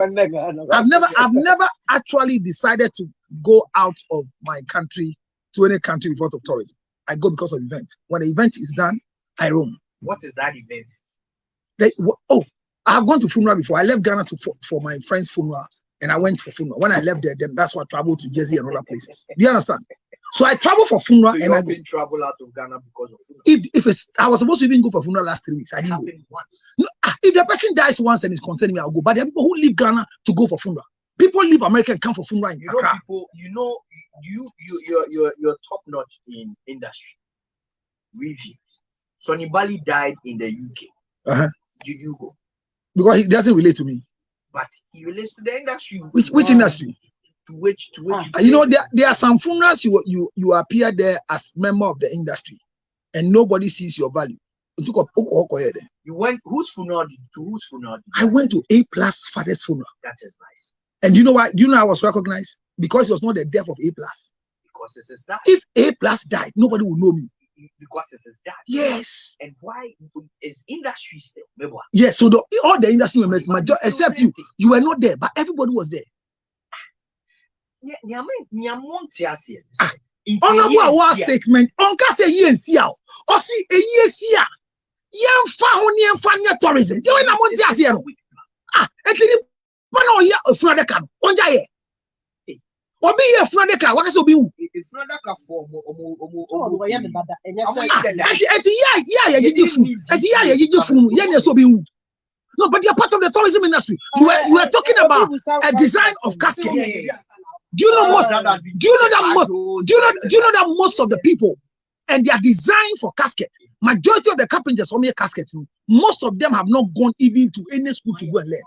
I've never actually decided to go out of my country to any country because of tourism. I go because of event. When the event is done, I roam. What is that event? I have gone to funeral before. I left Ghana for my friend's funeral, and I went for funeral. When I left there, then that's why I traveled to Jersey and other places. Do you understand? So I travel for funeral, so and I travel out of Ghana because of funeral. If it's, I was supposed to even go for funeral last 3 weeks. I didn't go. Once. No, if the person dies once and is concerning me, I'll go. But there are people who leave Ghana to go for funeral. People leave America and come for funeral in Accra. You're top notch in industry reviews. Sonny Bali died in the UK. Did you go? Because he doesn't relate to me. But he relates to the industry. Which industry? To which you know, there are some funerals you appear there as member of the industry, and nobody sees your value. You went whose funeral? Whose funeral? I went to A+ father's funeral. That is nice. And you know why? Do you know I was recognized? Because it was not the death of A+. Because it's his dad. If A+ died, nobody would know me. Because it's his dad. Yes. And why is industry still? Yes. So all the industry members, except you were not there, but everybody was there. Honorable award statement. Onka say ye nsia. Osi eye sia. Ye mfa ho ne mfa nya tourism. Je we na mo ntia se no. Etini bana oya ofradeka no. Onja ye. Obi ye ofradeka, waka say obi wu. Ofradeka for omo ya de dada. Eti ya gigi fu. Eti ya gigi fu. Ye na so obi wu. No, but you're part of the tourism industry. You were talking about a design of caskets. Do you know most? Do you know that most of the people and their design for casket, majority of the carpenters who make caskets, most of them have not gone even to any school to go and learn.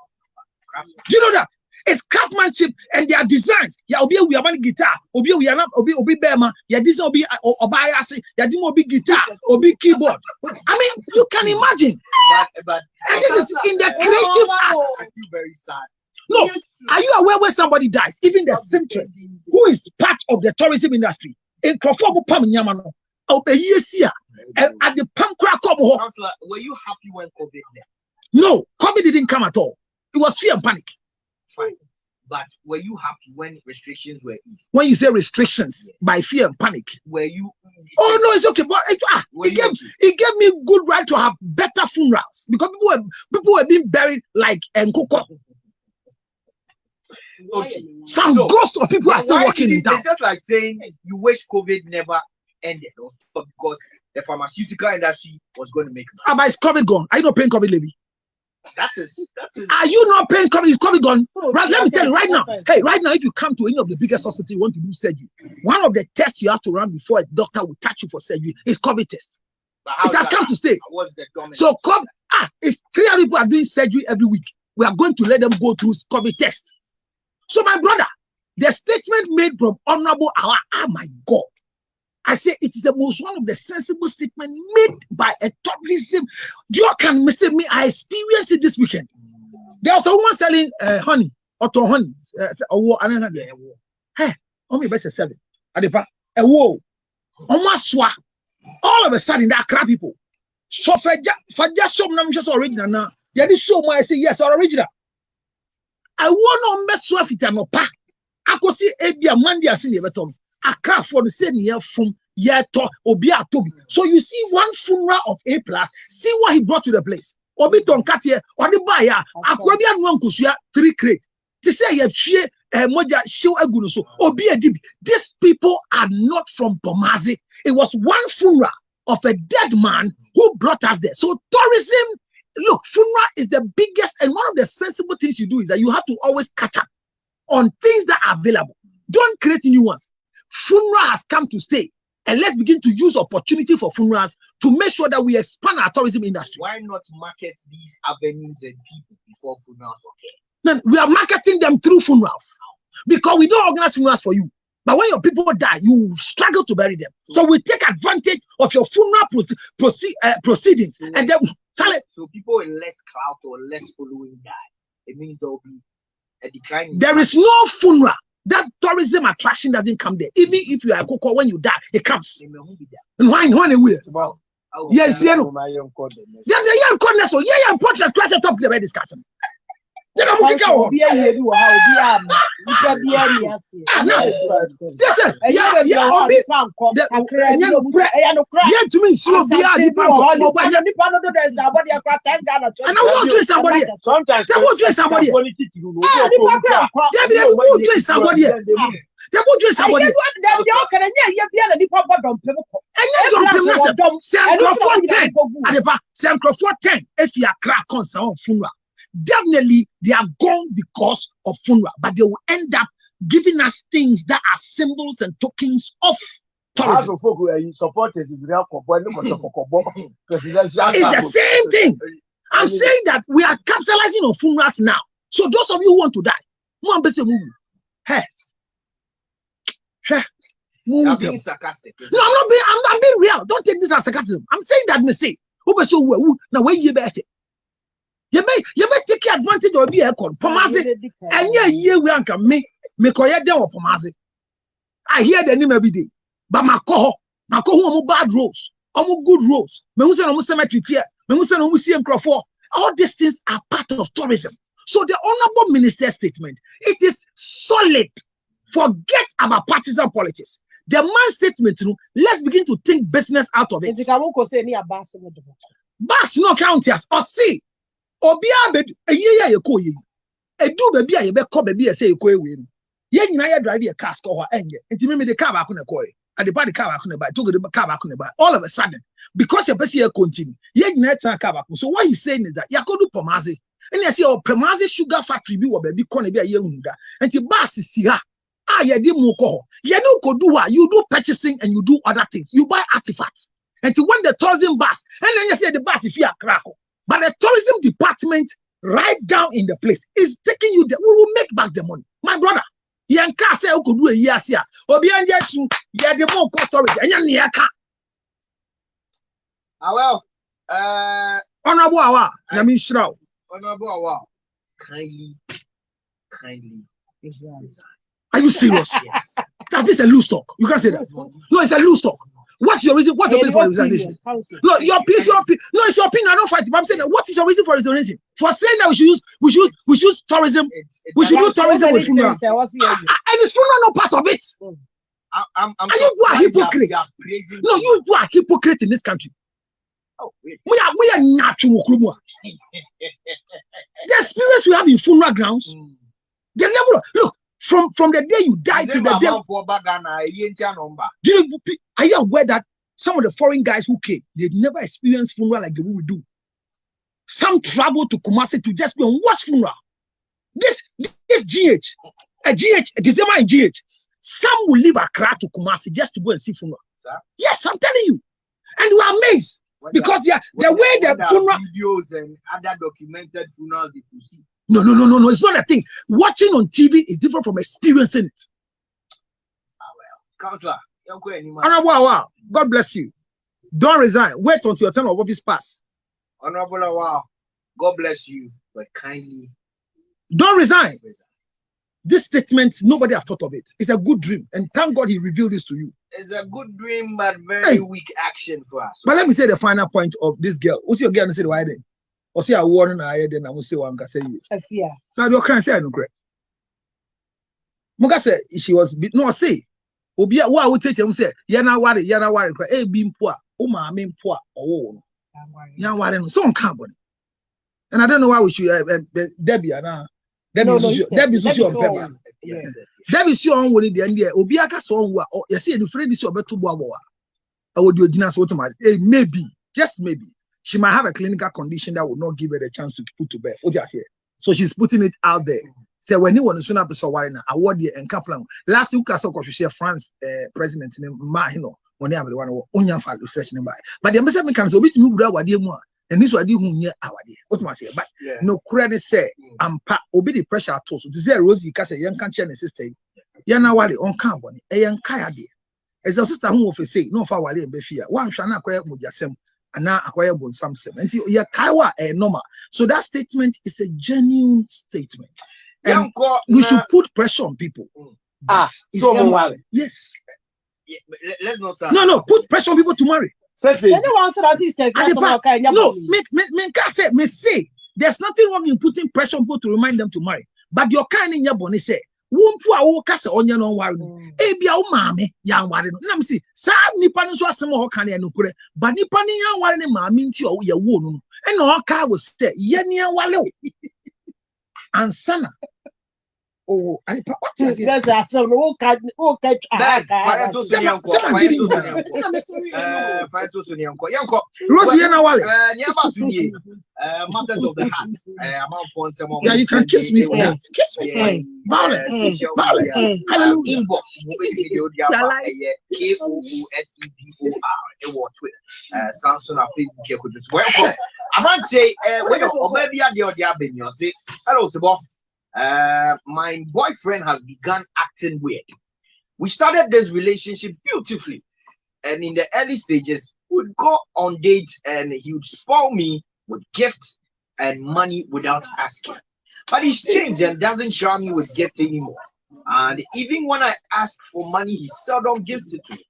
Do you know that? It's craftsmanship and their designs. Yeah, we have one guitar. We are not obi bema. Yeah, this obi obayasi. Yeah, this obi guitar. Obi keyboard. I mean, you can imagine. But and this is in the creative arts. I feel very sad. No, are you aware when somebody dies, even the seamstress, who is part of the tourism industry, in Crawford Pam Yamano, at the Pamcracobo? Were you happy when COVID came? No, COVID didn't come at all. It was fear and panic. Fine. But were you happy when restrictions were eased? When you say restrictions by fear and panic, were you? Oh no, it's okay. But it gave me good right to have better funerals because people were being buried like Nkoko. Okay. Some ghosts of people are still walking in town. It's just like saying you wish COVID never ended because the pharmaceutical industry was going to make money. But is COVID gone? Are you not paying COVID levy? That is. Are you not paying COVID? Is COVID gone? Right, let me tell you right now. Hey, right now, if you come to any of the biggest hospitals, you want to do surgery, one of the tests you have to run before a doctor will touch you for surgery is COVID test. It has come to stay. So if 300 people are doing surgery every week, we are going to let them go through COVID test. So my brother, the statement made from Honorable Awa, oh my God, I say it is the most one of the sensible statements made by a tourism. You can say me, I experienced it this weekend. There was a woman selling honey, auto honey, hey, only best 7. Adepa, a whoa, almost swa. All of a sudden, that crap people. So for just some numbers just original now. Yeah, this show I say yes, original. I want to mess with it no pa. I could see Abia Monday as in the beton. I can't for the same year from year to Obia Toby. So you see one funeral of A+, see what he brought to the place. Obiton Katia or the buyer, Aquabian one Kusia 3 crate. To say you Moja show Aguno so Obia Dibi. These people are not from Pomazi. It was one funeral of a dead man who brought us there. So tourism. Look, funeral is the biggest, and one of the sensible things you do is that you have to always catch up on things that are available. Don't create new ones. Funeral has come to stay, and let's begin to use opportunity for funerals to make sure that we expand our tourism industry. Why not market these avenues and people before funerals? Okay. Then we are marketing them through funerals because we don't organize funerals for you. But when your people die, you struggle to bury them. So we take advantage of your funeral proceedings, and then. So people with less clout or less following die. It means there will be a decline. There is no funeral. That tourism attraction doesn't come there. Even if you are a cocoa, when you die, it comes. And why? Yes, the young corner. So yeah, important class at top the discussion. Then I'm going to be a year, you are definitely they are gone because of funeral, but they will end up giving us things that are symbols and tokens of tourism. It's the same thing. I'm saying that we are capitalizing on funerals now. So those of you who want to die, hey, I'm being sarcastic. No, I'm being real. Don't take this as sarcasm. I'm saying that me say, now when you better. You may take advantage of your aircon. Pomase, and yeah, we anka me koya dem of Pomase. I hear the name every day. But my bad roads, good roads. Me who say no cemetery here, me who say no museum crofo. All these things are part of tourism. So the honorable minister's statement, it is solid. Forget about partisan politics. The man's statement, let's begin to think business out of it. Bas no count us or see. Obia be a year you call you. A do baby, I be call baby, say you call win. Yen you drive your cask or engine, and to me the car back on a coy. And the body car back on the buy, took the car back on the buy. All of a sudden, because your best year continue, yen you car back. So what you saying is that Yakodu Pomazi, and you see our Pomazi sugar factory be what baby corner be a young and the bus is here. Ah, you did more call. You know, could do what you do purchasing and you do other things. You buy artifacts. And to when the tourism bus, and then you say the bus if you are crackle. But the tourism department, right down in the place, is taking you there. We will make back the money. My brother, Yanka say you could do a year here. Obian Yasu, yeah, the more tourism, and Yaka. Well, Honorable Awa, Namin Shrao. Honorable Awa, kindly. Are you serious? Yes. That is a loose talk. You can't say that. No, it's a loose talk. What's your reason? What's the reason for resignation? No, it's your opinion. I don't fight it. But I'm saying that what is your reason for resignation? For saying that we should use tourism. We should do tourism with funeral. And is funeral not part of it? Are you a hypocrite? No, you are hypocrite in this country. Oh, really? We are natural. The experience we have in funeral grounds, the level of, look, from the day you die to the day. Are you aware that some of the foreign guys who came, they've never experienced funeral like the way we do? Some travel to Kumasi to just go and watch funeral. This December in GH, some will leave Accra to Kumasi just to go and see funeral. Sir? Yes, I'm telling you. And we are amazed because the way the funeral videos and other documented funerals they could see. No, it's not a thing. Watching on TV is different from experiencing it. Counselor, Honorable, God bless you. Don't resign. Wait until your term of office pass. Honorable, God bless you, but kindly don't resign. This statement, nobody have thought of it. It's a good dream, and thank God he revealed this to you. It's a good dream, but very weak action for us. But let me say the final point of this girl. What's your girl and say why then? Or say I warn her, then I will say one can say you. Yeah. Now you can't say I don't correct. Muga say she was no say. Obi a wa wo tete mu say yana ware kra e bi mpo a o ma me mpo a owo no. Yan ware no so on can body. And I don't know why we should Debbie na Debbie so on paper. Debbie so on woni de end obi aka so on wo a you see the friend so obeto bo abo a wo de ogina so to maybe just maybe she might have a clinical condition that would not give her the chance to put to bed. So she's putting it out there. So when you want to soon up so why now award the and Kaplan last week I saw France president in Mahino when they have the one onion file research by. But the ambassador can so bit move what dear more and this what you near our dear. What must say? But no credit say I'm obey the pressure to so to say Rosie Casa young can't change the system. Yana wali on carbon a young kaya dear. As a sister who of say no for wali and befia one shall not acquire mujasem. And now acquire some and you kaiwa normal. So that statement is a genuine statement. And we should put pressure on people. Yes. Yeah, let's not start. No, put pressure on people to marry. No, me say There's nothing wrong in putting pressure on people to remind them to marry. But your kind in your bonnet say, womfu a wo kasa onye no worry. E bia wo maame ya worry no. Na me see, sa nipa no so asem ho kan ya no kure. But nipa ni ya worry ne maame nti o ye wo no. E na o ka wo say, ye ne wale o. Ansana. Oh, I what is it? That's so no catch. Rosie na wale. Matters of the heart. Yeah, you can kiss me for that. Kiss me. Violence. Hallelujah. Inbox. KOOSEDOR. Samsung and Facebook. Welcome. I might say, or maybe I the say, hello, Sebo. My boyfriend has begun acting weird. We started this relationship beautifully, and in the early stages, we'd go on dates and he would spoil me with gifts and money without asking. But he's changed and doesn't shower me with gifts anymore. And even when I ask for money, he seldom gives it to me.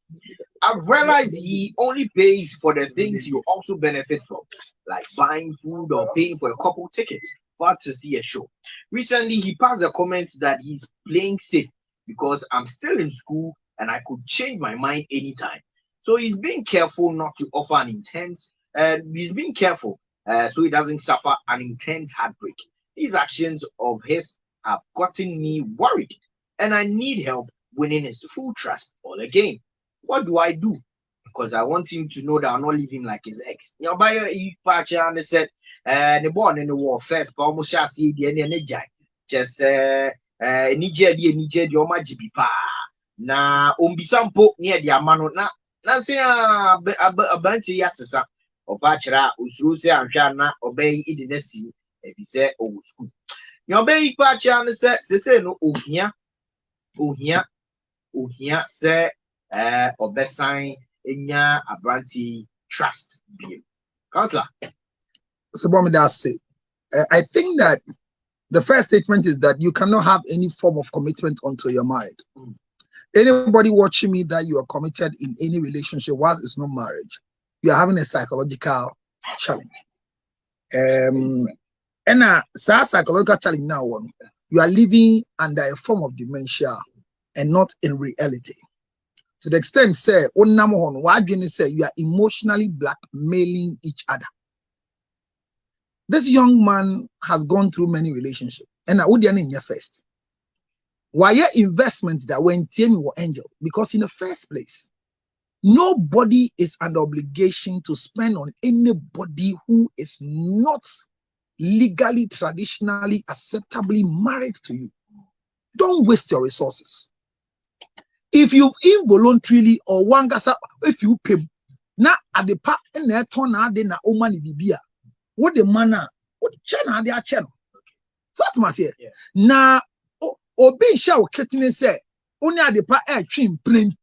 I've realized he only pays for the things you also benefit from, like buying food or paying for a couple tickets to see a show. Recently, he passed the comments that he's playing safe because I'm still in school and I could change my mind anytime. So he's being careful not to offer an intense, he's being careful so he doesn't suffer an intense heartbreak. These actions of his have gotten me worried and I need help winning his full trust all again. What do I do? Because I want him to know that I'm not living like his ex. You know, by your patch and said, the born in the war first, but almost shall see the energy. Just Niger, the Omaji pa. Na umbisampo near the Amano. Na say a bunch of yasasa or patchera, Usruse and Shana obey in the Nessie, if he said, oh, school. Your baby patch and said, say no, oh, here, say, or best sign. Enya Abranti trust bill. Counselor. So what I say? I think that the first statement is that you cannot have any form of commitment until you're married. Anybody watching me that you are committed in any relationship whilst it's not marriage, you are having a psychological challenge. And a psychological challenge now, you are living under a form of dementia and not in reality. To the extent, say, say you are emotionally blackmailing each other. This young man has gone through many relationships, and I would in your first. Why your investments that when Timmy were angel? Because in the first place, nobody is under obligation to spend on anybody who is not legally, traditionally, acceptably married to you. Don't waste your resources. If you involuntarily or one gas up, if you pay, now at the part and that turn out then na money bibia, what the manner, what the channel they are channel. So that's my say. Now, or being show kitten say, only at the part air trim plain.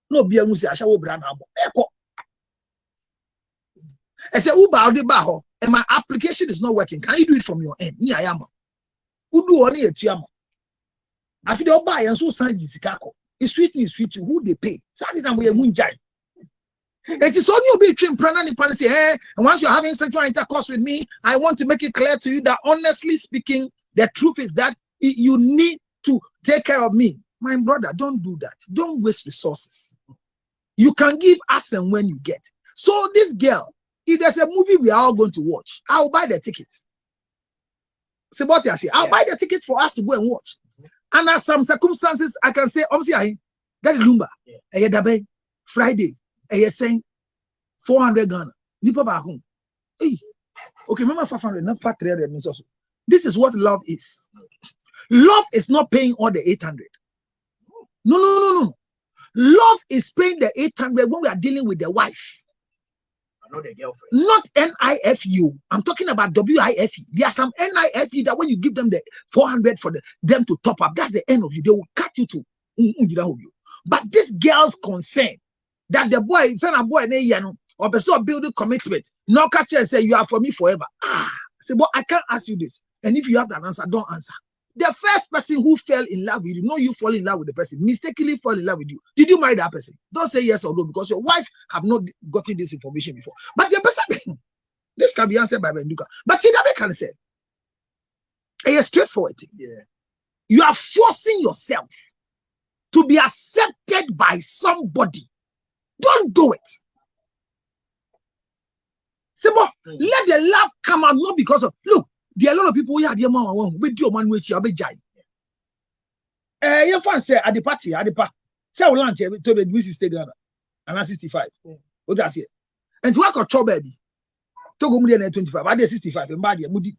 No be a musi ashawo brand abo. I say Uber the baho and my application is not working. Can you do it from your end? Me I am. Udu oni etuama. I feel they buy and so sign jisikako. It's sweet you. Who they pay? Saturday time we munjai. It is only be train prana ni pan say, hey, and once you're having sexual intercourse with me, I want to make it clear to you that honestly speaking, the truth is that you need to take care of me. My brother, don't do that. Don't waste resources. You can give as and when you get. So this girl, if there's a movie we are all going to watch, I'll buy the tickets. See what I say? I'll buy the tickets for us to go and watch. And as some circumstances, I can say, that is Lumba, Friday, saying 400 Ghana. Nipa back home. Hey, okay, remember 500, not 300. This is what love is. Love is not paying all the 800. No. Love is paying the 800 when we are dealing with the wife. Not the girlfriend. Not NIFU. I'm talking about WIFE. There are some NIFU that when you give them the 400 for them to top up, that's the end of you. They will cut you to. But this girl's concern that the boy, son of boy, or person building commitment. No catch and say you are for me forever. Say, but I can't ask you this. And if you have that answer, don't answer. The first person who fell in love with you, know you fall in love with the person, mistakenly fall in love with you. Did you marry that person? Don't say yes or no because your wife have not gotten this information before. But the person, this can be answered by Benduka. But see, that can say, it's straightforward. Yeah. You are forcing yourself to be accepted by somebody. Don't do it. Say, but let the love come out, not because of, look, there are a lot of people who are dear mama with your man which you have a jai. Your fan say at the party, say we lunch to the music stay together. And I'm 65. What that's it. And to work on chop baby. To go more than 25. I did 65. And bad moody.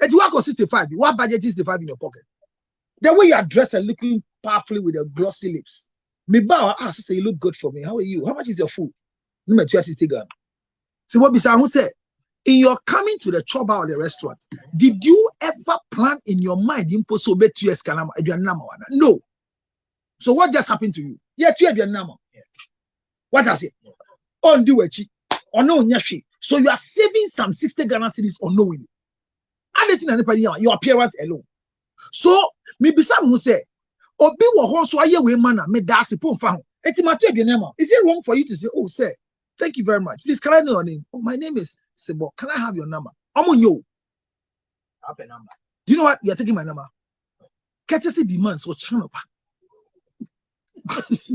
And to work on 65. What budget is 65 in your pocket? The way you are dressed and looking powerfully with your glossy lips. Me bow ask say you look good for me. How are you? How much is your food? No, 60 Ghana. So what Bisa who said? In your coming to the chop or the restaurant, did you ever plan in your mind impossible to escalate? No. So what just happened to you? Yeah, what does it? On do it or no nyashi. So you are saving some 60 Ghana cedis unknowingly. Your appearance alone. So maybe some who say, Obi wo hon so aye we man me da se pon fa ho. Eti ma to aduane. Is it wrong for you to say, oh sir, thank you very much. Please, can I know your name? Oh, my name is Sebo. Can I have your number? I'm on you. Have a number. Do you know what? You're taking my number. Courtesy demands so channel.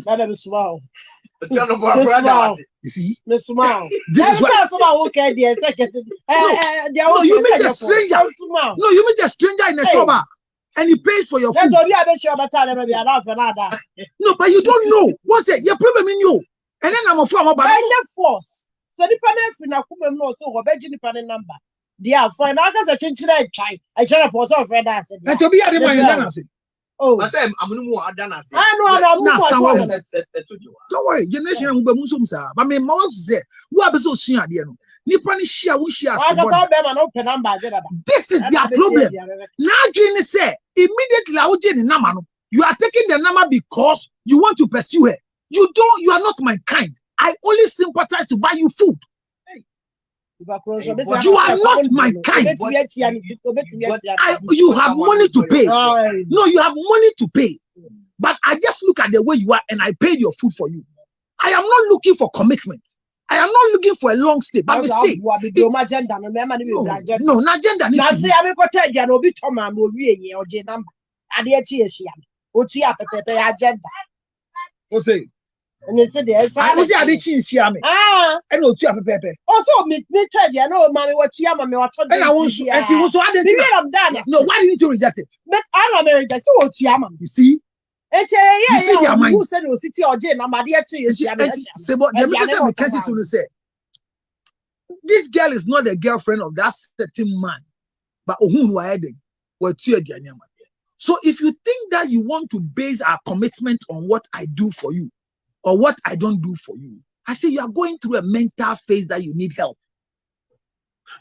Madam Smile. You see? Miss Smile. This is what. Okay, dear. No, you meet a stranger. No, you meet a stranger in a trouble. And he pays for your food. No, but you don't know. What's it? Your problem in you. And then I'm a former force. So the panel no so obejini panel number. Dia for na ka se chinchira try. I try to post off friend as. And to be at the oh, I say I'm no adana. Don't worry, generation will be musum sir. But me mama say, who are so soon at the end? Nippon share we share. This is their problem. Now Jane say immediately I would number. You are taking the number because you want to pursue her. You are not my kind. I only sympathize to buy you food. You are not my kind. You have money to pay. No, you have money to pay. But I just look at the way you are and I paid your food for you. I am not looking for commitment. I am not looking for a long stay. But we say, no, agenda. And you said, I was a ditching Siami. And no tea pepe. Also, me tell you, no, mammy, what Yama, what I want you, and he was so added. No, why didn't you reject it? But I'm American, so Yama, you see. And you see, your mind who said, city or Jane, I'm a dear to you. This girl is not the girlfriend of that certain man, but whom we are adding. So if you think that you want to base our commitment on what I do for you, or what I don't do for you, I say you are going through a mental phase that you need help.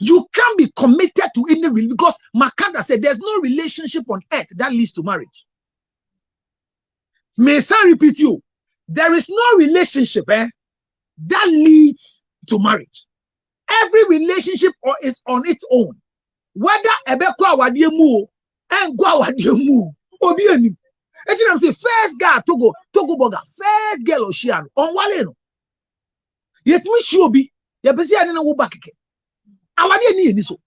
You can't be committed to any relationship because Makanda said there's no relationship on earth that leads to marriage. May I repeat you? There is no relationship that leads to marriage. Every relationship is on its own. Whether ebekwa wadiemu and gwa wadiemu obieni. I'm saying first guy Togo Boga, first girl Oshiano on Waleno. Yet me sure be the busy I didn't go back again. I didn't need so.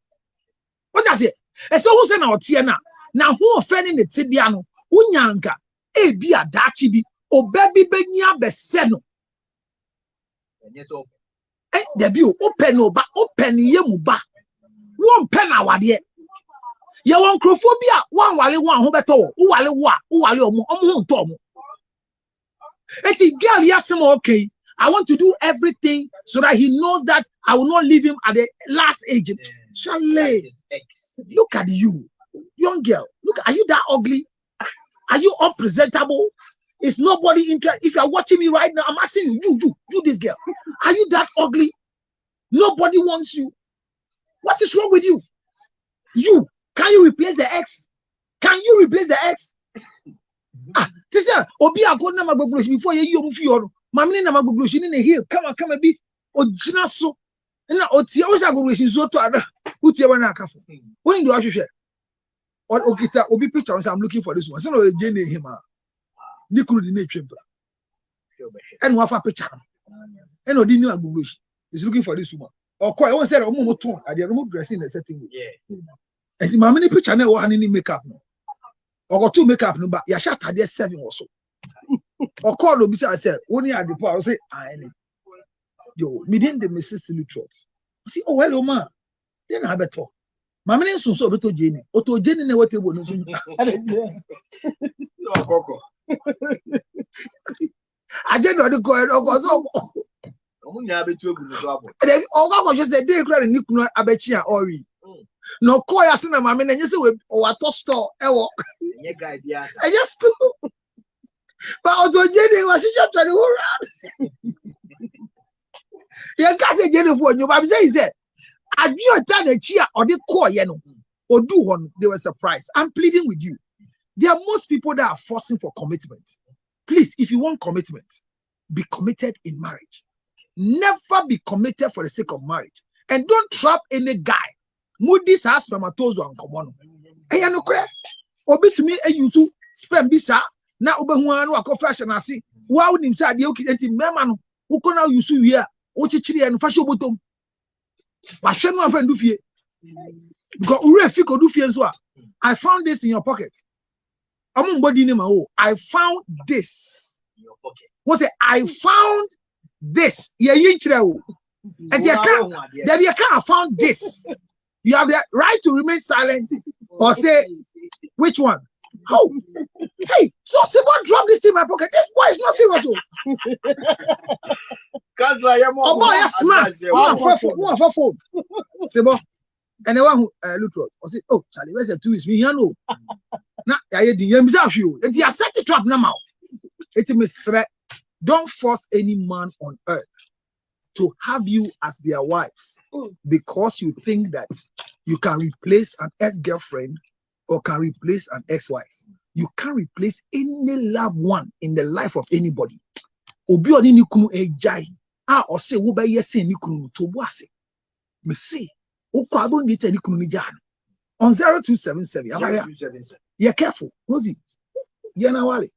What I say? And so who's our Tiana? Now who offending the Tibiano? Unyanka, a be a dachibi, or baby benya beseno. Eh, debut open no ba open yemuba. One pen our dear. Ya wan crophobia one wale one ho beto wale omo to omo eti girl yasem okay I want to do everything so that he knows that I will not leave him at the last age. Chalet, look at you, young girl. Look, are you that ugly? Are you unpresentable? Is nobody interested? If you are watching me right now, I'm asking you, this girl, are you that ugly? Nobody wants you. What is wrong with you? You. Can you replace the X? Can you replace the X? This is Obi Ago na before you Mammy na maguglushi in here. Come on, be ojina so. Na otie o sa agoglushi so to ada. Utie wana akafo. When do I share? Or okita obi picture I'm looking for this one. So no jene him a. Ni kuru di na twempla. And wafa picture. And odi ni agoglushi is looking for this woman. Or quite one said omo ton at the remote dressing the setting. Yeah. And the mammy picture na wa ni makeup no. Or got two makeup no, but ya shot at 7 or so. Or call no bisa I said, only at the power say, I yo, me didn't the Mrs. Lutrot. I see, oh, hello, ma. Then I better. Mamma is so better Jenny. Otto Jenny never table. I didn't know the coin or was all. Oh, just a day crying Nicola Abechia or we. No, coy as in a mamma, and you say, or a toast store, I just do. But Otto Jenny was just trying to around. You can't say Jenny for you, but I'm saying that. I do done a cheer or the core, you know, or do one, they were surprised. I'm pleading with you. There are most people that are forcing for commitment. Please, if you want commitment, be committed in marriage. Never be committed for the sake of marriage. And don't trap any guy. Moody's has spermatozoa and common. And you know, obi to me, and you too spend bisa. Now, Obehuano, a confession, I see. Why would him say the okay, memano who can now use you here? Ochichiri and fashion bottom. But she no friend do fear. Because ure fiko do fear so. I found this in your pocket. I'm body name oh. I found this in your pocket. What say I found this? Yeah, you know. And you can't. There you can't found this. You have the right to remain silent or say which one. Oh, hey, so someone drop this in my pocket. This boy is not serious. Oh boy, you're smart. One for phone. Sebo. And the one who look at I say, oh, Charlie, where's the 2 is me? You know. Now, I did himself you. And he has set the trap now. It's a misread. Don't force any man on earth to have you as their wives because you think that you can replace an ex-girlfriend or can replace an ex-wife. You can't replace any loved one in the life of anybody. Obi oni ni kunu ejai. Or say wo ba yesi ni kunu to boase. Me say o kwa don ni ni kunu ni jan. On 0277. Yeah, careful. Rosie. Yana wale.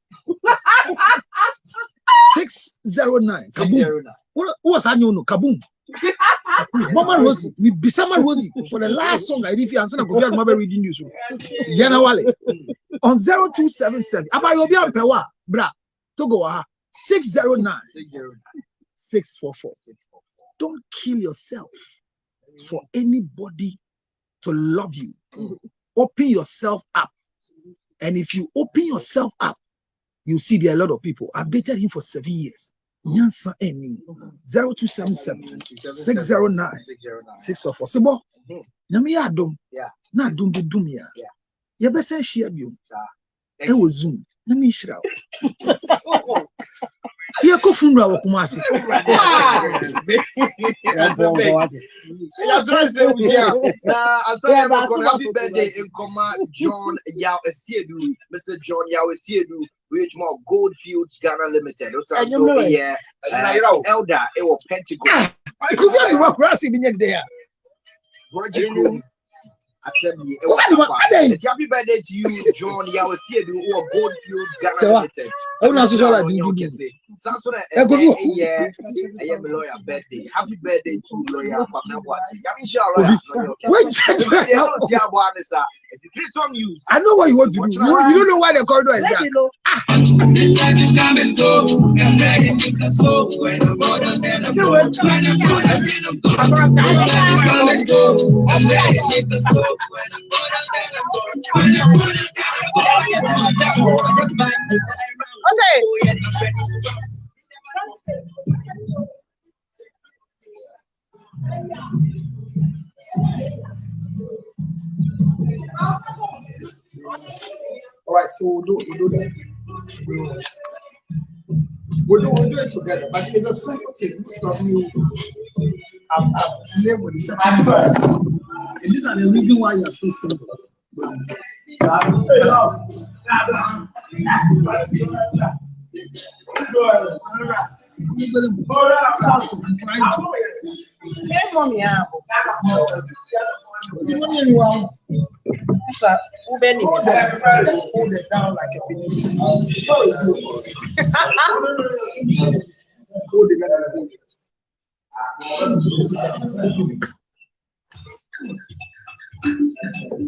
609. Kaboom. What was I know? Kaboom. Mama Rosie, me Bisama Rosie for the last song I did. Answer go be reading news. Yana wale. On 0277. Aba you be on pewa, bra. Togo 609 644. Don't kill yourself for anybody to love you. Open yourself up. And if you open yourself up, you see there are a lot of people. I've dated him for 7 years. 0277 609 644. Sibo, Nami Adom, not Dum de Dumia. You better share you. It was Zoom. Let me shroud. Here go from Rawa Kumasi. Happy birthday in Koma John Yao Esiedu, Mr. John Yao Esiedu, which more Goldfields Ghana Limited. Also, yeah, Elder, it was Pentecost. I could get you up racing in there. Happy birthday to you, John Yao Esiedu, or Goldfields Ghana Limited. I am lawyer birthday. Happy birthday to lawyer I know what you want to do. You don't know why the corridor is there. All right, so we'll do that. We'll do it together, but it's a simple thing. Most of you have lived with certain birds, and these are the reason why you are still single. Sorry, I'm trying to. Hey, mommy, Just hold it down like a penis. Hold it like a penis.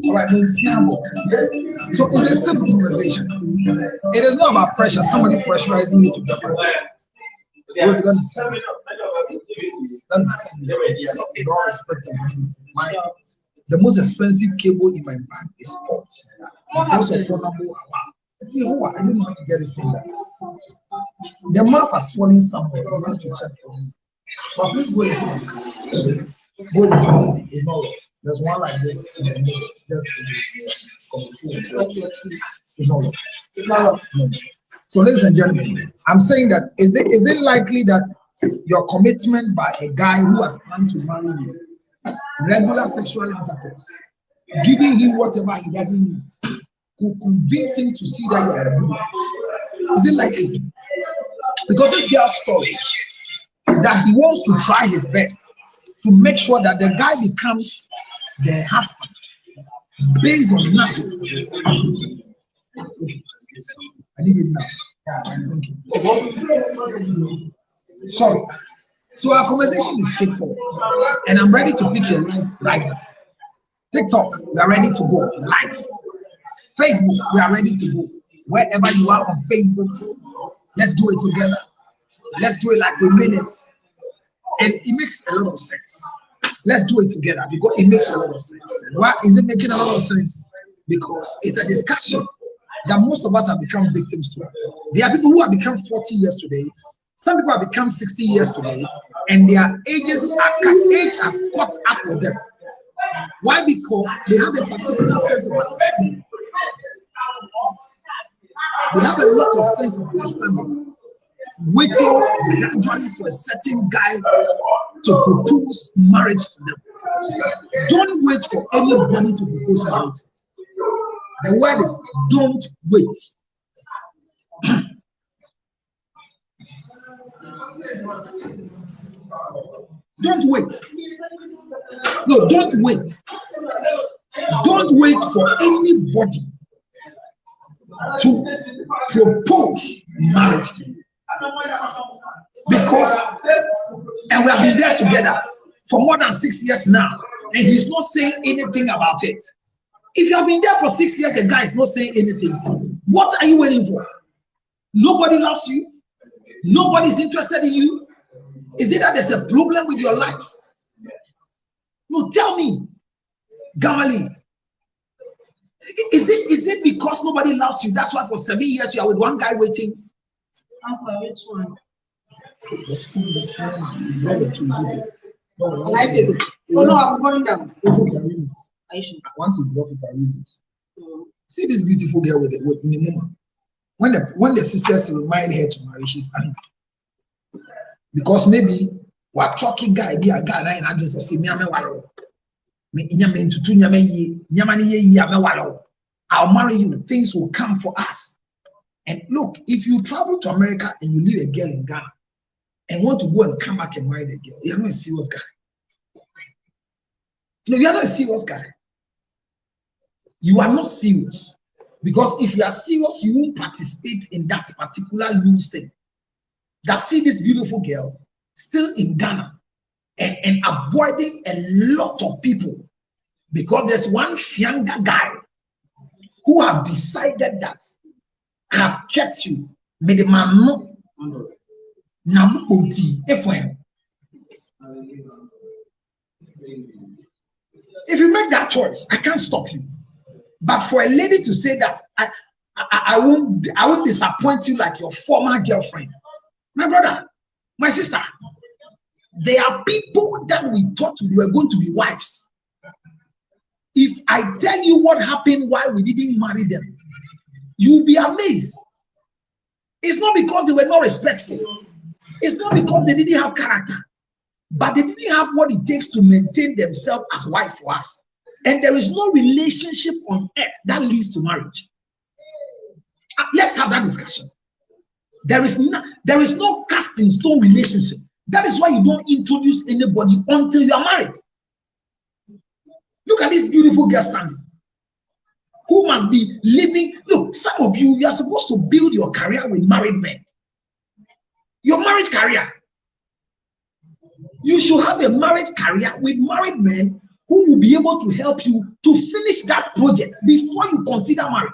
All right, so it's a simple conversation. It is not about pressure. Somebody pressurizing you to get it. Let me say, don't respect the most expensive cable in my bag is sport. Because of vulnerable, I don't know how to get this thing done. The map has fallen somewhere. I want to check for me. But please go ahead. There's one like this in the middle. So, ladies and gentlemen, I'm saying that is it likely that your commitment by a guy who has planned to marry you, regular sexual intercourse, giving him whatever he doesn't need, could convince him to see that you are good? Is it likely? Because this girl's story is that he wants to try his best to make sure that the guy becomes the husband based on nice. I need it now. Thank you. Sorry. So our conversation is straightforward, and I'm ready to pick your line right now. TikTok, we are ready to go live. Facebook, we are ready to go. Wherever you are on Facebook, let's do it together. Let's do it like we mean it. And it makes a lot of sense. Let's do it together because it makes a lot of sense. And why is it making a lot of sense? Because it's a discussion that most of us have become victims to. There are people who have become 40 years today. Some people have become 60 years today, and their age has caught up with them. Why? Because they have a particular sense of understanding. They have a lot of sense of understanding, waiting gradually for a certain guy to propose marriage to them. Don't wait for anybody to propose marriage. The word is don't wait. Don't wait. No, don't wait. Don't wait for anybody to propose marriage to you. Because, and we have been there together for more than 6 years now, and he's not saying anything about it. If you have been there for 6 years, the guy is not saying anything. What are you waiting for? Nobody loves you. Nobody is interested in you. Is it that there's a problem with your life? No, tell me, Gamali. Is it because nobody loves you? That's why for 7 years you are with one guy waiting. Answer which one? I take it. Oh no, I'm going down. Once you brought it, I use it. See this beautiful girl with Nimuma. When the sisters remind her to marry, she's angry. Because maybe what talking guy be a guy and against us, me I'll marry you, things will come for us. And look, if you travel to America and you leave a girl in Ghana and want to go and come back and marry the girl, you're not a serious guy. No, you are not a serious guy. You are not serious. Because if you are serious, you won't participate in that particular loose thing. That see this beautiful girl still in Ghana and avoiding a lot of people because there's one younger guy who have decided that I have kept you. If you make that choice, I can't stop you. But for a lady to say that I won't disappoint you like your former girlfriend. My brother, my sister, there are people that we thought we were going to be wives. If I tell you what happened why we didn't marry them, you'll be amazed. It's not because they were not respectful. It's not because they didn't have character. But they didn't have what it takes to maintain themselves as wife for us. And there is no relationship on earth that leads to marriage. Let's have that discussion. There is no cast in stone relationship. That is why you don't introduce anybody until you are married. Look at this beautiful girl standing, who must be living. Look, some of you are supposed to build your career with married men. Your marriage career. You should have a marriage career with married men who will be able to help you to finish that project before you consider marriage.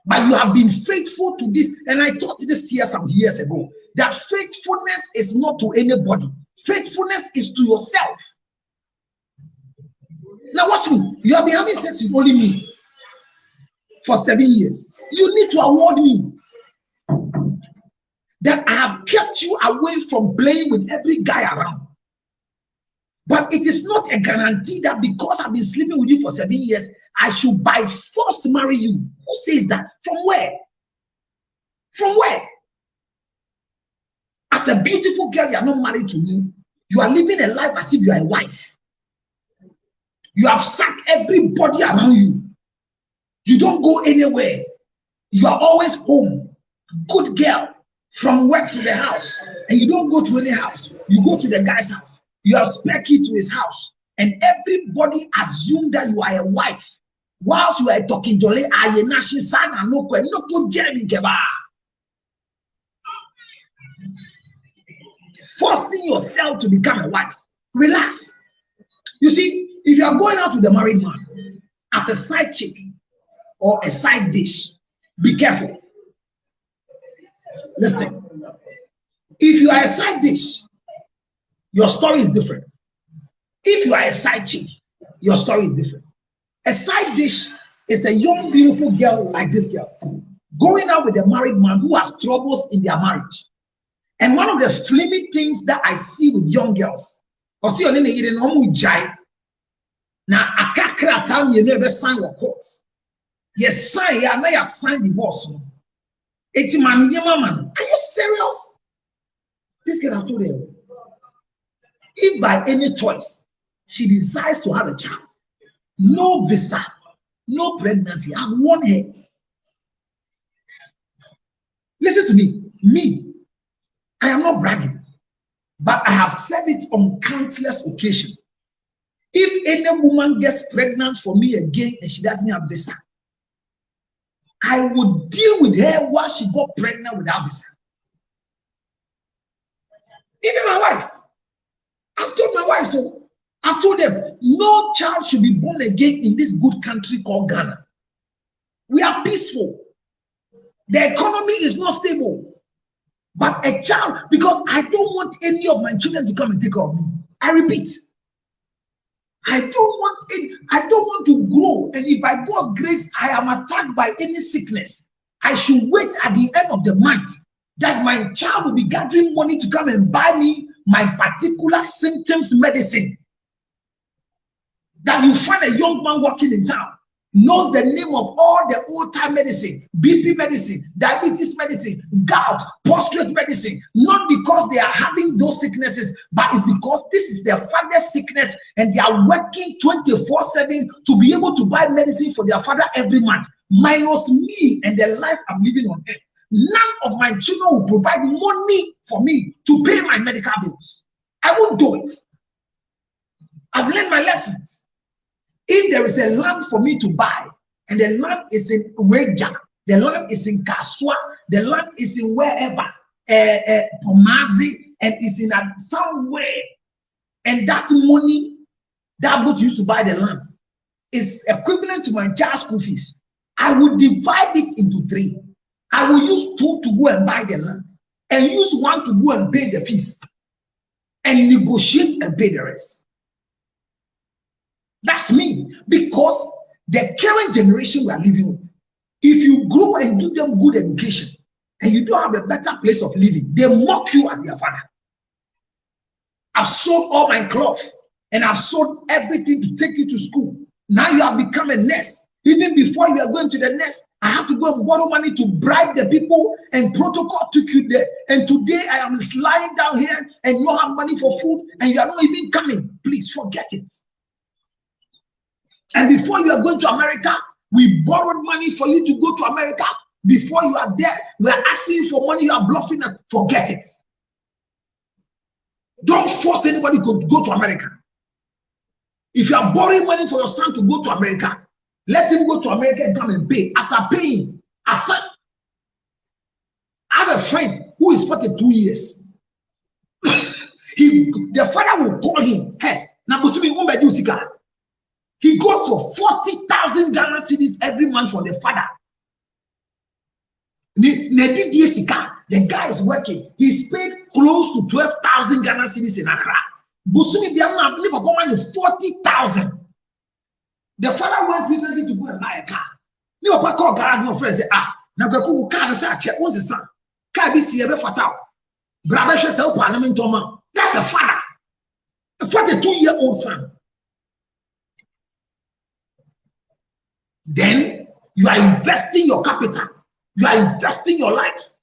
But you have been faithful to this, and I taught this here some years ago, that faithfulness is not to anybody. Faithfulness is to yourself. Now watch me. You have been having sex with only me for 7 years. You need to award me that I have kept you away from playing with every guy around. But it is not a guarantee that because I've been sleeping with you for 7 years, I should by force marry you. Who says that? From where? From where? As a beautiful girl, you are not married to me. You are living a life as if you are a wife. You have sacked everybody around you. You don't go anywhere. You are always home. Good girl. From work to the house. And you don't go to any house. You go to the guy's house. You have spare key to his house. And everybody assume that you are a wife. Whilst you are talking to forcing yourself to become a wife. Relax. You see, if you are going out with a married man as a side chick or a side dish, be careful. Listen. If you are a side dish, your story is different. If you are a side chick, your story is different. A side dish is a young, beautiful girl like this girl going out with a married man who has troubles in their marriage. And one of the flimmy things that I see with young girls, or see on any now akakra time you never sign your court. Yes, sign ya, now you sign divorce. It's man, are you serious? This girl have told her, if by any choice she decides to have a child, no visa, no pregnancy, I've warned her. Listen to me, I am not bragging, but I have said it on countless occasions. If any woman gets pregnant for me again and she doesn't have visa, I would deal with her while she got pregnant without visa. Even my wife, I've told my wife so. I've told them, no child should be born again in this good country called Ghana. We are peaceful. The economy is not stable. But a child, because I don't want any of my children to come and take care of me. I repeat, I don't want to grow. And if by God's grace I am attacked by any sickness, I should wait at the end of the month that my child will be gathering money to come and buy me my particular symptoms medicine. That you find a young man walking in town, knows the name of all the old-time medicine, BP medicine, diabetes medicine, gout, prostate medicine, not because they are having those sicknesses, but it's because this is their father's sickness and they are working 24/7 to be able to buy medicine for their father every month, minus me and the life I'm living on earth. None of my children will provide money for me to pay my medical bills. I won't do it. I've learned my lessons. If there is a land for me to buy, and the land is in Weja, the land is in Kaswa, the land is in wherever, Pomazi, and is in somewhere, and that money that I'm going to use to buy the land is equivalent to my child school fees, I will divide it into 3. I will use 2 to go and buy the land, and use 1 to go and pay the fees, and negotiate and pay the rest. That's me, because the current generation we are living with, if you grow and give them good education and you don't have a better place of living, they mock you as their father. I've sold all my clothes and I've sold everything to take you to school. Now you have become a nurse. Even before you are going to the nurse, I have to go and borrow money to bribe the people, and protocol took you there. And today I am lying down here and you have money for food and you are not even coming. Please forget it. And before you are going to America, we borrowed money for you to go to America. before you are there, we are asking for money, you are bluffing us. Forget it. Don't force anybody to go to America. If you are borrowing money for your son to go to America, let him go to America and come and pay. After paying, I have a friend who is 42 years. The father will call him, hey, he goes for 40,000 Ghana cedis every month from the father. The guy is working. He's paid close to 12,000 Ghana cedis in Accra. Busumi Biama, 40,000. The father went recently to go and buy a car. You are called garage, my friend say, now go car say check what's the son. Car be see ever fatal. Brabesha self parliament Toma. That's a father. A 42-year-old son. Then you are investing your capital. You are investing your life.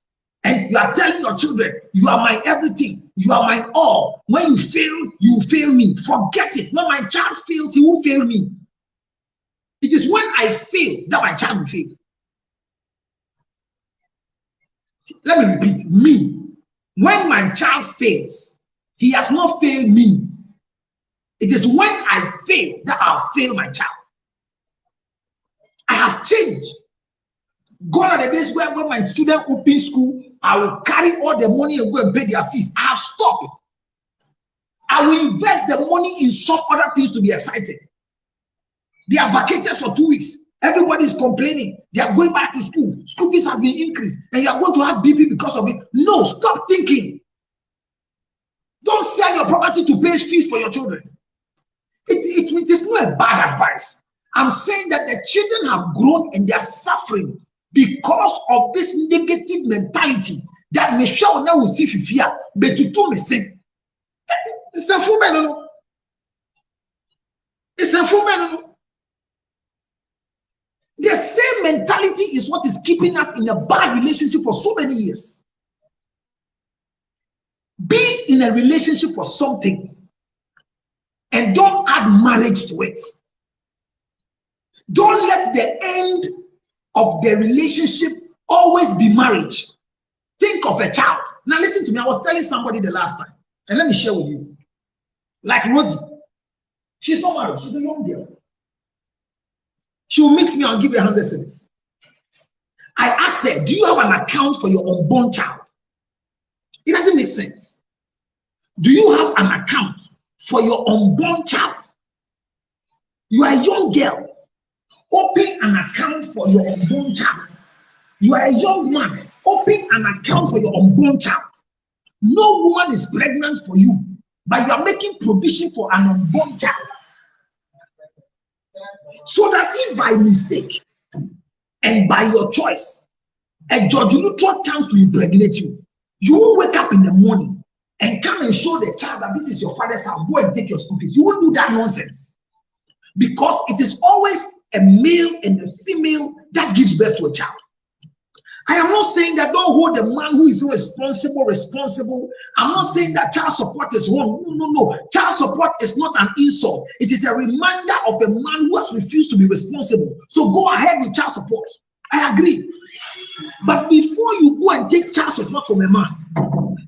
And you are telling your children, you are my everything. You are my all. When you fail, you fail me. Forget it. When my child fails, he will fail me. It is when I fail that my child will fail. Let me repeat. Me. When my child fails, he has not failed me. It is when I fail that I'll fail my child. I have changed. Gone are the days where when my children open school, I will carry all the money and go and pay their fees. I have stopped. I will invest the money in some other things to be excited. They are vacated for 2 weeks. Everybody is complaining. They are going back to school. School fees have been increased, and you are going to have BP because of it. No, stop thinking. Don't sell your property to pay fees for your children. It is not a bad advice. I'm saying that the children have grown and they are suffering because of this negative mentality that Michelle now will see fear, but to do missing. It's a full man. It's a full man. The same mentality is what is keeping us in a bad relationship for so many years. Be in a relationship for something and don't add marriage to it. Don't let the end of the relationship always be marriage. Think of a child. Now listen to me. I was telling somebody the last time, and let me share with you. Like Rosie, she's not married. She's a young girl. She will meet me. I'll give her 100 cedis. I asked her, do you have an account for your unborn child? It doesn't make sense. Do you have an account for your unborn child? You are a young girl. Open an account for your unborn child. You are a young man. Open an account for your unborn child. No woman is pregnant for you, but you are making provision for an unborn child. So that if by mistake and by your choice, a judge comes to impregnate you, you will wake up in the morning and come and show the child that this is your father's house. Go and take your school fees. You won't do that nonsense. Because it is always a male and a female that gives birth to a child. I am not saying that don't hold a man who is responsible. I'm not saying that child support is wrong. No. Child support is not an insult. It is a reminder of a man who has refused to be responsible. So go ahead with child support. I agree. But before you go and take child support from a man,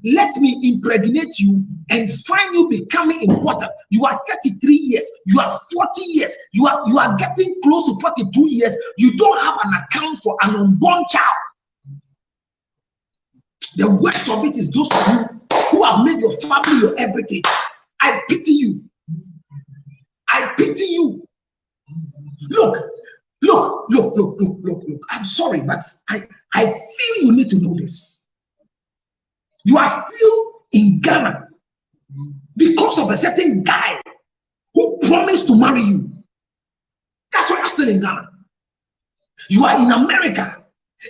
let me impregnate you and find you becoming important. You are 33 years, you are 40 years, you are getting close to 42 years. You don't have an account for an unborn child. The worst of it is those of you who have made your family your everything. I pity you. I pity you. Look. I'm sorry, but I feel you need to know this. You are still in Ghana because of a certain guy who promised to marry you. That's why you're still in Ghana. You are in America,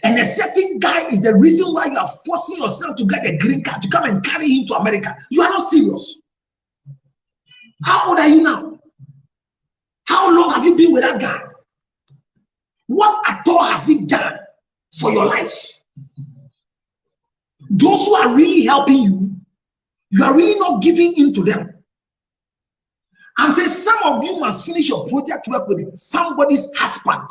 and a certain guy is the reason why you are forcing yourself to get a green card to come and carry him to America. You are not serious. How old are you now? How long have you been with that guy? What at all has he done for your life? Those who are really helping you, you are really not giving in to them. I'm saying some of you must finish your project work with somebody's husband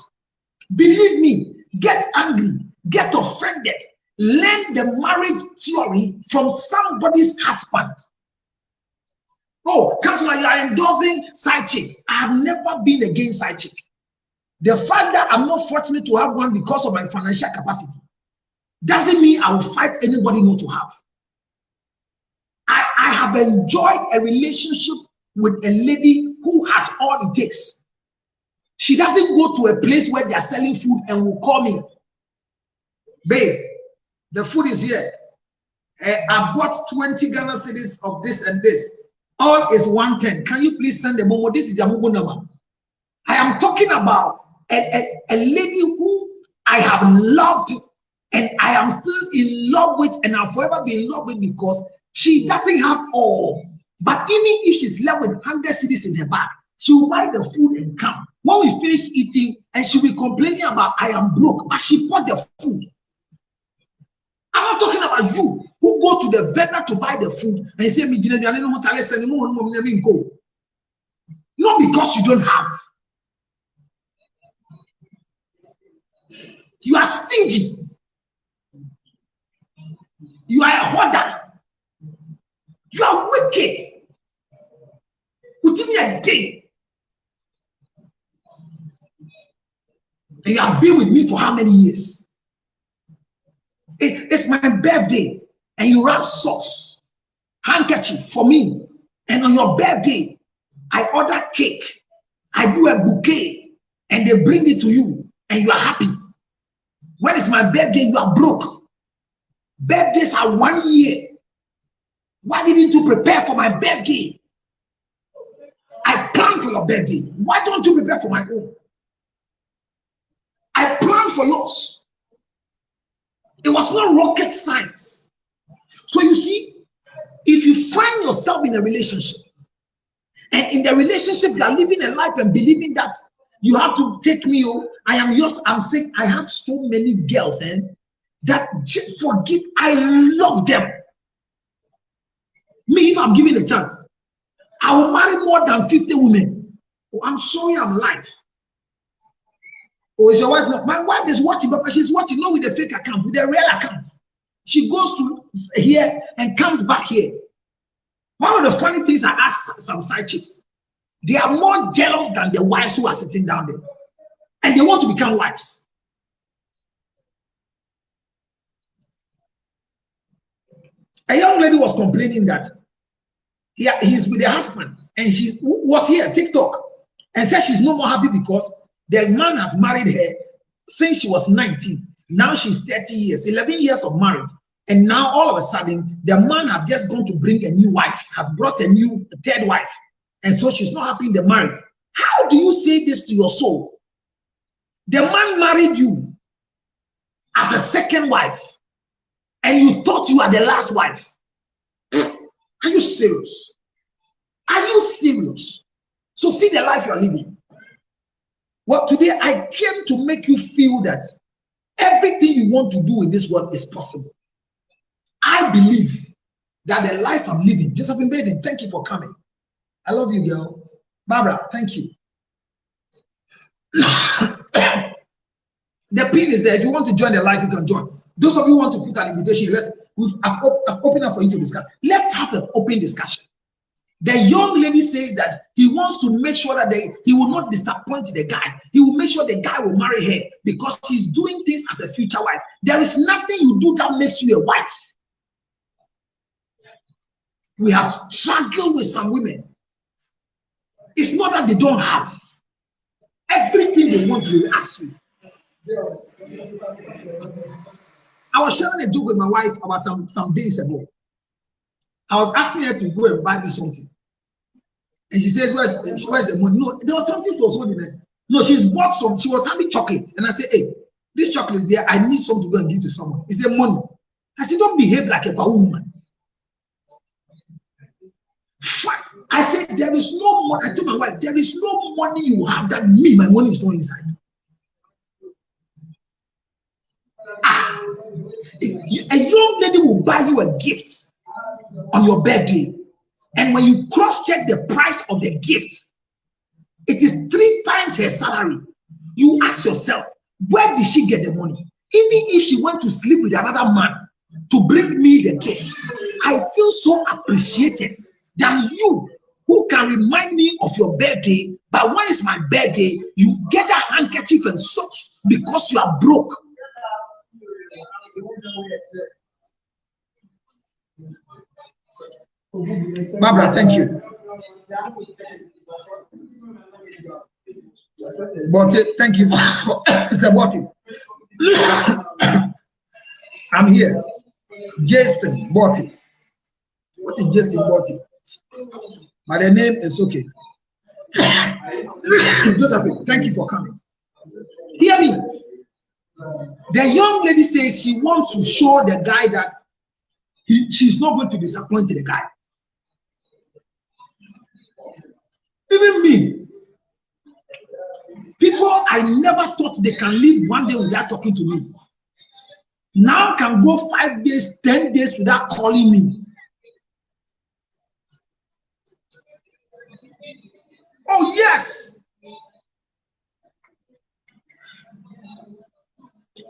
Believe me, get angry, get offended, learn the marriage theory from somebody's husband. Oh, counselor, you are endorsing side chick. I have never been against side chick. The fact that I'm not fortunate to have one because of my financial capacity doesn't mean I will fight anybody not to have. I have enjoyed a relationship with a lady who has all it takes. She doesn't go to a place where they are selling food and will call me, babe, the food is here. I bought 20 Ghana cedis of this and this. All is 110. Can you please send the momo? This is the momo number. I am talking about a lady who I have loved and I am still in love with and I'll forever be in love with because she doesn't have all. But even if she's left with 100 cedis in her bag, she will buy the food and come. When we finish eating, and she'll be complaining about I am broke, but she bought the food. I'm not talking about you who go to the vendor to buy the food and say, not because you don't have. You are stingy. You are a hoarder. You are wicked. Within a day. And you have been with me for how many years? It's my birthday, and you wrap socks, handkerchief for me. And on your birthday, I order cake. I do a bouquet, and they bring it to you, and you are happy. When it's my birthday, you are broke. Birthdays are 1 year. Why didn't you prepare for my birthday? I planned for your birthday. Why don't you prepare for my own? I planned for yours. It was not rocket science. So you see, if you find yourself in a relationship, and in the relationship you are living a life and believing that you have to take me, oh, I am yours, I'm sick. I have so many girls and that just forgive, I love them. Me, if I'm given a chance, I will marry more than 50 women. Oh, I'm sorry, I'm live. Oh, is your wife not? My wife is watching, but she's watching not with the fake account, with the real account. She goes to here and comes back here. One of the funny things I ask some side chicks, they are more jealous than the wives who are sitting down there, and they want to become wives. A young lady was complaining that he's with her husband, and she was here TikTok and said she's no more happy because the man has married her since she was 19. Now she's 30 years, 11 years of marriage. And now all of a sudden, the man has just gone to bring a new wife, has brought a third wife. And so she's not happy in the marriage. How do you say this to your soul? The man married you as a second wife, and you thought you are the last wife. Are you serious? Are you serious? So see the life you are living. Well, today I came to make you feel that everything you want to do in this world is possible. I believe that the life I'm living, Josephine Baden, thank you for coming. I love you, girl. Barbara, thank you. The pin is there. If you want to join the life, you can join. Those of you who want to put an invitation, I've opened up for you to discuss. Let's have an open discussion. The young lady says that he wants to make sure that he will not disappoint the guy. He will make sure the guy will marry her because she's doing things as a future wife. There is nothing you do that makes you a wife. We have struggled with some women. It's not that they don't have. Everything they want to ask you. I was sharing a joke with my wife about some days ago. I was asking her to go and buy me something. And she says, where's the money? No, there was something she was holding there. No, she's bought some. She was having chocolate. And I said, hey, this chocolate there, I need some to go and give to someone. He said, money. I said, don't behave like a woman. I said, there is no money. I told my wife, there is no money you have that me, my money is not inside. A young lady will buy you a gift on your birthday, and when you cross-check the price of the gift, it is 3 times her salary. You ask yourself, Where did she get the money? Even if she went to sleep with another man to bring me the gift, I feel so appreciated than you who can remind me of your birthday, but when it's my birthday, you get a handkerchief and socks because you are broke. Barbara, thank you. Botte, thank you for Mr. Botte. I'm here. Jason Botte. What is Jason Botte? But the name is okay. Josephine, thank you for coming. Hear me. The young lady says she wants to show the guy that she's not going to disappoint the guy. Even me, people I never thought they can live one day without talking to me, now can go 5 days, 10 days without calling me. Oh yes.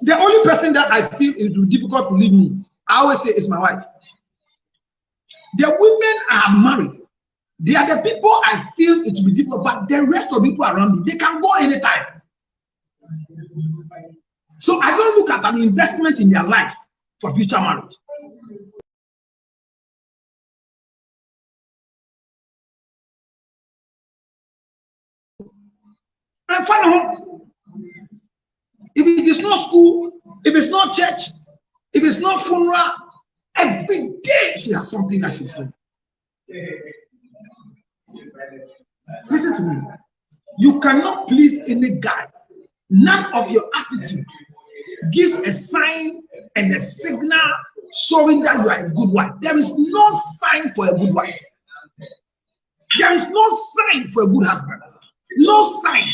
The only person that I feel it will be difficult to leave me, I always say, is my wife. The women I have married, they are the people I feel it will be difficult, but the rest of people around me, they can go anytime. So I don't look at an investment in their life for future marriage. And finally, if it is not school, if it's not church, if it's not funeral, every day she has something that she's doing. Listen to me. You cannot please any guy. None of your attitude gives a sign and a signal showing that you are a good wife. There is no sign for a good wife. There is no sign for a good husband. No sign.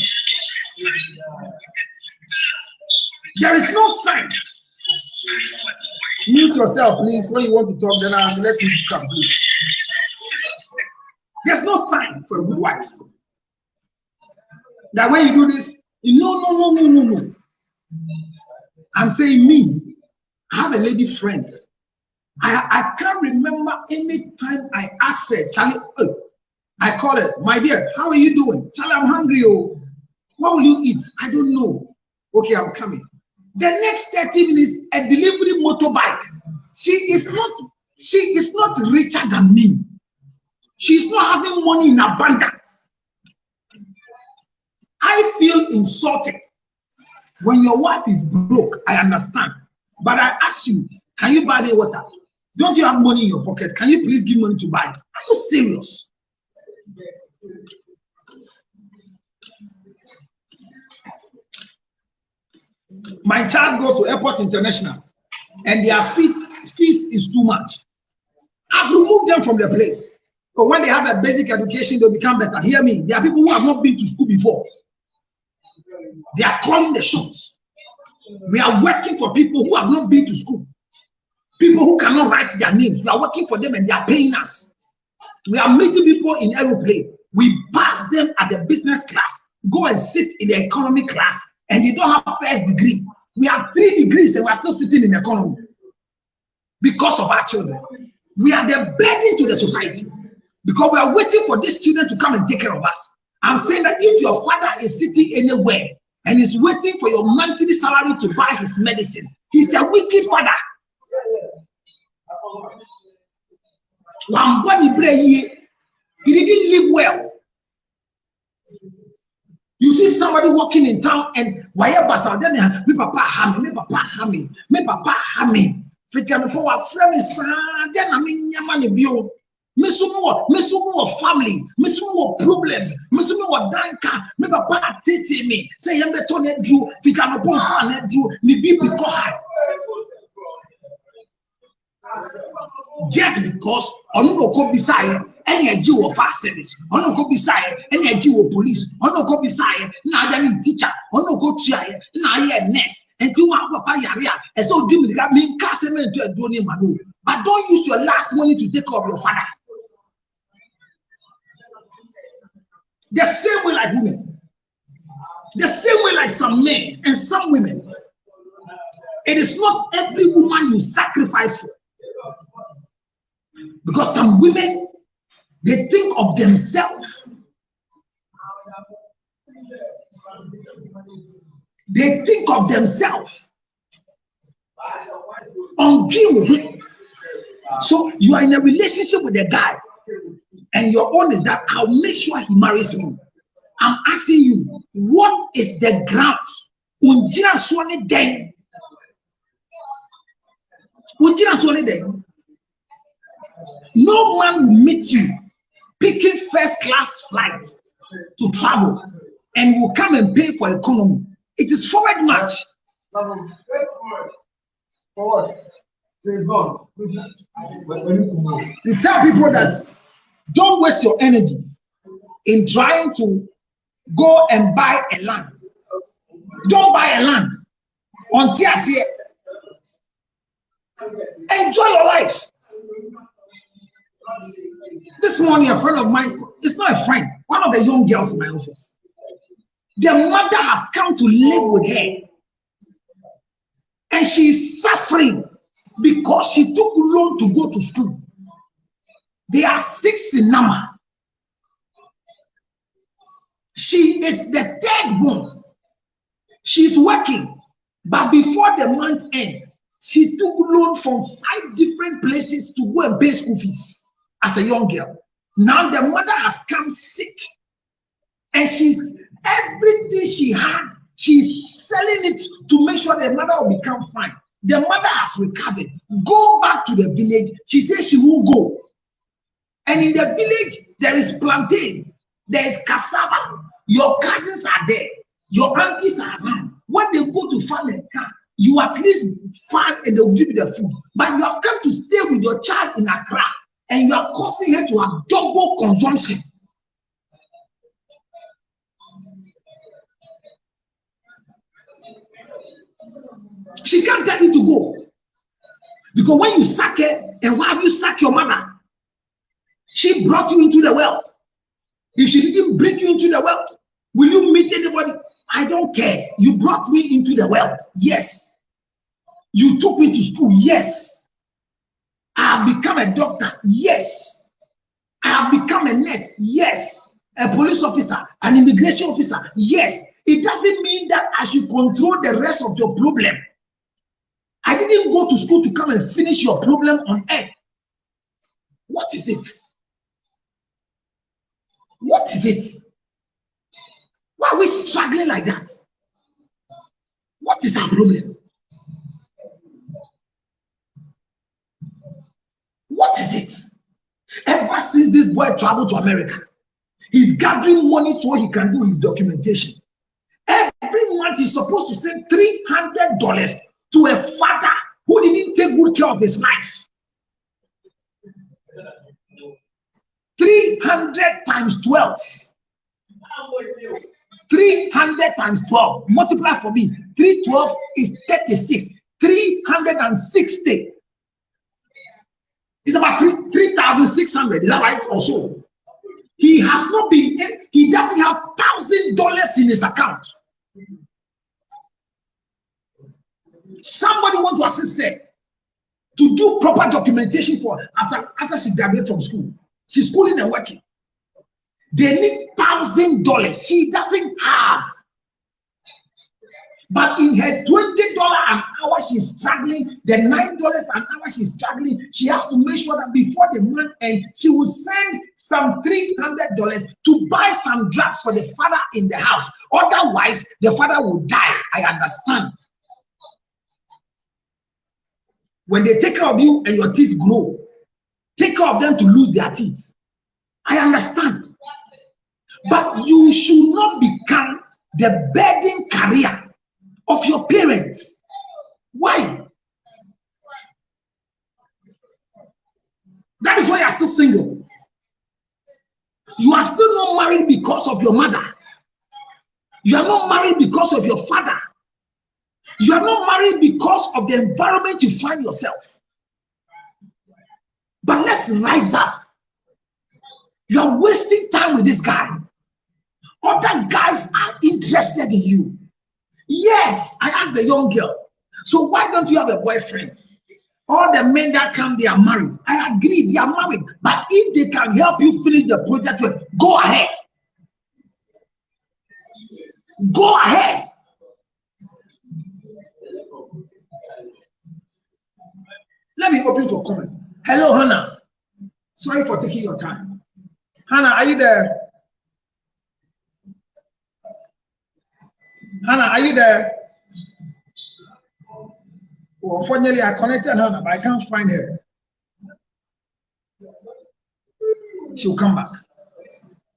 There is no sign. Mute yourself, please. When you want to talk, then I'll let you come, please. There's no sign for a good wife. That when you do this, no. I'm saying me. I have a lady friend. I can't remember any time I asked her, Charlie, I call her, my dear, how are you doing? Charlie, I'm hungry. Oh, what will you eat? I don't know. Okay, I'm coming. The next 30 minutes, a delivery motorbike. She is not richer than me. She's not having money in abundance. I feel insulted. When your wife is broke, I understand. But I ask you, can you buy me water? Don't you have money in your pocket? Can you please give money to buy? Are you serious? My child goes to Airport International and their fees is too much. I've removed them from the place. But when they have a basic education, they'll become better. Hear me. There are people who have not been to school before. They are calling the shots. We are working for people who have not been to school. People who cannot write their names. We are working for them and they are paying us. We are meeting people in aeroplane. We pass them at the business class. Go and sit in the economy class and you don't have first degree. We have 3 degrees and we are still sitting in economy because of our children. We are the burden to the society because we are waiting for these children to come and take care of us. I'm saying that if your father is sitting anywhere and is waiting for your monthly salary to buy his medicine, he's a wicked father. He didn't live well. You see somebody walking in town and why then me papa hami. Fika for what friend is then I mean yamani bio. Misumu family, misumu problems, misumu danka, me papa titi me. Say yambe tone drew, fika no pon fan drew, ni bibi kohai. Just because ono ko bisaye any Jew of fast service, ono ko bisaye any Jew of police, ono ko bisaye na ajani teacher, ono ko tuaye na ye nurse, enti wa papa yare a so do me that mean casement to do ni manu. But don't use your last money to take care of your father. The same way like women. The same way like some men and some women. It is not every woman you sacrifice for. Because some women, they think of themselves. They think of themselves. On you. So you are in a relationship with a guy, and your own is that I'll make sure he marries me. I'm asking you, what is the ground? Unjira swani den. Unjira swani den. No man will meet you picking first class flights to travel and will come and pay for economy. It is forward march. Forward. You tell people that don't waste your energy in trying to go and buy a land. Don't buy a land until I see it. Enjoy your life. This morning, a friend of mine, it's not a friend, one of the young girls in my office. Their mother has come to live with her, and she is suffering because she took loan to go to school. They are 6 in number. She is the third one. She's working, but before the month end, she took loan from 5 different places to go and pay school fees as a young girl. Now the mother has come sick, and she's everything she had, she's selling it to make sure the mother will become fine. The mother has recovered. Go back to the village. She says she won't go. And in the village, there is plantain, there is cassava. Your cousins are there. Your aunties are around. When they go to farm and camp, you at least farm and they'll give you the food. But you have come to stay with your child in Accra, and you are causing her to have double consumption. She can't tell you to go. Because when you sack her, and why have you sacked your mother? She brought you into the world. If she didn't bring you into the world, will you meet anybody? I don't care. You brought me into the world. Yes. You took me to school. Yes. I have become a doctor. Yes. I have become a nurse. Yes. A police officer, an immigration officer. Yes. It doesn't mean that I should control the rest of your problem. I didn't go to school to come and finish your problem on earth. What is it? What is it? Why are we struggling like that? What is our problem? What is it? Ever since this boy traveled to America, he's gathering money so he can do his documentation. Every month he's supposed to send $300 to a father who didn't take good care of his life. 300 times 12. 300 times 12. Multiply for me. 312 is 36. 360. It's about 3,600. Is that right? Or so. He has not been, he doesn't have $1,000 in his account. Somebody want to assist her to do proper documentation for after she graduated from school. She's schooling and working. They need $1,000. She doesn't have. But in her $20 an hour, she's struggling. The $9 an hour, she's struggling. She has to make sure that before the month end, she will send some $300 to buy some drugs for the father in the house. Otherwise, the father will die. I understand. When they take care of you and your teeth grow, take care of them to lose their teeth. I understand. But you should not become the burden carrier of your parents. Why? That is why you are still single. You are still not married because of your mother. You are not married because of your father. You are not married because of the environment you find yourself. But let's rise up. You are wasting time with this guy. Other guys are interested in you. Yes, I asked the young girl, so why don't you have a boyfriend? All the men that come, they are married. I agree, they are married. But if they can help you finish the project, go ahead. Go ahead. Let me open for comment. Hello, Hannah. Sorry for taking your time. Hannah, are you there? Hannah, are you there? Well, unfortunately, I connected Hannah, but I can't find her. She'll come back.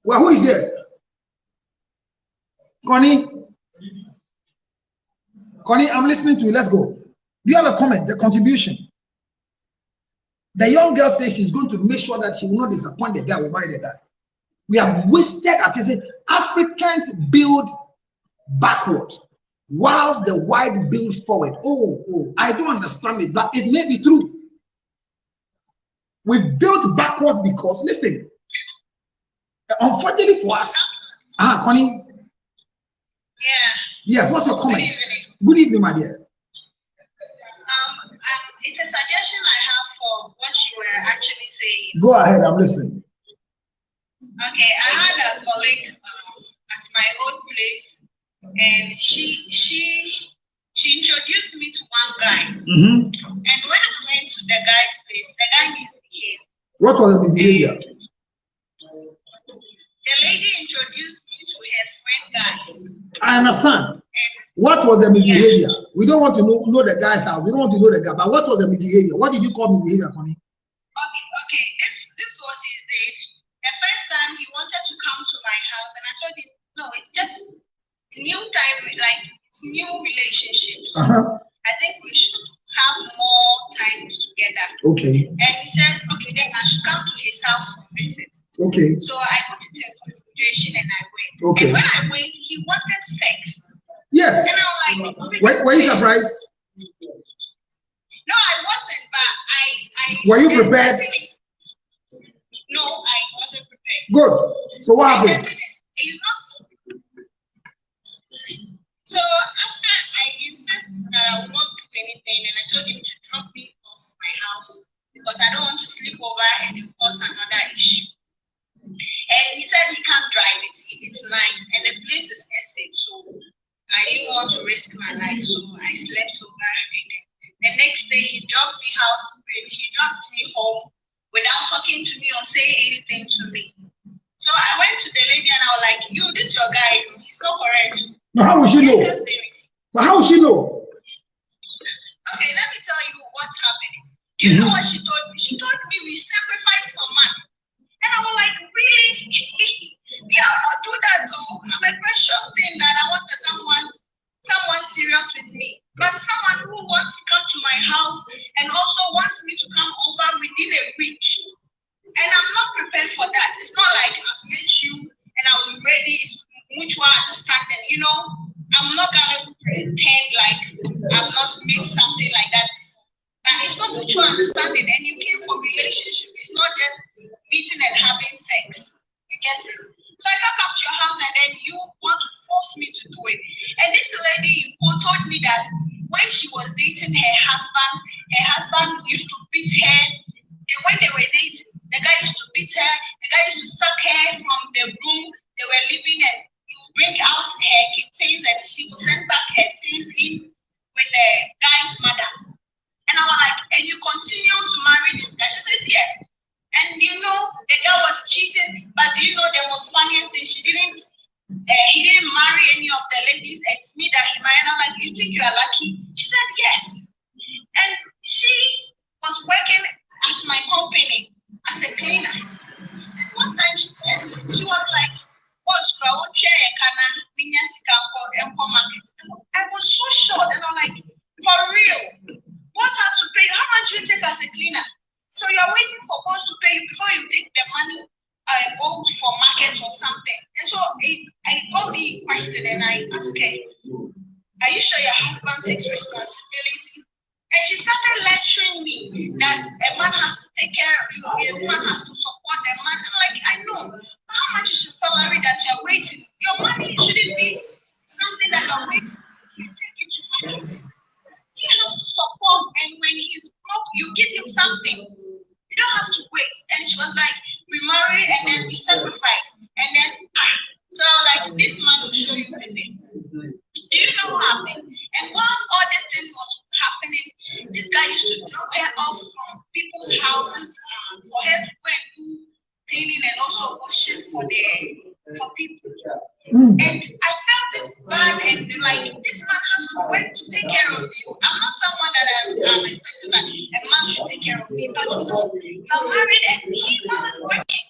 Well, who is here? Connie? Connie, I'm listening to you. Let's go. Do you have a comment, a contribution? The young girl says she's going to make sure that she will not disappoint the guy who married the guy. We have wasted at Africans build backward whilst the white build forward. Oh, I don't understand it, but it may be true. We built backwards because, listen, unfortunately for us, Connie. Yeah. Yes, what's your comment? Good evening. Good evening, my dear. It's a suggestion I have for what you were actually saying. Go ahead, I'm listening. Okay, I had a colleague at my old place, and she introduced me to one guy. Mm-hmm. And when I went to the guy's place, the guy misbehaved. What was the misbehavior? The lady introduced me to her friend guy. I understand. And what was the misbehavior? Yeah. We don't want to know the guy's house. We don't want to know the guy. But what was the misbehavior? What did you call misbehavior, Connie? Okay. This what he did. The first time he wanted to come to my house, and I told him, no, it's just new time, like it's new relationships. I think we should have more time together. Okay. And he says, okay, then I should come to his house for visit. Okay. So I put it in consideration and I went. Okay. And when I went, he wanted sex. Yes. And I was like, were you surprised? No, I wasn't, but I were you prepared? No, I wasn't prepared. Good. So what happened? So after I insisted that I will not do anything, and I told him to drop me off my house because I don't want to sleep over and it cause another issue. And he said he can't drive it. It's night and the place is estate, so I didn't want to risk my life, so I slept over. And the next day he dropped me home without talking to me or saying anything to me. So I went to the lady and I was like, this is your guy, he's not correct. But how would she know? But how would she know? Okay, let me tell you what's happening. You know what she told me? She told me we sacrifice for man. And I was like, really? Yeah, I will not do that though. I'm a precious thing that I want someone serious with me. But someone who wants to come to my house and also wants me to come over within a week. And I'm not prepared for that. It's not like I've met you and I'm ready. It's mutual understanding. I'm not gonna pretend like I've not made something like that before. But it's not mutual understanding, and you came for relationship. It's not just meeting and having sex. You get it? So I can't come to your house and then you want to force me to do it. And this lady who told me that when she was dating her husband used to beat her. And when they were dating, the guy used to beat her. The guy used to suck her from the room they were living, and he would bring out her things and she would send back her things in with the guy's mother. And I was like, and you continue to marry this guy? She says yes. And the guy was cheating, but the most funniest thing, he didn't marry any of the ladies. It's me that he married. And I'm like, you think you are lucky? She said yes. And she was working at my company as a cleaner. And one time she was like, boss, I was so shocked, and I'm like, for real? Boss has to pay you. How much do you take as a cleaner? So you're waiting for boss to pay you before you take the money and go for market or something. And so it got me questioned, and I asked her, are you sure your husband takes responsibility? And she started lecturing me that a man has to take care of you, a woman has to support the man. I'm like, I know, how much is your salary that you're waiting? Your money shouldn't be something that you're waiting. You take it to market. He has to support, and when he's broke, you give him something. You don't have to wait. And she was like, we marry and then we sacrifice. And then, so like, this man will show you a thing. Do you know what happened? And once all this thing was happening, this guy used to drop her off from people's houses for her to go and do cleaning and also washing for people. And I felt it's bad, and like, this man has to work to take care of you. I'm not someone that I'm expecting that a man should take care of me, but you know, you're married and he wasn't working.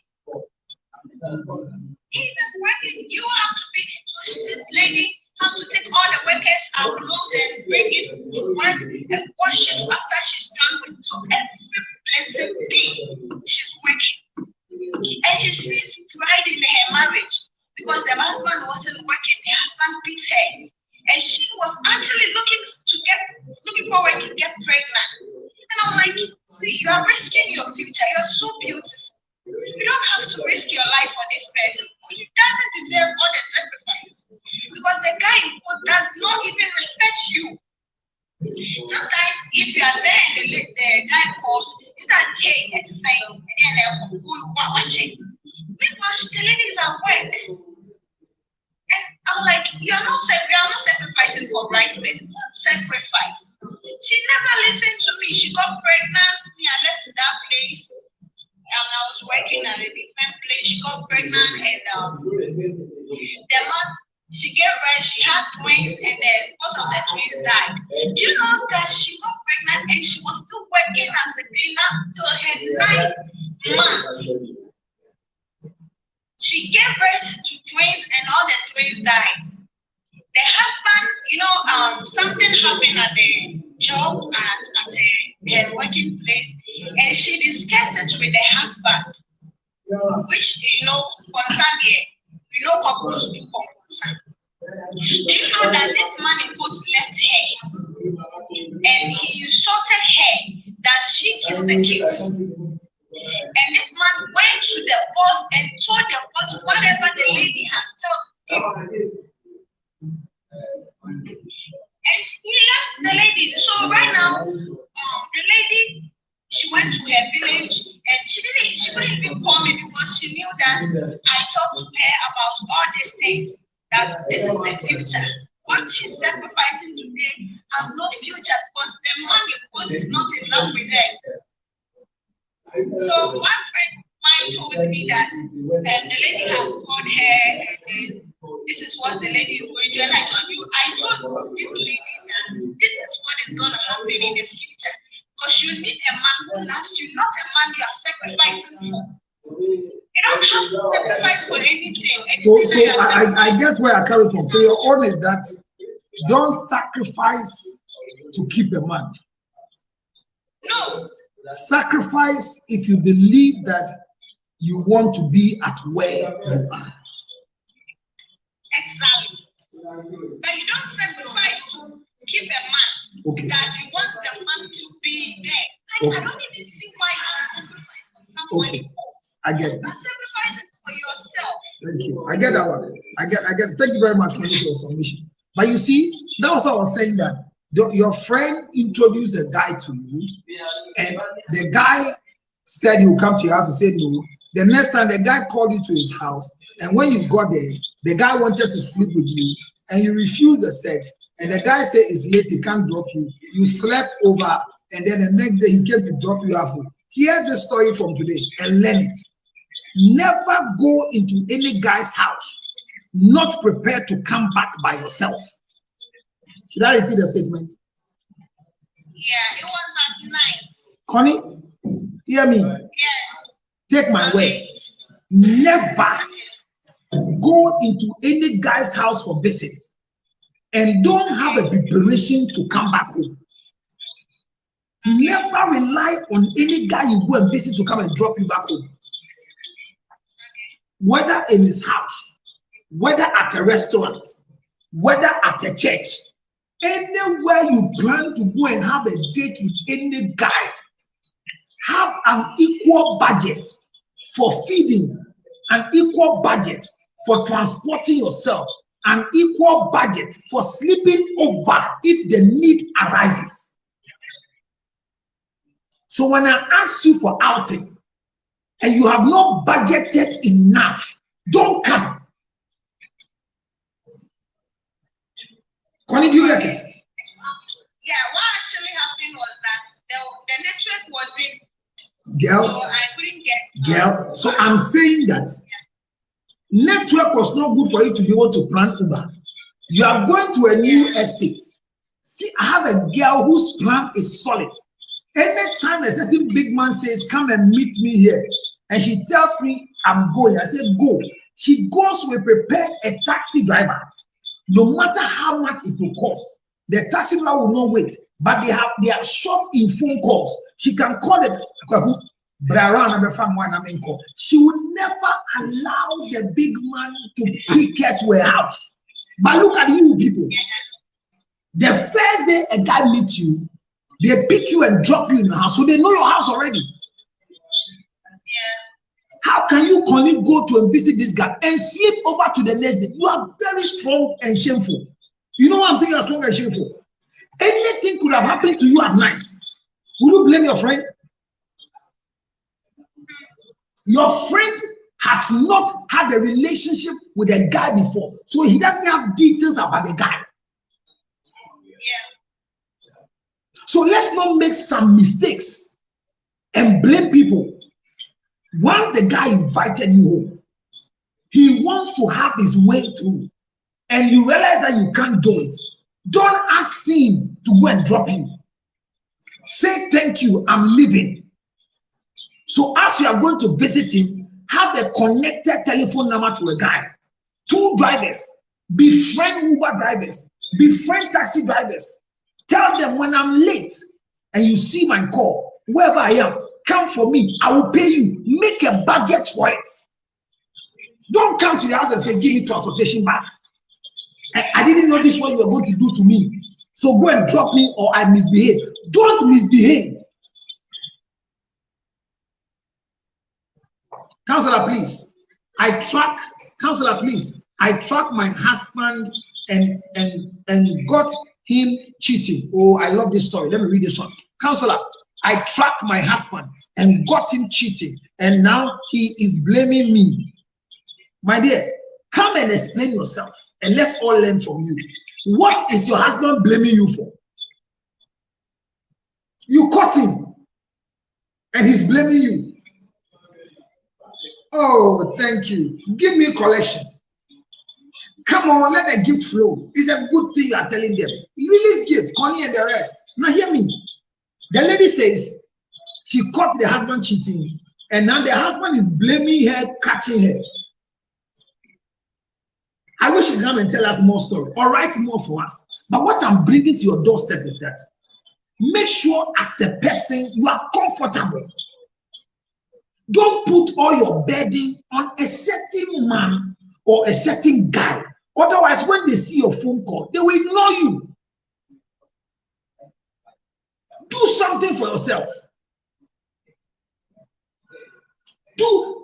He isn't working. You have to be, so this lady has to take all the workers out clothes and bring it to work and wash it after she's done with it. So every blessed day she's working. And she sees pride in her marriage because the husband wasn't working. The husband beat her. And she was actually looking forward to get pregnant. And I'm like, see, you are risking your future. You're so beautiful. You don't have to risk your life for this person. He doesn't deserve all the sacrifices. Because the guy does not even respect you. Sometimes if you are there and the guy calls, it's like, hey, it's saying, and then watching. Meanwhile, the ladies at work. And I'm like, we are not sacrificing for bridesmaids. Don't sacrifice. She never listened to me. She got pregnant. Me, I left that place. And I was working at a different place. She got pregnant, and the man, she gave birth, she had twins, and then both of the twins died. Do you know that she got pregnant and she was still working as a cleaner till her 9th month? She gave birth to twins and all the twins died. The husband, something happened at the job at her working place, and she discussed it with the husband, which, concern here, couples do concern. Do you know that this man in quotes left her, and he insulted her that she killed the kids? And this man went to the boss and told the boss whatever the lady has told him. And he left the lady. So right now, the lady, she went to her village, and she couldn't even call me because she knew that I talked to her about all these things, that this is the future. What she's sacrificing today has no future because the money is not in love with her. So one friend of mine told me that the lady has called her, and this is what the lady is going to do. And I told this lady that this is what is going to happen in the future. Because you need a man who loves you, not a man you are sacrificing for. You don't have to sacrifice for anything. So I get where I carry from. So your own is that don't sacrifice to keep a man. No. Sacrifice if you believe that you want to be at where you are. Exactly. But you don't sacrifice to keep a man. Okay. That you want the man to be there. Like, okay. I don't even see why you sacrifice for someone. Okay. I get it. But sacrifice it for yourself. Thank you. I get that one. I get. Thank you very much for your submission. But you see, that was what I was saying, that your friend introduced a guy to you, and the guy said he would come to your house. You said no. The next time the guy called you to his house, and when you got there, the guy wanted to sleep with you, and you refused the sex. And the guy said it's late, he can't drop you. You slept over, and then the next day he came to drop you halfway. Hear the story from today and learn it. Never go into any guy's house not prepared to come back by yourself. Should I repeat the statement? Yeah, it was at night. Connie, hear me. Yes. Take my word. Never go into any guy's house for visits and don't have a preparation to come back home. Never rely on any guy you go and visit to come and drop you back home. Whether in his house, whether at a restaurant, whether at a church, anywhere you plan to go and have a date with any guy, have an equal budget for feeding an equal budget for transporting yourself, an equal budget for sleeping over if the need arises. So when I ask you for outing and you have not budgeted enough, don't come. Connie, do you get it? Yeah, what actually happened was that the network wasn't. Girl, So I couldn't get. girl. So I'm saying that network was not good for you to be able to plan Uber. You are going to a new estate. See, I have a girl whose plan is solid. Anytime a certain big man says, "Come and meet me here," and she tells me, "I'm going," I say, "Go." She goes with prepared a taxi driver. No matter how much it will cost, the taxi driver will not wait. But they are short in phone calls. She can call it. She would never allow the big man to pick her to her house. But look at you people. The first day a guy meets you, they pick you and drop you in the house. So they know your house already. Yeah. How can you only go to and visit this guy and sleep over to the next day? You are very strong and shameful. You know what I'm saying? You are strong and shameful. Anything could have happened to you at night. Will you blame your friend? Your friend has not had a relationship with a guy before, so he doesn't have details about the guy. Yeah. So let's not make some mistakes and blame people. Once the guy invited you home, he wants to have his way through, and you realize that you can't do it. Don't ask him to go and drop you. Say, "Thank you, I'm leaving." So as you are going to visit him, have a connected telephone number to a guy. 2 drivers, befriend Uber drivers, befriend taxi drivers. Tell them, when I'm late and you see my call, wherever I am, come for me. I will pay you. Make a budget for it. Don't come to the house and say, "Give me transportation back. I didn't know this is what you were going to do to me. So go and drop me or I misbehave." Don't misbehave. Counselor, please. Counselor, please. I track my husband and got him cheating. Oh, I love this story. Let me read this one. Counselor, I tracked my husband and got him cheating, and now he is blaming me. My dear, come and explain yourself, and let's all learn from you. What is your husband blaming you for? You caught him, and he's blaming you. Oh, thank you. Give me collection. Come on, let the gift flow. It's a good thing you are telling them. Release gift, Connie and the rest. Now hear me. The lady says she caught the husband cheating, and now the husband is blaming her, catching her. I wish you come and tell us more story or write more for us. But what I'm bringing to your doorstep is that make sure as a person you are comfortable. Don't put all your burden on a certain man or a certain guy. Otherwise, when they see your phone call, they will ignore you. Do something for yourself.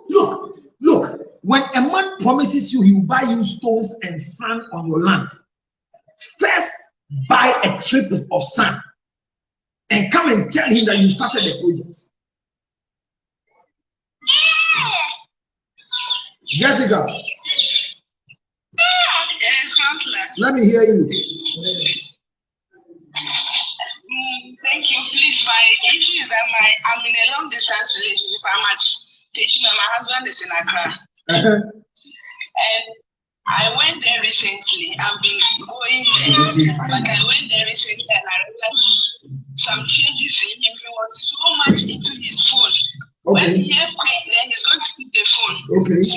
Look, when a man promises you he will buy you stones and sand on your land, first buy a trip of sand and come and tell him that you started the project. Jessica. Yes, counselor. Let me hear you. Thank you. Please, my issue is that I'm in a long distance relationship. I'm at teaching, my husband is in Accra. And I went there recently. I've been going there, but I went there recently and I realized some changes in him. He was so much into his phone. Okay. When he have quit, then he's going to pick the phone. Okay. He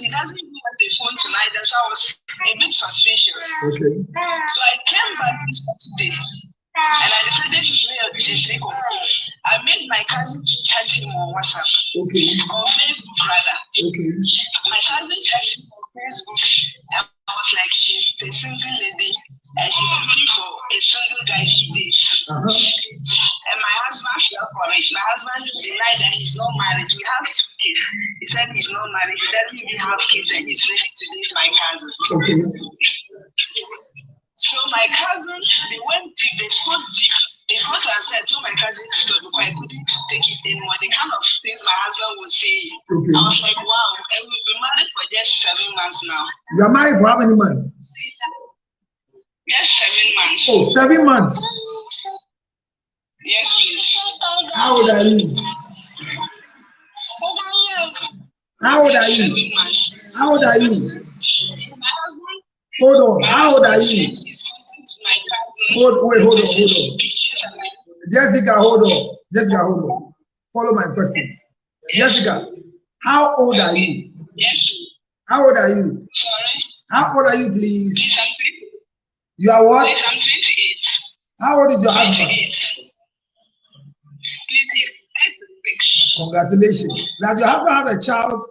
doesn't even want the phone tonight. So I was a bit suspicious. Okay. So I came back this Saturday and I decided to play a trick on him. I made my cousin to chat him on WhatsApp. Okay. On Facebook rather. Okay. My cousin chatted him on Facebook. I was like, she's a single lady and she's looking for a single guy to date. And my husband fell for it. My husband denied that he's not married. We have 2 kids. He said he's not married, he doesn't even have kids, and he's ready to leave my cousin. Okay. So my cousin, they went deep, they spoke deep. They got and said to my cousin to stop because I couldn't take it anymore. The kind of things my husband would say. Okay. I was like, wow, and we've been married for just 7 months now. You are married for how many months? Just 7 months. Oh, 7 months. Yes, please. How old are you? How old are you? 7 months. How old are you? My husband. Hold on. How old are you? Hold on. Jessica, hold on. Jessica, hold on. Follow my questions. Jessica, how old are you? Yes. How old are you? Sorry. How old are you, please? Please, I'm 28. You are what? Please, I'm 28. How old is your husband? 28. Please, 36. Congratulations. Does your husband have a child?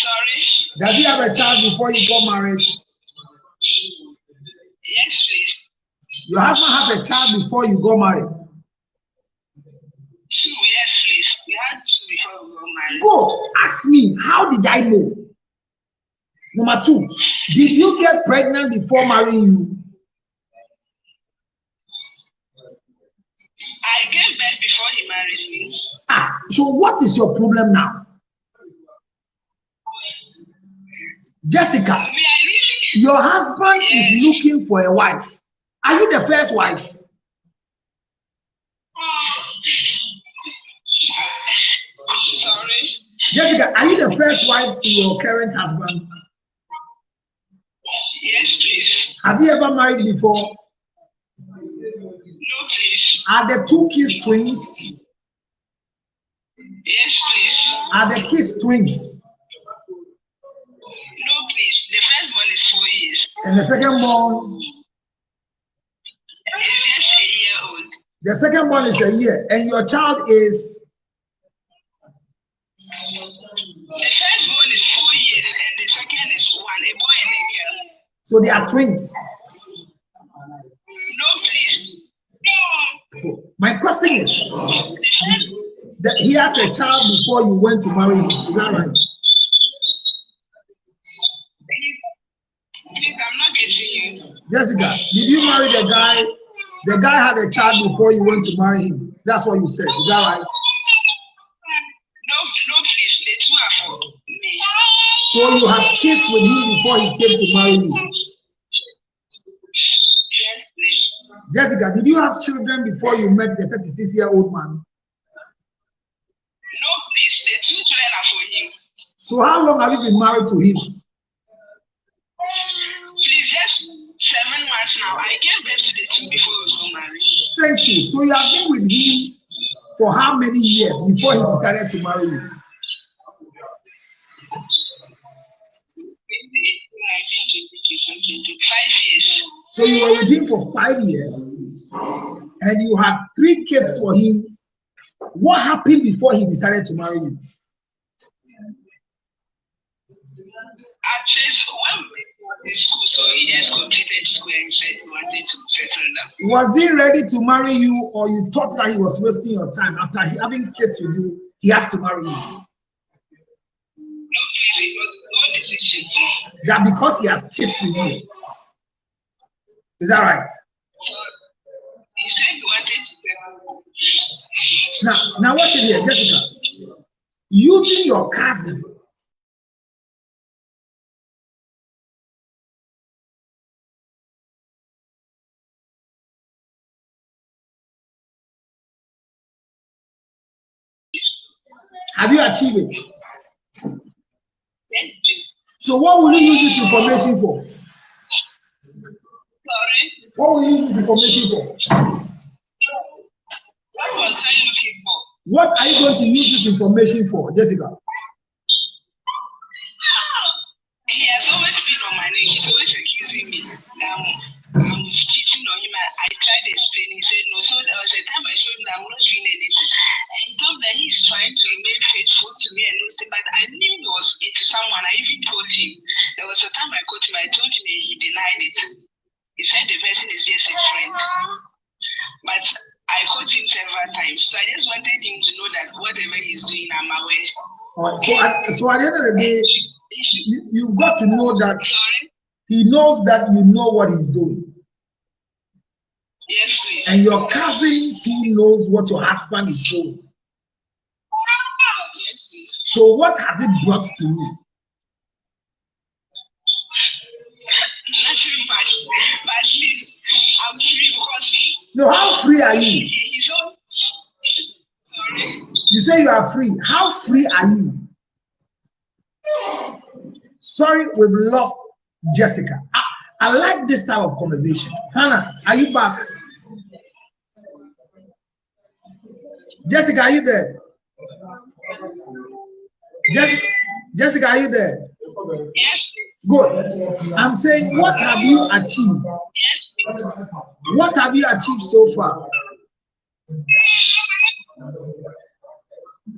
Sorry. Does he have a child before you got married? Yes, please. Your husband has a child before you got married? 2, yes, please. We had 2 before we got married. Go, ask me, how did I know? Number 2, did you get pregnant before marrying you? I gave birth before he married me. So what is your problem now? Jessica, your husband is looking for a wife. Are you the first wife? Sorry. Jessica, are you the first wife to your current husband? Yes, please. Has he ever married before? No, please. Are the 2 kids twins? Yes, please. Are the kids twins? No, please. The first one is 4 years. And the second one? It's just a year old. The second one is a year. And your child is? The first one is 4 years, and the second is 1, a boy and a girl. So they are twins. No, please. My question is, that he has a child before you went to marry him. Is that right? Please, I'm not getting you. Jessica, did you marry the guy? The guy had a child before you went to marry him. That's what you said. Is that right? No, please. The 2 are for me. So you had kids with him before he came to marry you. Yes, please. Jessica, did you have children before you met the 36-year-old man? No, please. The 2 children are for him. So how long have you been married to him? Please, just 7 months now. I gave birth to the 2 before we got married. Thank you. So you have been with him for how many years before he decided to marry you? 5 years. So you were with him for 5 years and you had 3 kids for him. What happened before he decided to marry you? Actually, so when we were in school, so he just completed school and said he wanted to settle down. Was he ready to marry you, or you thought that he was wasting your time after having kids with you? He has to marry you. No, please, it was no decision. That because he has kids with you. Is that right? So he said he wanted to settle. Now watch it here, Jessica. Using your cousin have you achieved it? Yes, please. So what will you use this information for? Sorry? What will you use this information for? What was I looking for? What are you going to use this information for, Jessica? He has always been on my neck. He's always accusing me that I'm cheating on him. I tried to explain. He said no. So there was a time I showed him that I'm not doing anything. And he told me that he's trying to remain faithful to me and those things. But I knew he was into someone. I even told him. There was a time I caught him. I told him and he denied it. He said the person is just a friend. But I caught him several times. So I just wanted him to know that whatever he's doing, I'm aware. So at the end of the day, you've got to know that Sorry? he knows that you know what he's doing. Yes, please. And your cousin too knows what your husband is doing. Yes, please. So what has it brought to you? Nothing much. But at least I'm free because No, how free are you? he's so sorry. You say you are free. How free are you? Sorry, we've lost Jessica. I like this type of conversation. Hannah, are you back? Jessica, are you there? Jessica, are you there? Yes, Good. I'm saying, what have you achieved? yes. What have you achieved so far?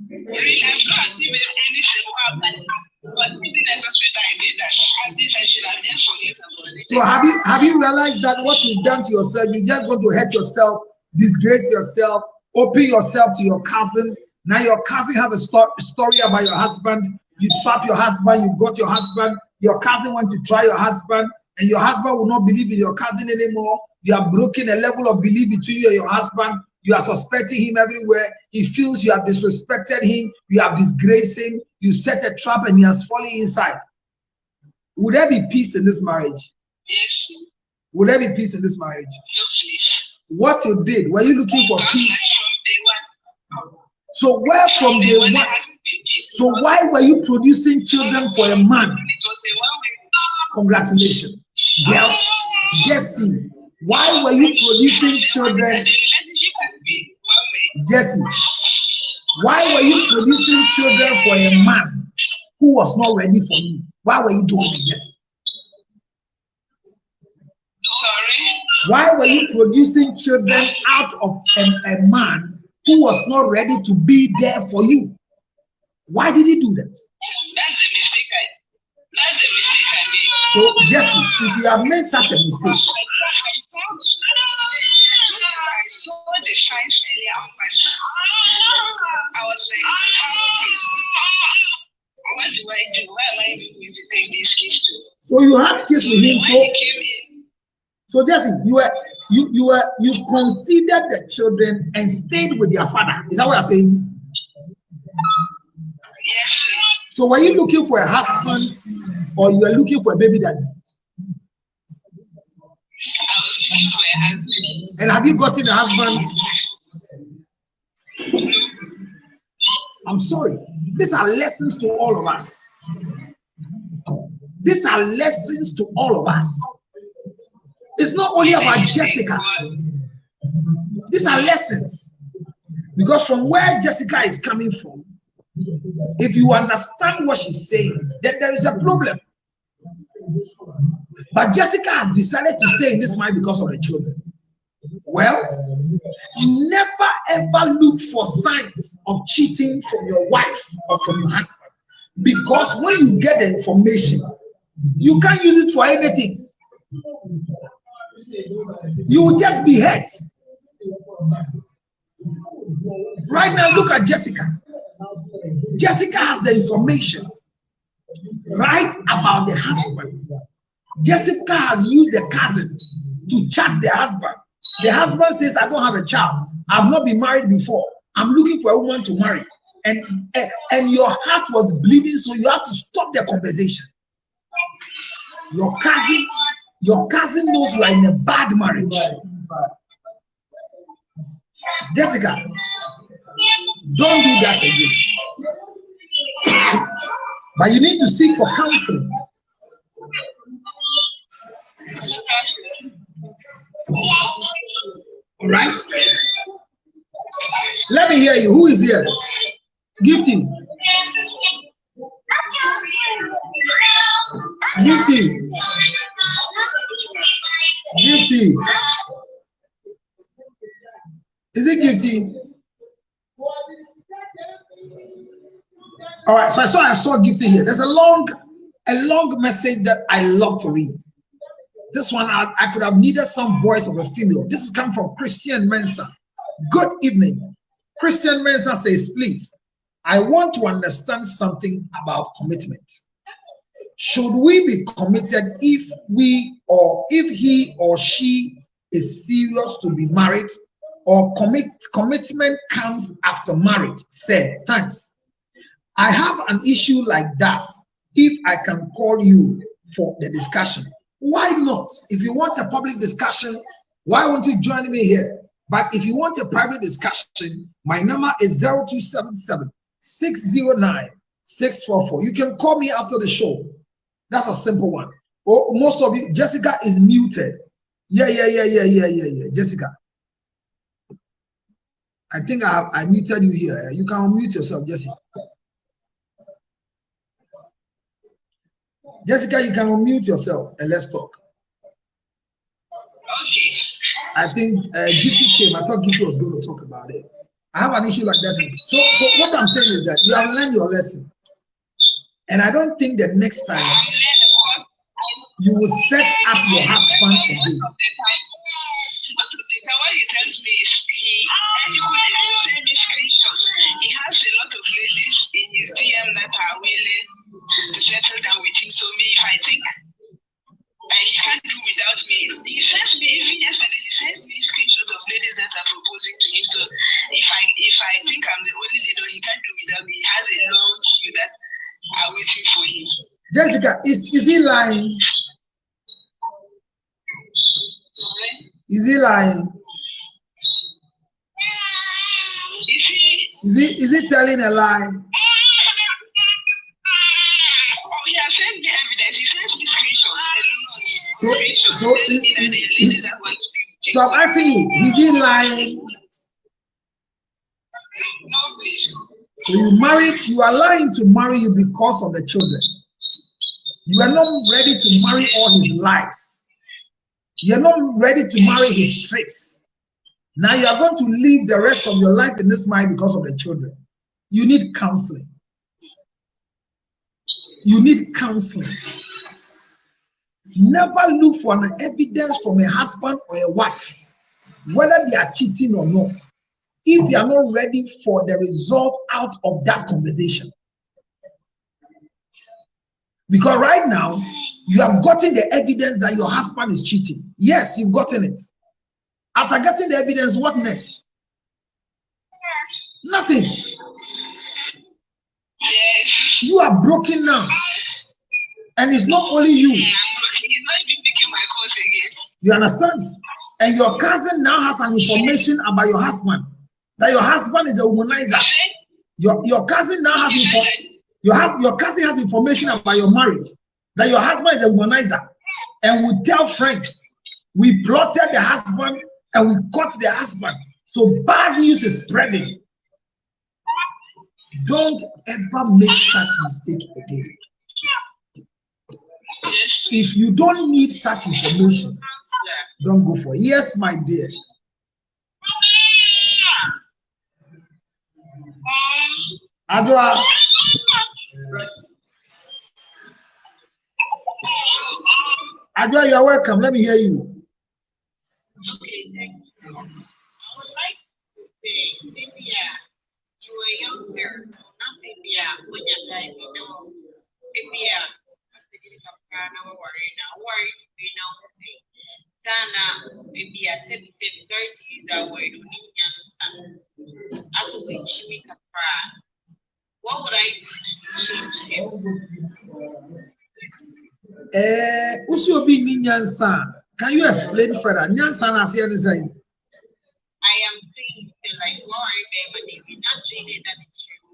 Really, I've not achieved anything, but maybe necessary that I did that. I think I should have just forgiven about it. So have you realized that what you've done to yourself, you're just going to hurt yourself, disgrace yourself, open yourself to your cousin. Now your cousin have a story about your husband. You trap your husband, you got your husband. Your cousin went to try your husband, and your husband will not believe in your cousin anymore. You have broken a level of belief between you and your husband. You are suspecting him everywhere. He feels you have disrespected him. You have disgraced him. You set a trap and he has fallen inside. Would there be peace in this marriage? Yes. Would there be peace in this marriage? No, please. What you did, were you looking for peace? From day one. So where from day one? There hasn't been peace. So why were you producing children for a man? It was a one-way. Congratulations. Girl, Jesse, why were you producing children? The relationship has been one way. Jesse, why were you producing children for a man who was not ready for you? Why were you doing it, Jesse? Sorry. Why were you producing children out of a man who was not ready to be there for you? Why did he do that? That's the mistake I made. So, Jesse, if you have made such a mistake, I saw the shine earlier on my phone. I was like, what do I do? Why am I even going to take this kiss to? so you had kids with him. When he came in, So Jesse, you considered the children and stayed with their father. Is that what you're saying? yes, please. So were you looking for a husband or you were looking for a baby daddy? I was looking for a husband. And have you gotten a husband? I'm sorry. These are lessons to all of us. These are lessons to all of us. It's not only about Jessica. These are lessons. Because from where Jessica is coming from, if you understand what she's saying, then there is a problem. But Jessica has decided to stay in this marriage because of the children. Well, never ever look for signs of cheating from your wife or from your husband. Because when you get the information, you can't use it for anything. You will just be hurt. Right now, look at Jessica. Jessica has the information right about the husband. Jessica has used the cousin to chat the husband. The husband says, I don't have a child. I've not been married before. I'm looking for a woman to marry. And your heart was bleeding, so you have to stop the conversation. Your cousin knows you are in a bad marriage. Jessica, don't do that again. But you need to seek for counseling. All right? Let me hear you. Who is here? Gifty. Gifty. Gifty. Is it Gifty? All right, so I saw Gifty here. There's a long message that I love to read. This one I could have needed some voice of a female. This is coming from Christian Mensah. Good evening. Christian Mensah says, please, I want to understand something about commitment. Should we be committed if he or she is serious to be married, or commitment comes after marriage? Said, thanks. I have an issue like that. If I can call you for the discussion, why not? If you want a public discussion, why won't you join me here? But if you want a private discussion, my number is 0277 609 644. You can call me after the show. That's a simple one. Oh, most of you, Jessica is muted. Yeah. Jessica, I think I muted you here. You can unmute yourself, Jessica. Jessica, you can unmute yourself and let's talk. Okay. I think Gifty came. I thought Gifty was going to talk about it. I have an issue like that. So what I'm saying is that you have learned your lesson. And I don't think that next time you will set up your husband again. What he tells me is he send me screenshots. He has a lot of ladies in his DM that are willing to settle down with him. So me, if I think he can't do without me, he sends me, even yesterday, he sends me screenshots of ladies that are proposing to him. So if I think I'm the only lady he can't do without me, he has a long queue that are waiting for him. Jessica, is he lying? Is he lying? Is he telling a lie? Oh, he has sent me evidence. He sends me screenshots. So I'm asking you, is he lying? No, please. So you are lying to marry you because of the children. You are not ready to marry all his lies. You are not ready to marry his tricks. Now you are going to live the rest of your life in this marriage because of the children. You need counseling. You need counseling. Never look for an evidence from a husband or a wife, whether they are cheating or not, if you are not ready for the result out of that conversation. Because right now, you have gotten the evidence that your husband is cheating. Yes, you've gotten it. After getting the evidence, what next? Nothing. Yes. You are broken now. And it's not only you. He's not even picking my calls again. You understand? And your cousin now has an information about your husband. That your husband is a womanizer. Your cousin now has your cousin has information about your marriage. That your husband is a womanizer. And we tell friends. We plotted the husband and we caught the husband. So bad news is spreading. Don't ever make such mistake again. If you don't need such information, don't go for it. Yes, my dear. Adwa. Adwa, you are welcome. Let me hear you. Okay, thank you. I would like to say, Cynthia, you were younger. Not Cynthia, when you're time, you know, Cynthia, I'm worried now. Worried, you know, say, Sana, maybe I said, sorry to use that word, as a way she make a cry. What would I do to change him? Usiobi ni nyansa. Can you explain further? Nyansa na say anything. I am saying, like, worry, baby, we're not doing it that it's true.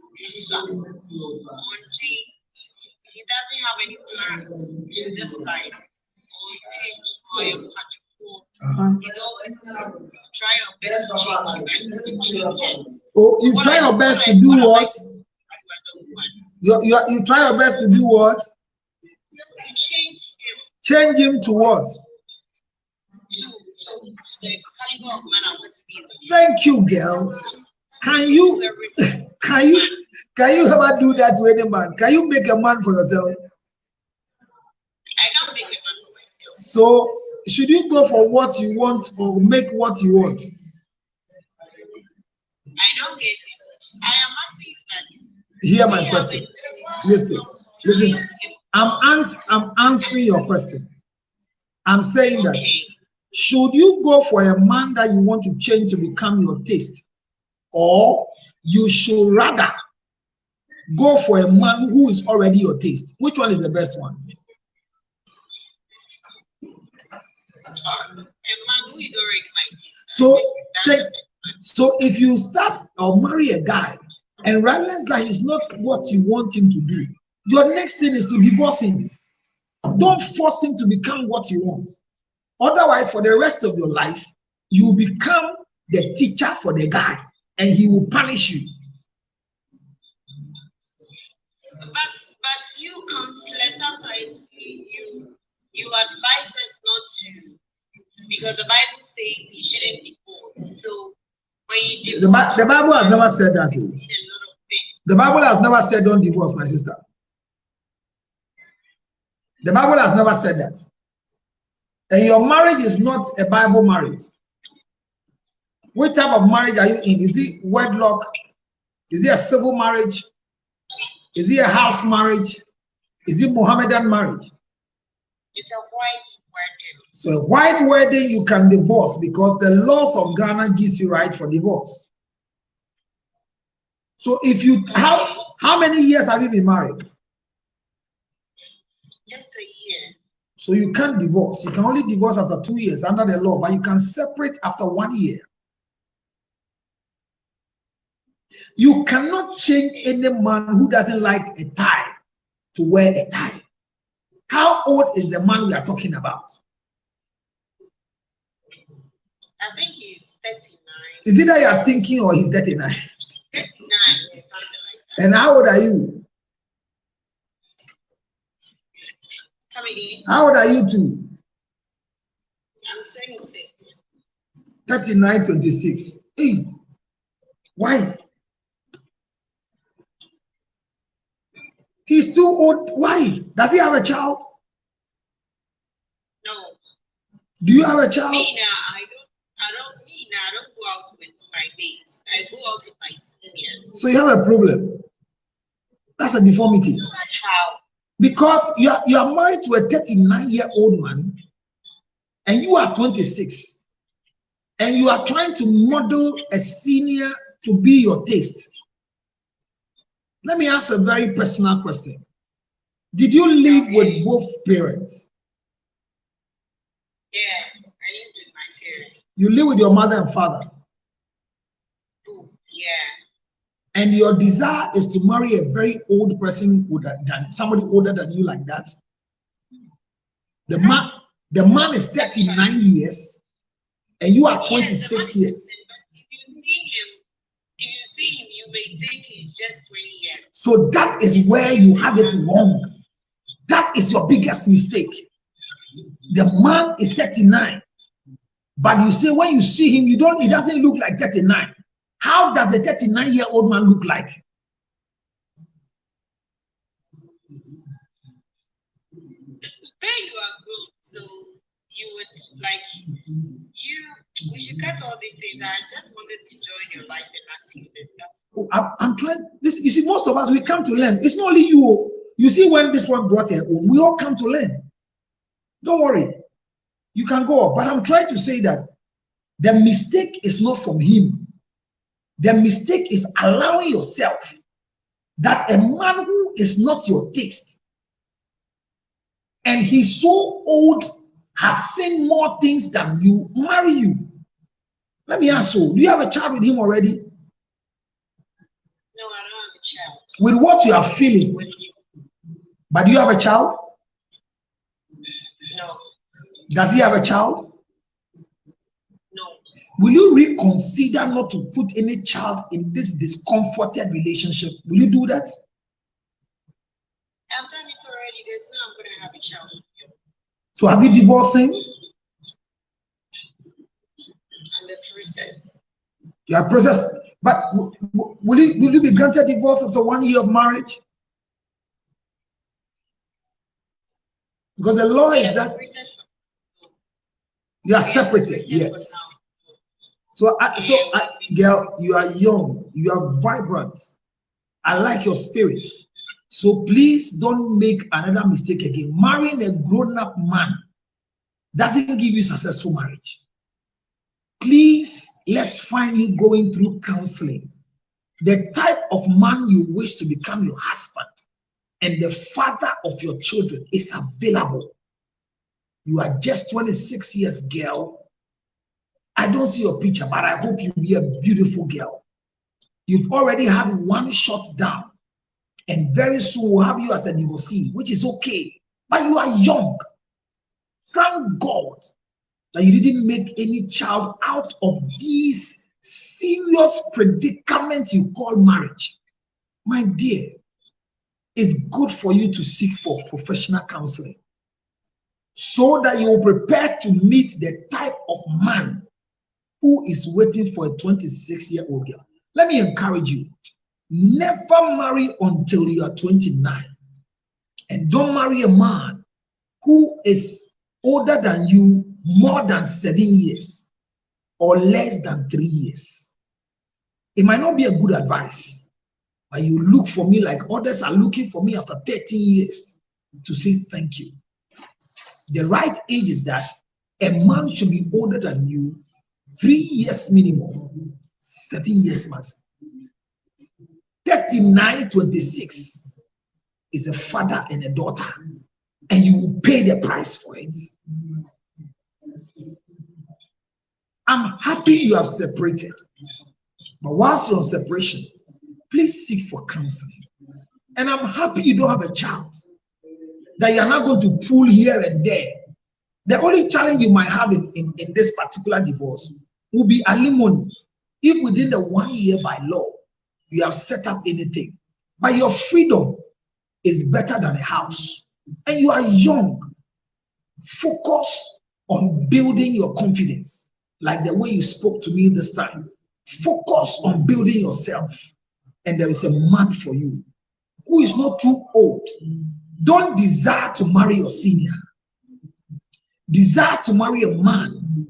He doesn't have any plans in this life, or a He's always try your best to change him. Oh, you try your best to do what? You try your best to do what? To change him. Change him to what? To the caliber of man I want to be. Thank you, girl. Can you ever do that to any man? Can you make a man for yourself? I can't make a man for myself. So should you go for what you want or make what you want? don't get it. I am asking you that. Hear my question. Listen. I'm answering your question. I'm saying that should you go for a man that you want to change to become your taste, or you should rather go for a man who is already your taste? Which one is the best one? A man who is already my taste. So if you start or marry a guy and realize that he's not what you want him to do, your next thing is to divorce him. Don't force him to become what you want. Otherwise, for the rest of your life, you become the teacher for the guy and he will punish you. But you counselors, sometimes you advise us not to, because the Bible says you shouldn't divorce. So when you divorce, the Bible has never said that. You need a lot of things. The Bible has never said don't divorce, my sister. The Bible has never said that. And your marriage is not a Bible marriage. What type of marriage are you in? Is it wedlock? Is it a civil marriage? Is it a house marriage? Is it Mohammedan marriage? It's a white wedding. So a white wedding you can divorce because the laws of Ghana gives you right for divorce. So if you how many years have you been married? Just a year. So you can't divorce. You can only divorce after 2 years under the law, but you can separate after 1 year. You cannot change any man who doesn't like a tie to wear a tie. How old is the man we are talking about? I think he's 39. Is it that you are thinking or he's 39? 39, something like that. And how old are you? Come again? How old are you too? I'm 26. 39, 26. Hey, why? He's too old. Why? Does he have a child? No. Do you have a child? Me now, I don't go out with my mates. I go out with my seniors. So you have a problem. That's a deformity. How? Because you are married to a 39-year-old man and you are 26 and you are trying to model a senior to be your taste. Let me ask a very personal question. Did you live with both parents? Yeah, I live with my parents. You live with your mother and father? Oh, yeah. And your desire is to marry a very old person than somebody older than you like that? The man is 39 years and you are 26 years. If you see him, you may think he's just 20 years. So that is where you have it wrong. That is your biggest mistake. The man is 39. But you say when you see him, he doesn't look like 39. How does a 39-year-old man look like? When you are grown, so you would we should cut all these things. I just wanted to join your life and ask you this. I'm trying this. You see, most of us, we come to learn. It's not only you. You see, when this one brought her home, we all come to learn. Don't worry. You can go. But I'm trying to say that the mistake is not from him. The mistake is allowing yourself that a man who is not your taste and he's so old, has seen more things than you, marry you. Let me ask you, do you have a child with him already? No, I don't have a child. With what you are feeling? With you. But do you have a child? No. Does he have a child? No. Will you reconsider not to put any child in this discomforted relationship? Will you do that? I've done it already. There's no I'm going to have a child with you. So have you divorced him? And the process. You are processed. But will you be granted divorce after 1 year of marriage? Because the law is that you are separated, yes. Girl, you are young, you are vibrant. I like your spirit. So please don't make another mistake again. Marrying a grown-up man doesn't give you successful marriage. Please, let's find you going through counseling. The type of man you wish to become your husband and the father of your children is available. You are just 26 years, girl. I don't see your picture, but I hope you'll be a beautiful girl. You've already had one shot down, and very soon we'll have you as a divorcee, which is okay. But you are young. Thank God that you didn't make any child out of these serious predicament you call marriage. My dear, it's good for you to seek for professional counseling so that you will prepare to meet the type of man who is waiting for a 26-year-old girl. Let me encourage you. Never marry until you are 29. And don't marry a man who is older than you more than 7 years or less than 3 years. It might not be a good advice, but you look for me like others are looking for me after 13 years to say thank you. The right age is that a man should be older than you 3 years minimum, 7 years maximum. 39, 26 is a father and a daughter, and you will pay the price for it. I'm happy you have separated, but whilst you're on separation, please seek for counseling. And I'm happy you don't have a child that you're not going to pull here and there. The only challenge you might have in this particular divorce will be alimony. If within the 1 year by law, you have set up anything, but your freedom is better than a house, and you are young. Focus on building your confidence, like the way you spoke to me this time. Focus on building yourself, and there is a man for you who is not too old. Don't desire to marry your senior. Desire to marry a man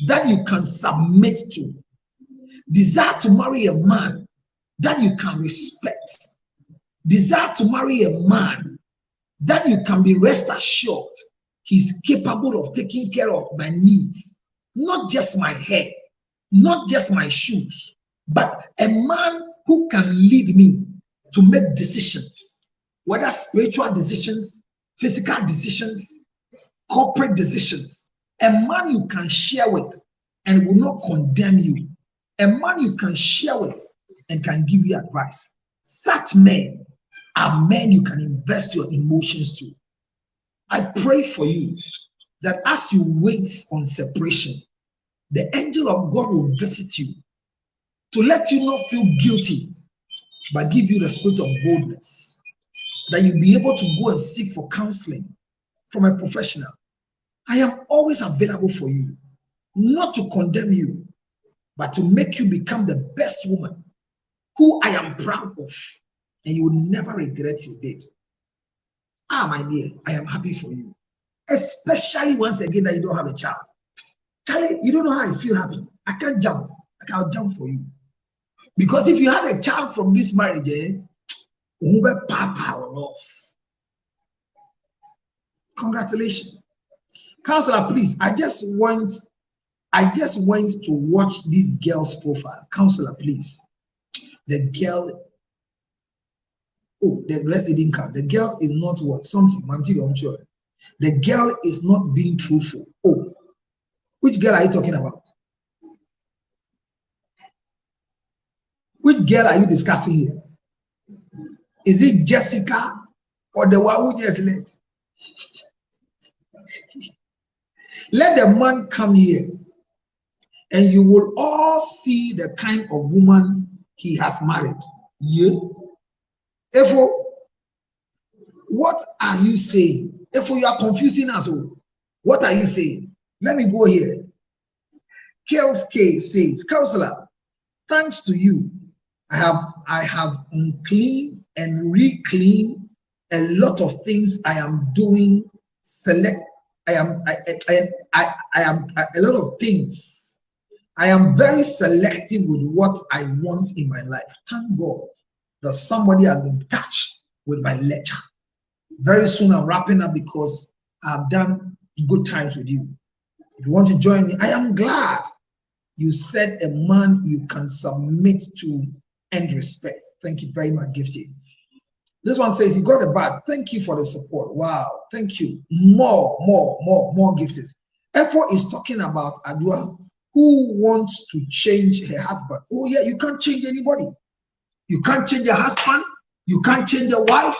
that you can submit to. Desire to marry a man that you can respect. Desire to marry a man that you can be rest assured he's capable of taking care of my needs, not just my hair, not just my shoes, but a man who can lead me to make decisions, whether spiritual decisions, physical decisions, corporate decisions. A man you can share with and will not condemn you. A man you can share with and can give you advice. Such men are men you can invest your emotions to. I pray for you that as you wait on separation, the angel of God will visit you to let you not feel guilty, but give you the spirit of boldness, that you'll be able to go and seek for counseling from a professional. I am always available for you, not to condemn you, but to make you become the best woman who I am proud of, and you will never regret your date. My dear, I am happy for you, especially once again that you don't have a child. Charlie, you don't know how I feel happy. I can't jump. I'll jump for you. Because if you had a child from this marriage, congratulations. Counselor, please, I just went to watch this girl's profile. Counselor, please. The girl, the rest didn't count. The girl is not what? Something, I'm sure. The girl is not being truthful. Oh, which girl are you talking about? Which girl are you discussing here? Is it Jessica or the one who just left? Let the man come here, and you will all see the kind of woman he has married. Yeah. Efo, what are you saying? Efo, you are confusing us. What are you saying? Let me go here. Kels K says, Counselor, thanks to you, I have unclean and reclean a lot of things I am doing. I am a lot of things I am very selective with what I want in my life. Thank God that somebody has been touched with my lecture. Very soon I'm wrapping up because I've done good times with you. If you want to join me, I am glad you said a man you can submit to and respect. Thank you very much, Gifted. This one says, you got a bad. Thank you for the support. Wow, thank you. More Gifted. Effort is talking about Adua, who wants to change her husband. Oh yeah, you can't change anybody. You can't change your husband. You can't change your wife.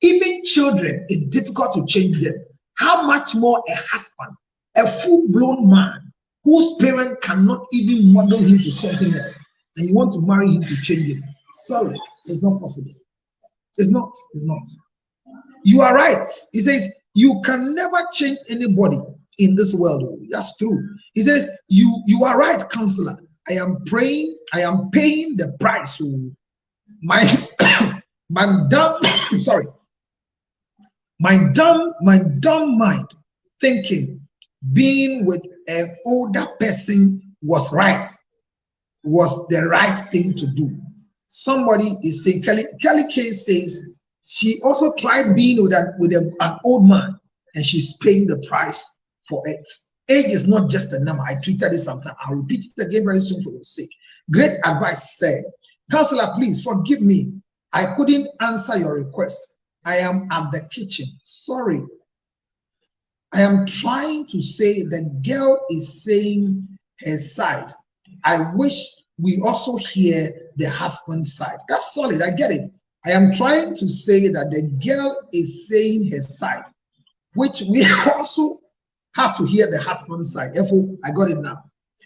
Even children, it's difficult to change them. How much more a husband, a full-blown man whose parent cannot even model him to something else, and you want to marry him to change him? Sorry, it's not possible. It's not. You are right. He says you can never change anybody in this world. That's true. He says you are right, counselor. I am paying the price. My dumb mind thinking being with an older person was the right thing to do. Somebody is saying, Kelly K says she also tried being with an old man and she's paying the price for it. Age is not just a number. I tweeted it sometime. I'll repeat it again very soon for your sake. Great advice, sir. Counselor, please forgive me. I couldn't answer your request. I am at the kitchen. Sorry. I am trying to say the girl is saying her side. I wish we also hear the husband's side. That's solid. I get it. I am trying to say that the girl is saying her side, which we also have to hear the husband's side. Therefore, I got it now.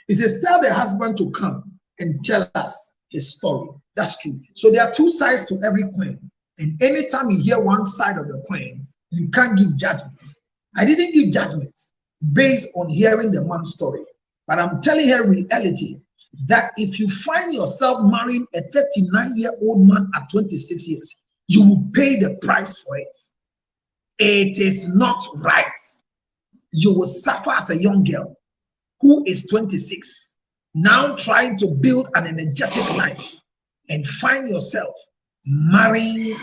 It says, tell the husband to come and tell us his story. That's true. So there are two sides to every coin. And anytime you hear one side of the coin, you can't give judgment. I didn't give judgment based on hearing the man's story, but I'm telling her reality that if you find yourself marrying a 39-year-old man at 26 years, you will pay the price for it. It is not right. You will suffer as a young girl who is 26, now trying to build an energetic life, and find yourself marrying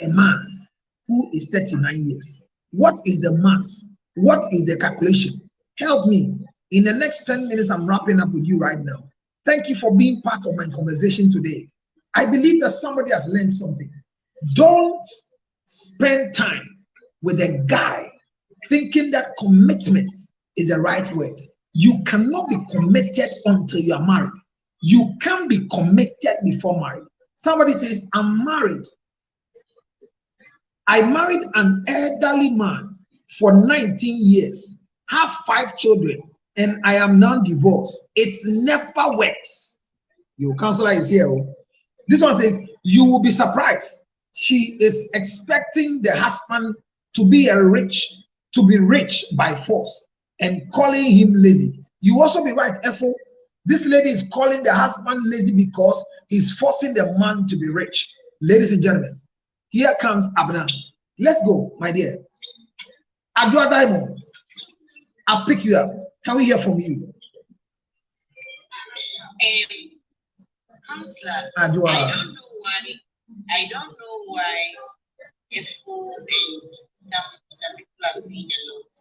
a man who is 39 years. What is the mass? What is the calculation? Help me. In the next 10 minutes, I'm wrapping up with you right now. Thank you for being part of my conversation today. I believe that somebody has learned something. Don't spend time with a guy thinking that commitment is the right word. You cannot be committed until you are married. You can't be committed before marriage. Somebody says, I'm married. I married an elderly man for 19 years, have 5 children, and I am now divorced. It never works. Your counselor is here. This one says, you will be surprised. She is expecting the husband to be rich by force and calling him lazy. You also be right, Efo. This lady is calling the husband lazy because he's forcing the man to be rich. Ladies and gentlemen, here comes Abner. Let's go, my dear. Adua Diamond, I'll pick you up. Can we hear from you? Counselor, Adua. I don't know why FO and some people are doing a lot.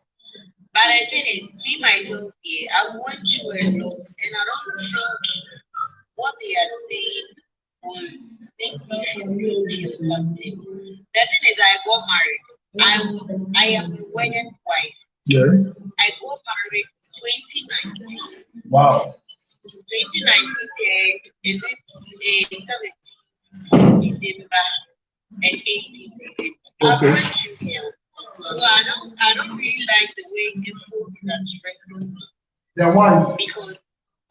But the thing is, me myself here, I went through a lot, and I don't think what they are saying will make me feel guilty or something. The thing is, I got married. I am a wedded wife. Yeah. I got married 2019. Wow. 2019, is it 17 December and 18 December. Okay. I went through hell. So I don't really like the way people is addressing me. The wife. Because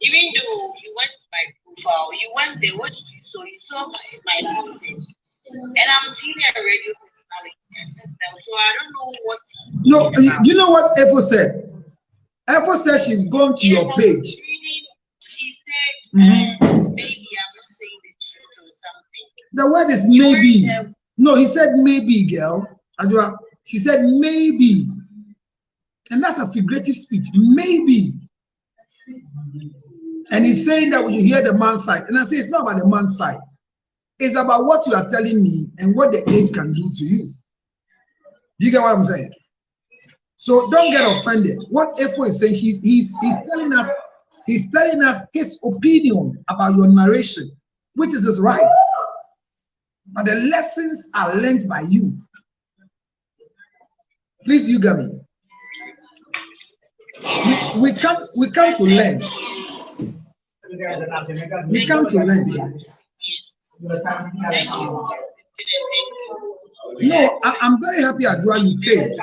even though you went to my profile, you went there, what did you saw? You saw my content. And I'm TV and radio personality and personal, so I don't know what. No, do you know what Efo said? Efo said she's gone to your page. She said, maybe I'm not saying the truth or something. The word is maybe. No, he said maybe, girl. Adua, she said maybe. And that's a figurative speech. Maybe. And he's saying that when you hear the man's side, and I say it's not about the man's side, it's about what you are telling me and what the age can do to you. You get what I'm saying? So don't get offended. What Efo is saying, he's telling us his opinion about your narration, which is his right. But the lessons are learned by you. Please, you get me. We come to learn. We come to learn. No, I'm very happy at Adua you paid.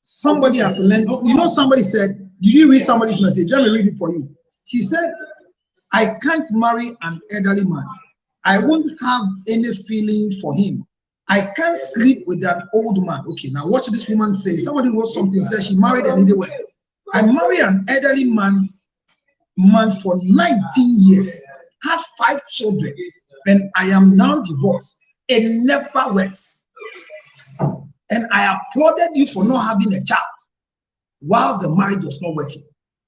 Somebody has learned. You know, somebody said, did you read somebody's message? Let me read it for you. She said, I can't marry an elderly man. I won't have any feeling for him. I can't sleep with an old man. Okay, now watch this woman say. Somebody wrote something, said she married an idiot. I married an elderly man for 19 years, had 5 children, and I am now divorced. It never works. And I applauded you for not having a child whilst the marriage was not working.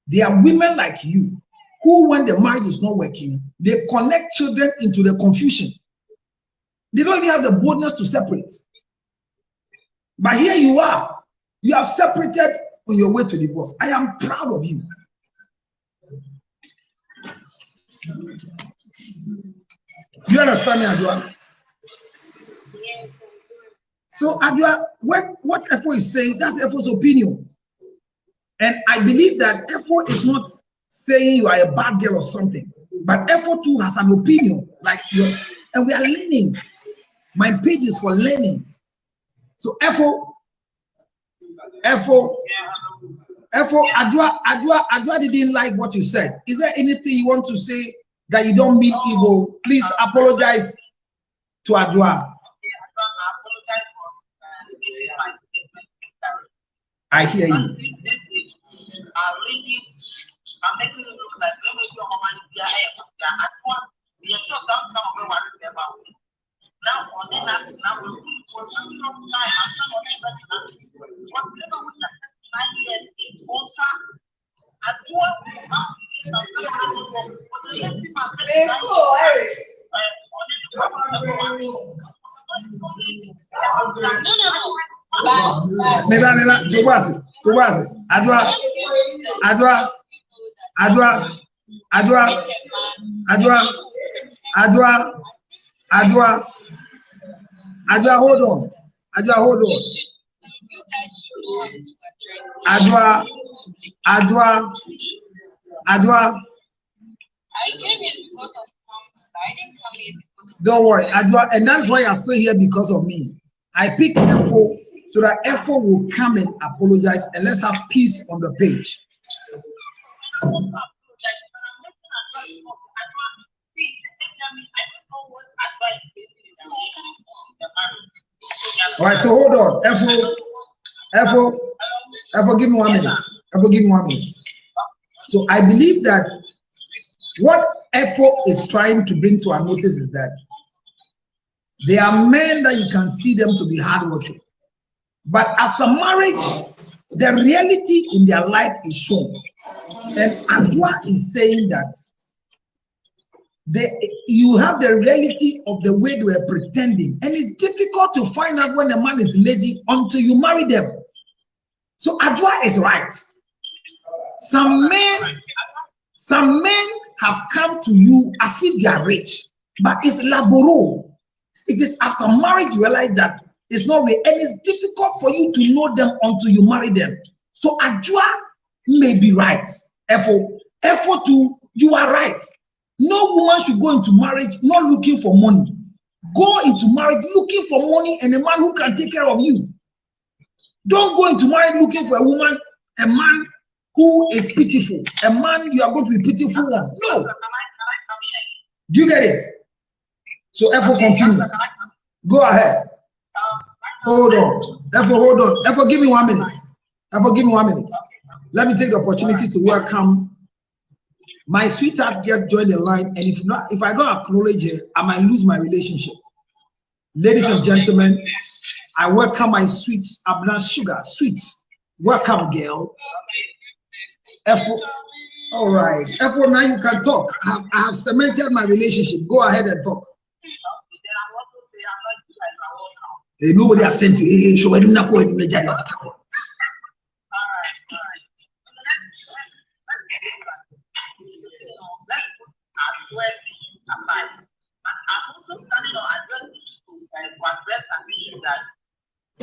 There are women like you who, when the marriage is not working, they connect children into the confusion. They don't even have the boldness to separate. But here you are. You have separated on your way to divorce. I am proud of you. You understand me, Adua? So, Adua, what Efo is saying, that's Efo's opinion. And I believe that Efo is not saying you are a bad girl or something. But Efo too has an opinion, like yours. And we are learning. My page is for learning. So, Efo, Adua didn't like what you said. Is there anything you want to say that you don't mean evil? Please apologize to Adua. I hear you. Adua, hold on. Adua. I came here because of moms. I didn't come here because of. Don't worry, Adua, and that's why you're still here because of me. I picked Efo so that Efo will come and apologize, and let's have peace on the page. All right, so hold on, Efo, give me 1 minute. Efo, give me 1 minute. So I believe that what Efo is trying to bring to our notice is that there are men that you can see them to be hardworking, but after marriage, the reality in their life is shown. And Adua is saying that you have the reality of the way they were pretending, and it's difficult to find out when a man is lazy until you marry them. So Adua is right. Some men have come to you as if they are rich, but it's laboro. It is after marriage you realize that it's not real, and it's difficult for you to know them until you marry them. So Adua may be right. Efo too, you are right. No woman should go into marriage not looking for money. Go into marriage looking for money and a man who can take care of you. Don't go into marriage looking for a woman, a man who is pitiful, a man you are going to be pitiful on. No. Do you get it? So Efo, continue. Go ahead. Hold on. Hold on. Efo, give me 1 minute. Efo, give me 1 minute. Let me take the opportunity to welcome my sweetheart. Just joined the line, and if I don't acknowledge her, I might lose my relationship. Ladies and gentlemen, I welcome my sweet Abna Sugar. Sweet, welcome, girl. All right. Therefore, now you can talk. I have cemented my relationship. Go ahead and talk. Nobody have sent you. Hey, so when you not going to the aside. But I'm also standing on addressing issues to address an issue that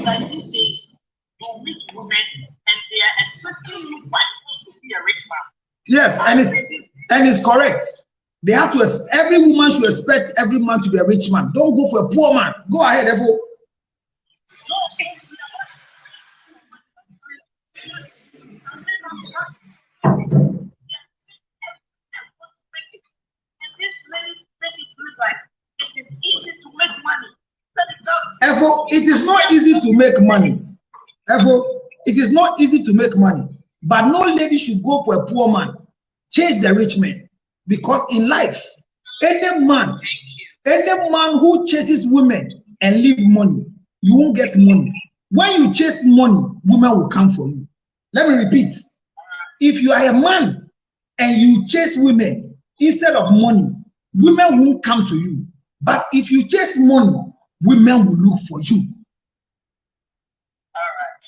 like these days you meet women and they are expecting you by force to be a rich man. Yes, and it's correct. They have to. Every woman should expect every man to be a rich man. Don't go for a poor man. Go ahead, Evo. Efo, it is not easy to make money. Efo, it is not easy to make money. But no lady should go for a poor man. Chase the rich man. Because in life, any man who chases women and leave money, you won't get money. When you chase money, women will come for you. Let me repeat. If you are a man and you chase women instead of money, women won't come to you. But if you chase money, women will look for you. All right.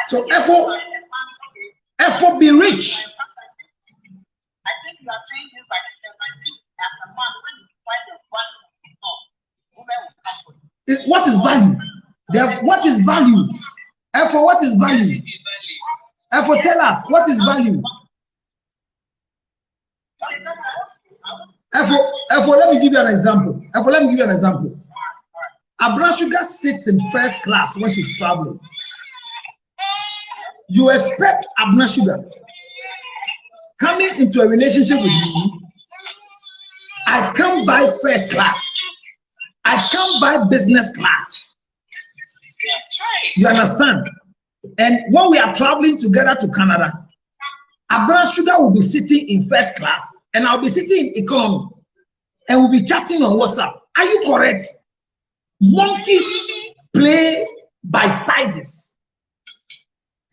So therefore, be rich. I think you are saying this like I think as a man, when you find the value of women will come for you. What is value? What is value? Therefore, what is value? Therefore, tell us what is value. Therefore, let me give you an example. Abra Sugar sits in first class when she's traveling. You expect Abra Sugar coming into a relationship with me. I can't buy first class. I can't buy business class. You understand? And when we are traveling together to Canada, Abra Sugar will be sitting in first class and I'll be sitting in economy and we'll be chatting on WhatsApp. Are you correct? Monkeys play by sizes.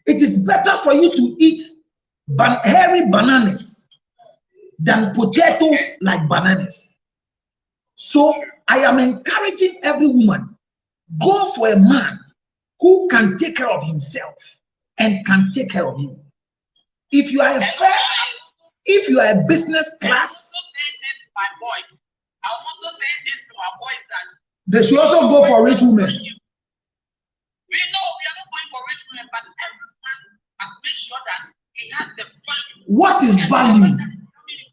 It is better for you to eat hairy bananas than potatoes like bananas. So I am encouraging every woman, go for a man who can take care of himself and can take care of you. If you are a business class, my boys, I'm also saying this to our boys that they should also go for rich women. We know we are not going for rich women, but everyone must make sure that he has the value. What is value?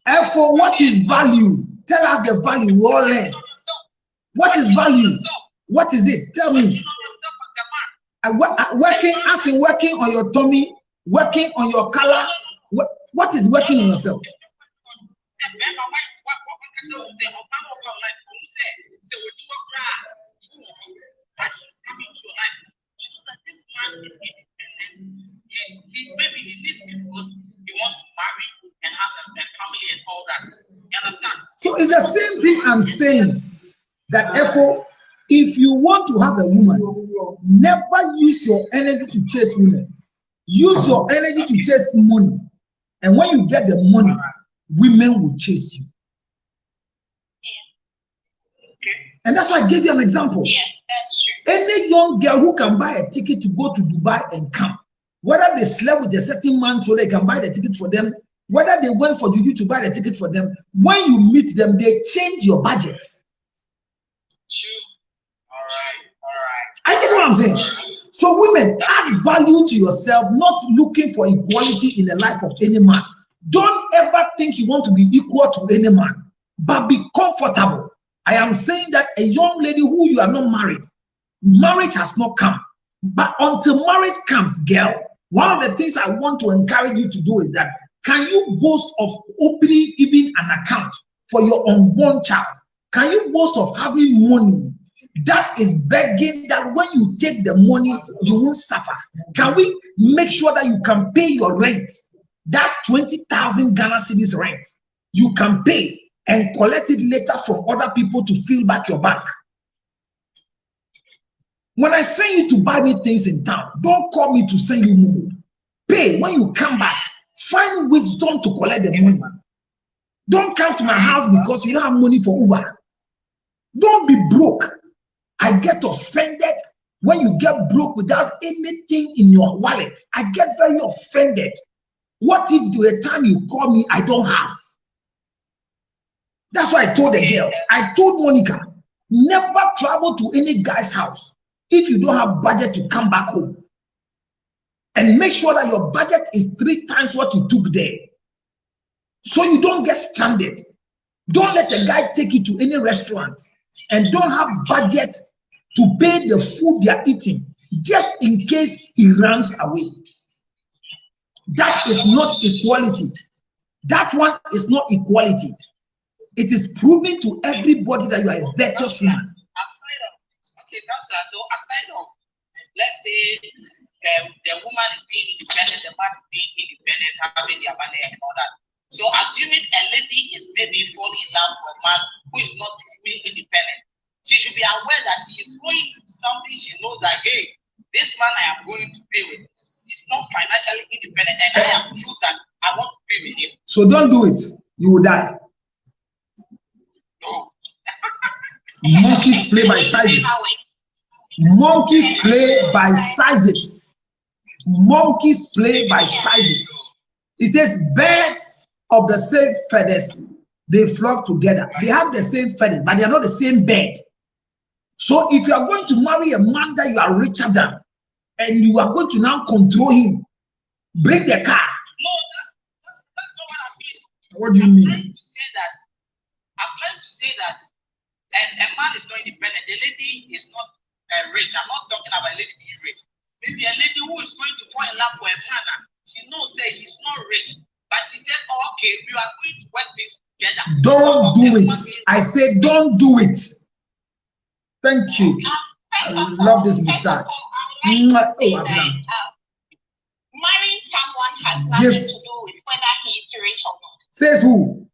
Therefore, what is value? Tell us the value. We all learn. What is value? What is it? Tell me. Working on your tummy, working on your color. What is working on yourself? Maybe he needs me because he wants to marry and have a family and all that. You understand? So it's the same thing I'm saying. That therefore, if you want to have a woman, never use your energy to chase women. Use your energy to chase money. And when you get the money, women will chase you. And that's why I gave you an example. Yeah, that's true. Any young girl who can buy a ticket to go to Dubai and come, whether they slept with a certain man so they can buy the ticket for them, whether they went for Juju to buy the ticket for them, when you meet them, they change your budgets. True. All right. I guess what I'm saying. So women, add value to yourself, not looking for equality in the life of any man. Don't ever think you want to be equal to any man, but be comfortable. I am saying that a young lady who you are not married, marriage has not come. But until marriage comes, girl, one of the things I want to encourage you to do is that, can you boast of opening even an account for your unborn child? Can you boast of having money that is begging that when you take the money, you won't suffer? Can we make sure that you can pay your rent? That 20,000 Ghana cedis rent, you can pay and collect it later from other people to fill back your bank. When I send you to buy me things in town, don't call me to send you money. Pay pay. When you come back, find wisdom to collect the money. Don't come to my house because you don't have money for Uber. Don't be broke. I get offended when you get broke without anything in your wallet. I get very offended. What if the time you call me, I don't have? That's why I told the girl. I told Monica, never travel to any guy's house if you don't have budget to come back home. And make sure that your budget is 3 times what you took there. So you don't get stranded. Don't let a guy take you to any restaurant and don't have budget to pay the food they are eating, just in case he runs away. That is not equality. That one is not equality. It is proving to everybody that you are a virtuous woman. So aside of, let's say the woman is being independent, the man is being independent, having their money and all that. So assuming a lady is maybe falling in love with a man who is not fully independent, she should be aware that she is going to something she knows that, hey, this man I am going to be with is not financially independent, and I have chosen that I want to be with him. So don't do it. You will die. No. Monkeys play by sizes. Monkeys play by sizes. Monkeys play by sizes. It says birds of the same feathers, they flock together. They have the same feathers, but they are not the same bird. So if you are going to marry a man that you are richer than, and you are going to now control him, bring the car. No, that's not what I mean. What do you mean? I'm trying to say that a man is not independent. The lady is not rich. I'm not talking about a lady being rich. Maybe a lady who is going to fall in love with a man, she knows that he's not rich, but she said, oh, okay, we are going to work this together. Don't do it. I said, don't do it. Thank you. I love this mustache. Marrying someone has nothing to do with whether he is rich or not. Says who?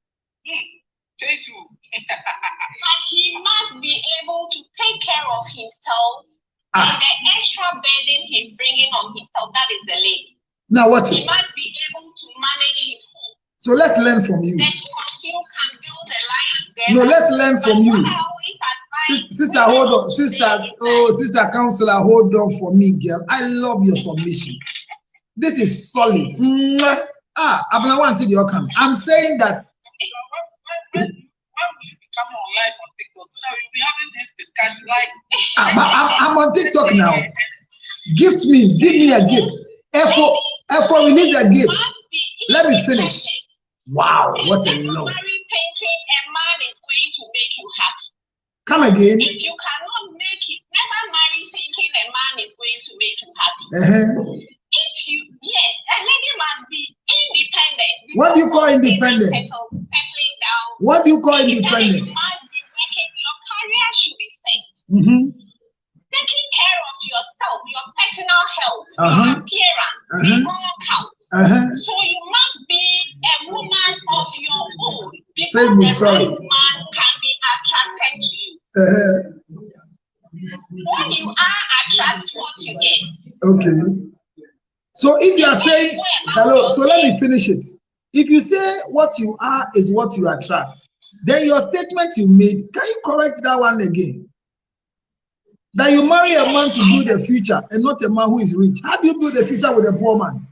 Says who? But he must be able to take care of himself. And the extra burden he's bringing on himself, that is the lady. Now watch He it. must be able to manage his home. So let's learn from you. Then you can build a life there. No, let's learn from you. What I always advise Sister, hold on. Sisters, sister counselor, hold on for me, girl. I love your submission. This is solid. Abna wanted your come. I'm saying that. When will you become online on TikTok so that we'll be having this discussion? Like, I'm on TikTok now. Give me a gift. F4, we need a gift. Let me finish. Wow, what a love. Marry thinking a man is going to make you happy. Come again. If you cannot make it, never marry thinking a man is going to make you happy. Yes, a lady must be independent. What do you call independent? Settling down. What do you call independent? You must be working. Your career should be first. Taking care of yourself, your personal health, your appearance, all count. So you must be a woman of your own because the right man can be attracted to you. When you are attracted to what you get. Okay. So if you are saying hello, so let me finish it. If you say what you are is what you attract, then your statement you made, can you correct that one again? That you marry a man to build a future and not a man who is rich. How do you build a future with a poor man? Well,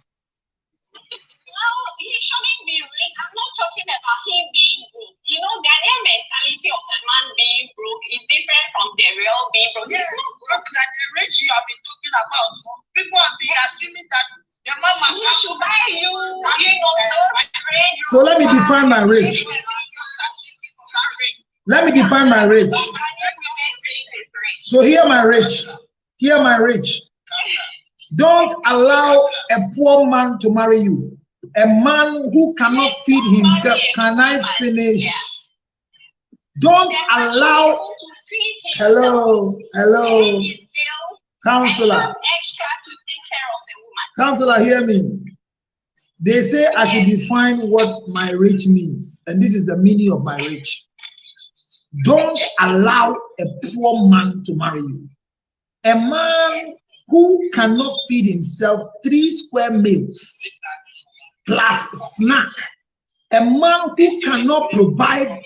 he shouldn't be rich. I'm not talking about him being broke. You know, the real mentality of a man being broke is different from the real being broke. yes, broke that the rich you have been talking about. People have been assuming that the man must He should buy you, So let me define my rich. Let me define my rich. So hear my rich. Hear my rich. Don't allow a poor man to marry you. A man who cannot feed himself. Can I finish? Don't allow. Hello. Counselor. Counselor, hear me. They say I should define what my rich means. And this is the meaning of my rich. Don't allow a poor man to marry you. A man who cannot feed himself 3 square meals plus snack, a man who cannot provide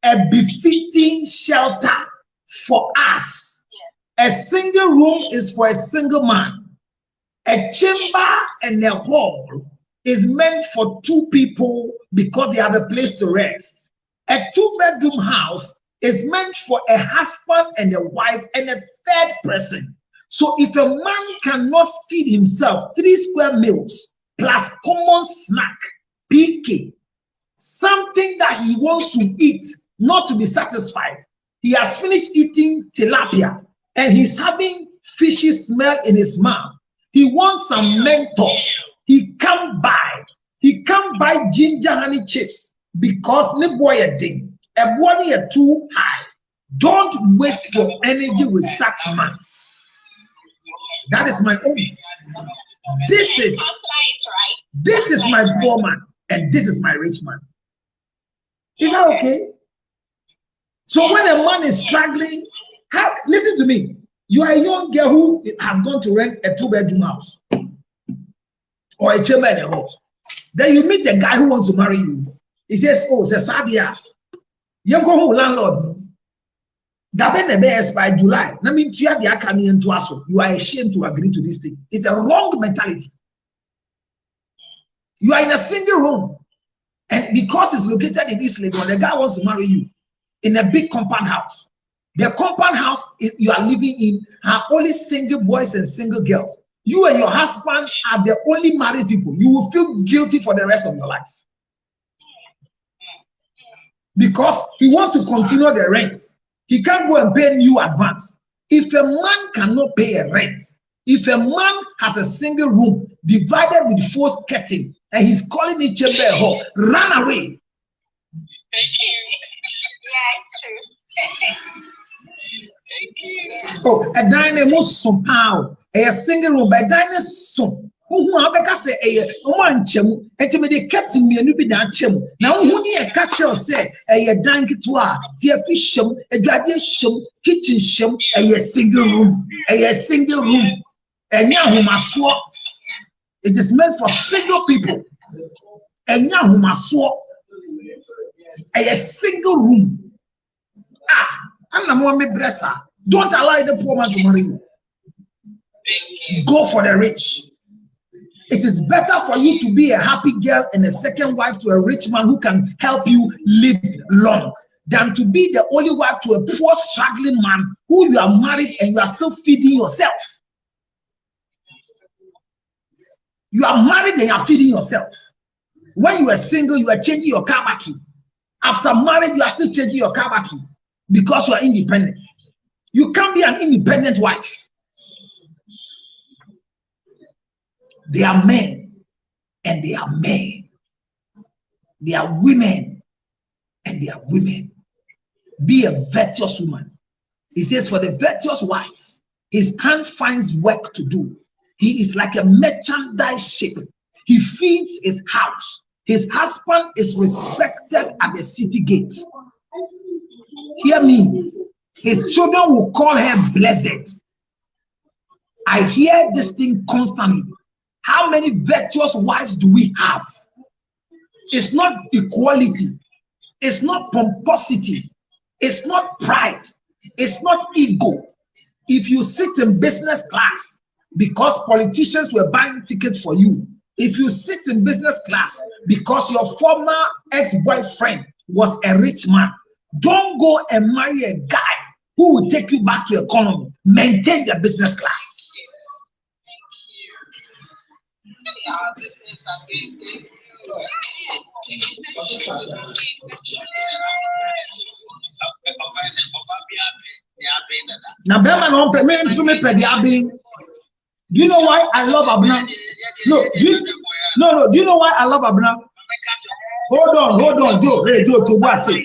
a befitting shelter for us. A single room is for a single man. A chamber and a hall is meant for 2 people because they have a place to rest. A 2-bedroom house is meant for a husband and a wife and a 3rd person. So if a man cannot feed himself 3 square meals plus common snack, PK, something that he wants to eat, not to be satisfied. He has finished eating tilapia and he's having fishy smell in his mouth. He wants some Mentos. He can't buy ginger honey chips because the boy a ding. A body are too high. Don't waste your energy with such a man. That is my own. This is my poor man and this is my rich man. Is that okay? So when a man is struggling, listen to me. You are a young girl who has gone to rent a 2-bedroom house or a chamber in a hall. Then you meet a guy who wants to marry you. He says, "Oh, it's a Sadia. You go home, landlord. That by July. That means you are ashamed to agree to this thing. It's a wrong mentality. You are in a single room, and because it's located in East Lagos, the guy wants to marry you in a big compound house. The compound house you are living in are only single boys and single girls. You and your husband are the only married people. You will feel guilty for the rest of your life because he wants to continue the rent. He can't go and pay you advance. If a man cannot pay a rent, if a man has a single room divided with 4 curtains and he's calling it chamber hall, run away. Thank you. Yeah, it's true. Thank you. Oh, a dynamo somehow, a single room by dinosaur. Who have a say a one chem, and to me they kept me and you be that chem. Now, who near a catcher say a dank toa, dear fish shum, a graduate shum, kitchen shum, a single room, and now must swap. It is meant for single people, and now must swap a single room. I'm not one dresser. Don't allow the poor man to marry you. Go for the rich. It is better for you to be a happy girl and a second wife to a rich man who can help you live long than to be the only wife to a poor struggling man who you are married and you are still feeding yourself. You are married and you are feeding yourself. When you are single, you are changing your car battery. After marriage, you are still changing your car battery because you are independent. You can't be an independent wife. They are men and they are men. They are women and they are women. Be a virtuous woman. He says, for the virtuous wife, his hand finds work to do. He is like a merchandise ship. He feeds his house. His husband is respected at the city gates. Hear me. His children will call her blessed. I hear this thing constantly. How many virtuous wives do we have? It's not equality. It's not pomposity. It's not pride. It's not ego. If you sit in business class because politicians were buying tickets for you, if you sit in business class because your former ex-boyfriend was a rich man, don't go and marry a guy who will take you back to economy. Maintain the business class. Now, do you know why I love Abna? No, do you know why I love Abna? Hold on, Joe. Hey, Joe Tobuasi.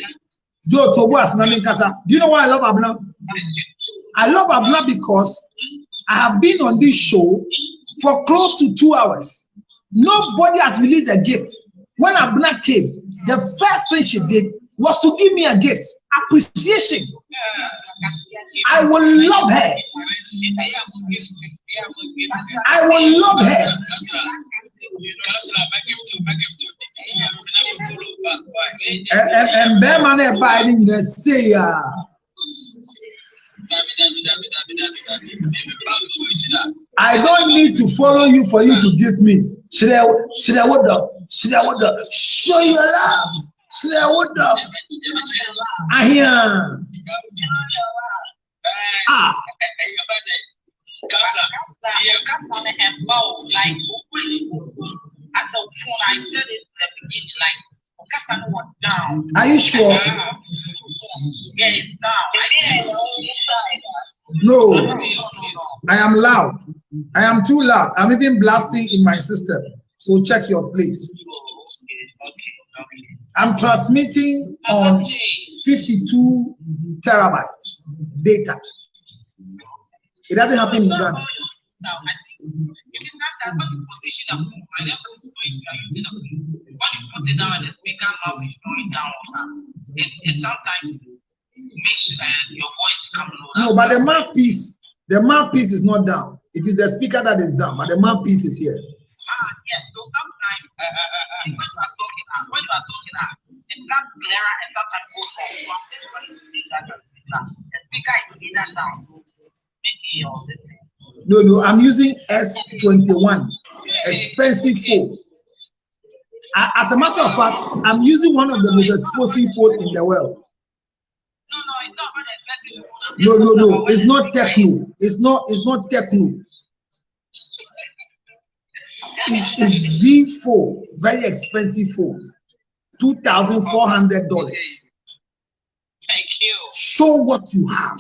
Joe Tobuasi, do you know why I love Abna? I love Abna because I have been on this show for close to 2 hours. Nobody has released a gift. When Abna came, the first thing she did was to give me a gift. Appreciation. I will love her. I will love her. And bear man abiding the say, I don't need to follow you for you to give me. Should I show your love? Should I hear? I said it in the beginning, like, down. Are you sure? Yeah, it's down. No, I am loud. I am too loud. I'm even blasting in my system. So check your place. Okay. I'm transmitting on 52 terabytes data. It doesn't happen in Ghana. It sometimes makes your voice become low. No, but the mouthpiece is not down. It is the speaker that is down, but the mouthpiece is here. Yes. So sometimes when you are talking, it sounds clearer and sometimes goes off. The speaker is either down, making your listening. No, I'm using S21, expensive phone. As a matter of fact, I'm using one of the most expensive phone in the world. No, it's not very expensive. No, it's not Techno. It's not Techno. It's Z4, very expensive phone, $2,400. Thank you. Show what you have.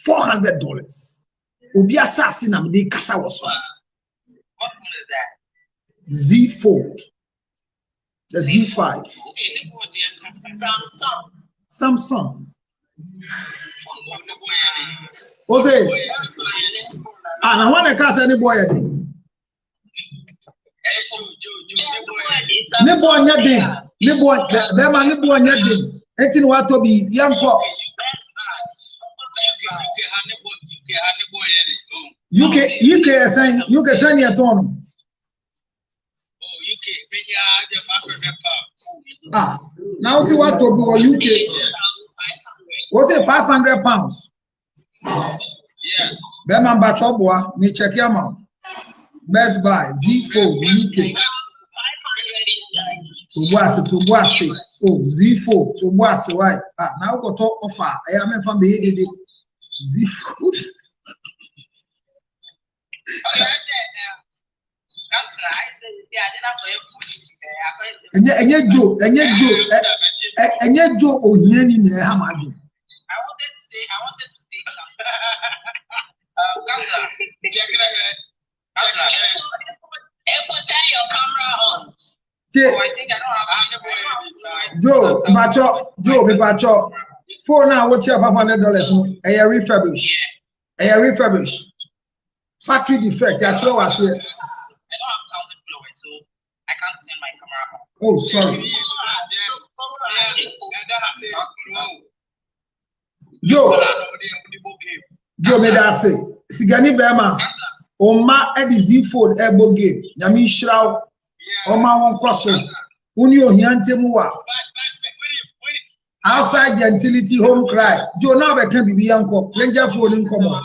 $400. Obi assassin am dey kasa was one. What phone is that? Z4. The Z5. Samsung. Ose. Na when I cast any boy dey. Ne boy nya dey. Ne boy nya dey. Entin wa to bi yanko. UK saying your tone. Now see what to do UK. Was it £500? Yeah. Beman Bachobwa, me check your mouth. Best Buy Z4 UK. To Boise. Oh, Z4 to Boise. Why? Now go to offer. I am from the Z4. Enye Joe Onyeni na ha madu. I wanted to say Counselor, check it out. Put your camera on. I think I don't have Joe, phone now what you have $500 a refurbish. Factory defect, actually was here. I don't have counted flowers, so I can't turn my camera on. Oh, sorry. Joe made us say, Sigani Bema, Oma Edizi phone ebo game, Yami Shroud, Oma one question, Unio Hiante Mua. Outside gentility home cry. Joe now can be Bianco, Lenja phone in common.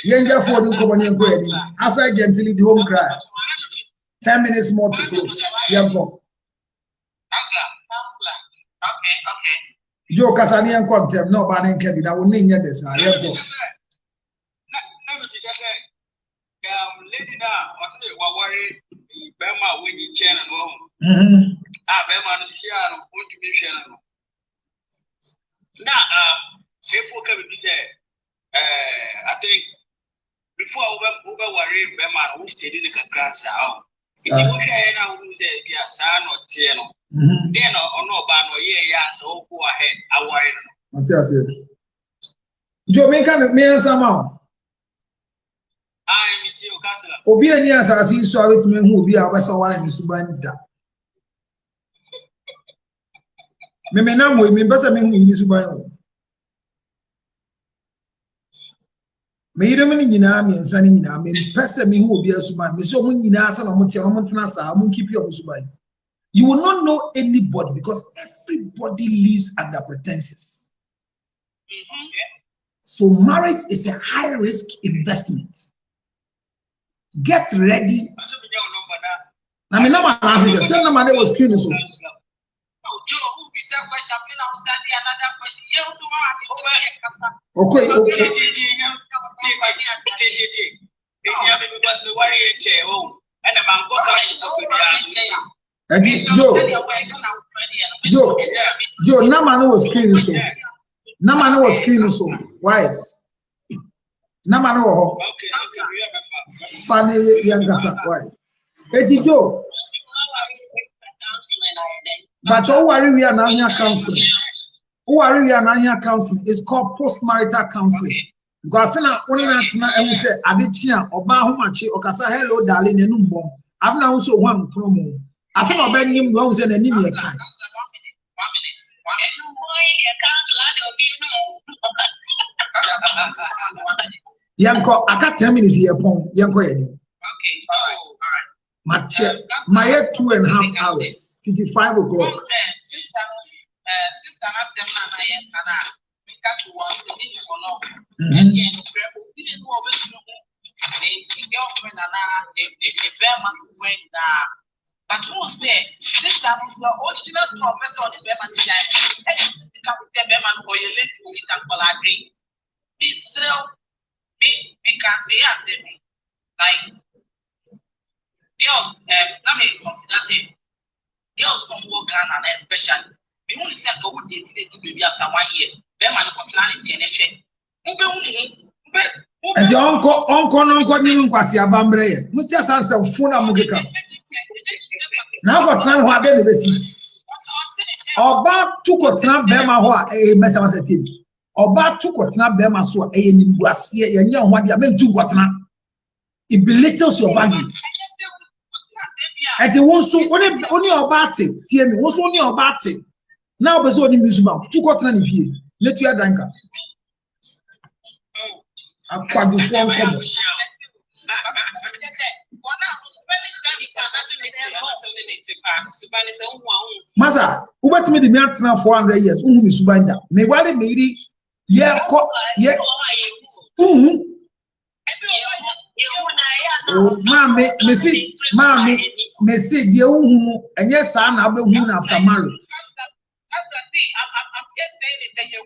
Yenja phone in common. Outside gentility home cry. 10 minutes more to close. Yanko. Okay. Joe Casani and Quantum, no banning can be that will name this. Lady now, what's it? What worry? Bema when you chain and home. Bema is here. I want to be sharing. Now, before coming to say, I think before we worry, Bema who stayed in the class out. If you look at now, who said, yeah, son or Tiano, then or no ban or yeah, so go ahead. I worry. Joe, make me answer now. I'm with you, Counselor. Obi any assassin so with me who be our someone in Subanda. Me na mo me basa me hu in Subanda. me yire me nyina me nsa ni nyina me pese me hu obi asuban me so mo nyina asa na mo tie no mo tena sa mo keep your suban. You will not know anybody because everybody lives under pretenses. So marriage is a high risk investment. Get ready. I mean, number Africa. Same number they was screening so. Okay. Joe, Namano was screening so. Namano was screening so. Why? Namano. Funny Yankasa. Why? Eti Joe. But who are we are now here counseling? Who are we are now here counseling? It's called post-marital counseling. Because I feel like only that and we say Adichia Oba Humachi Okasa hello darling and Numbom. I've now also one promo. I feel like him wrongs and anemia time. Yanko, I can't 10 minutes here, Pong. Yanko, okay, all right. My 2.5 hours, 55 o'clock. But who said this time is the original professor of the Bema Side? The capital Bema or your list will get a agree. Be still be can be as like girls, let me consider saying girls from Ghana especially. We only said go with the baby after 1 year. Bema no planning generation. And your uncle you kwasi abambre. Mutia sansa phone amugeka. Now got time what they see. Oba tukotena bema ho a mesa masetim. Oba tukotena bema so e nimguasie ye nya ho dia mentu kotena. It belittles your value. Ati wonso oni oba ate tie me wonso oni oba ate. Now be so oni musuba tukotena ni fie. Let you danka. Akwadu fo nkomo. Masa, ubati me di me atena 400 years. Uhu mi subanda. Me wale me iri ye ko ye. Uhu. Oh, mama, me see the uhu enye sa na abe uhu na after marriage. I'm just saying it that you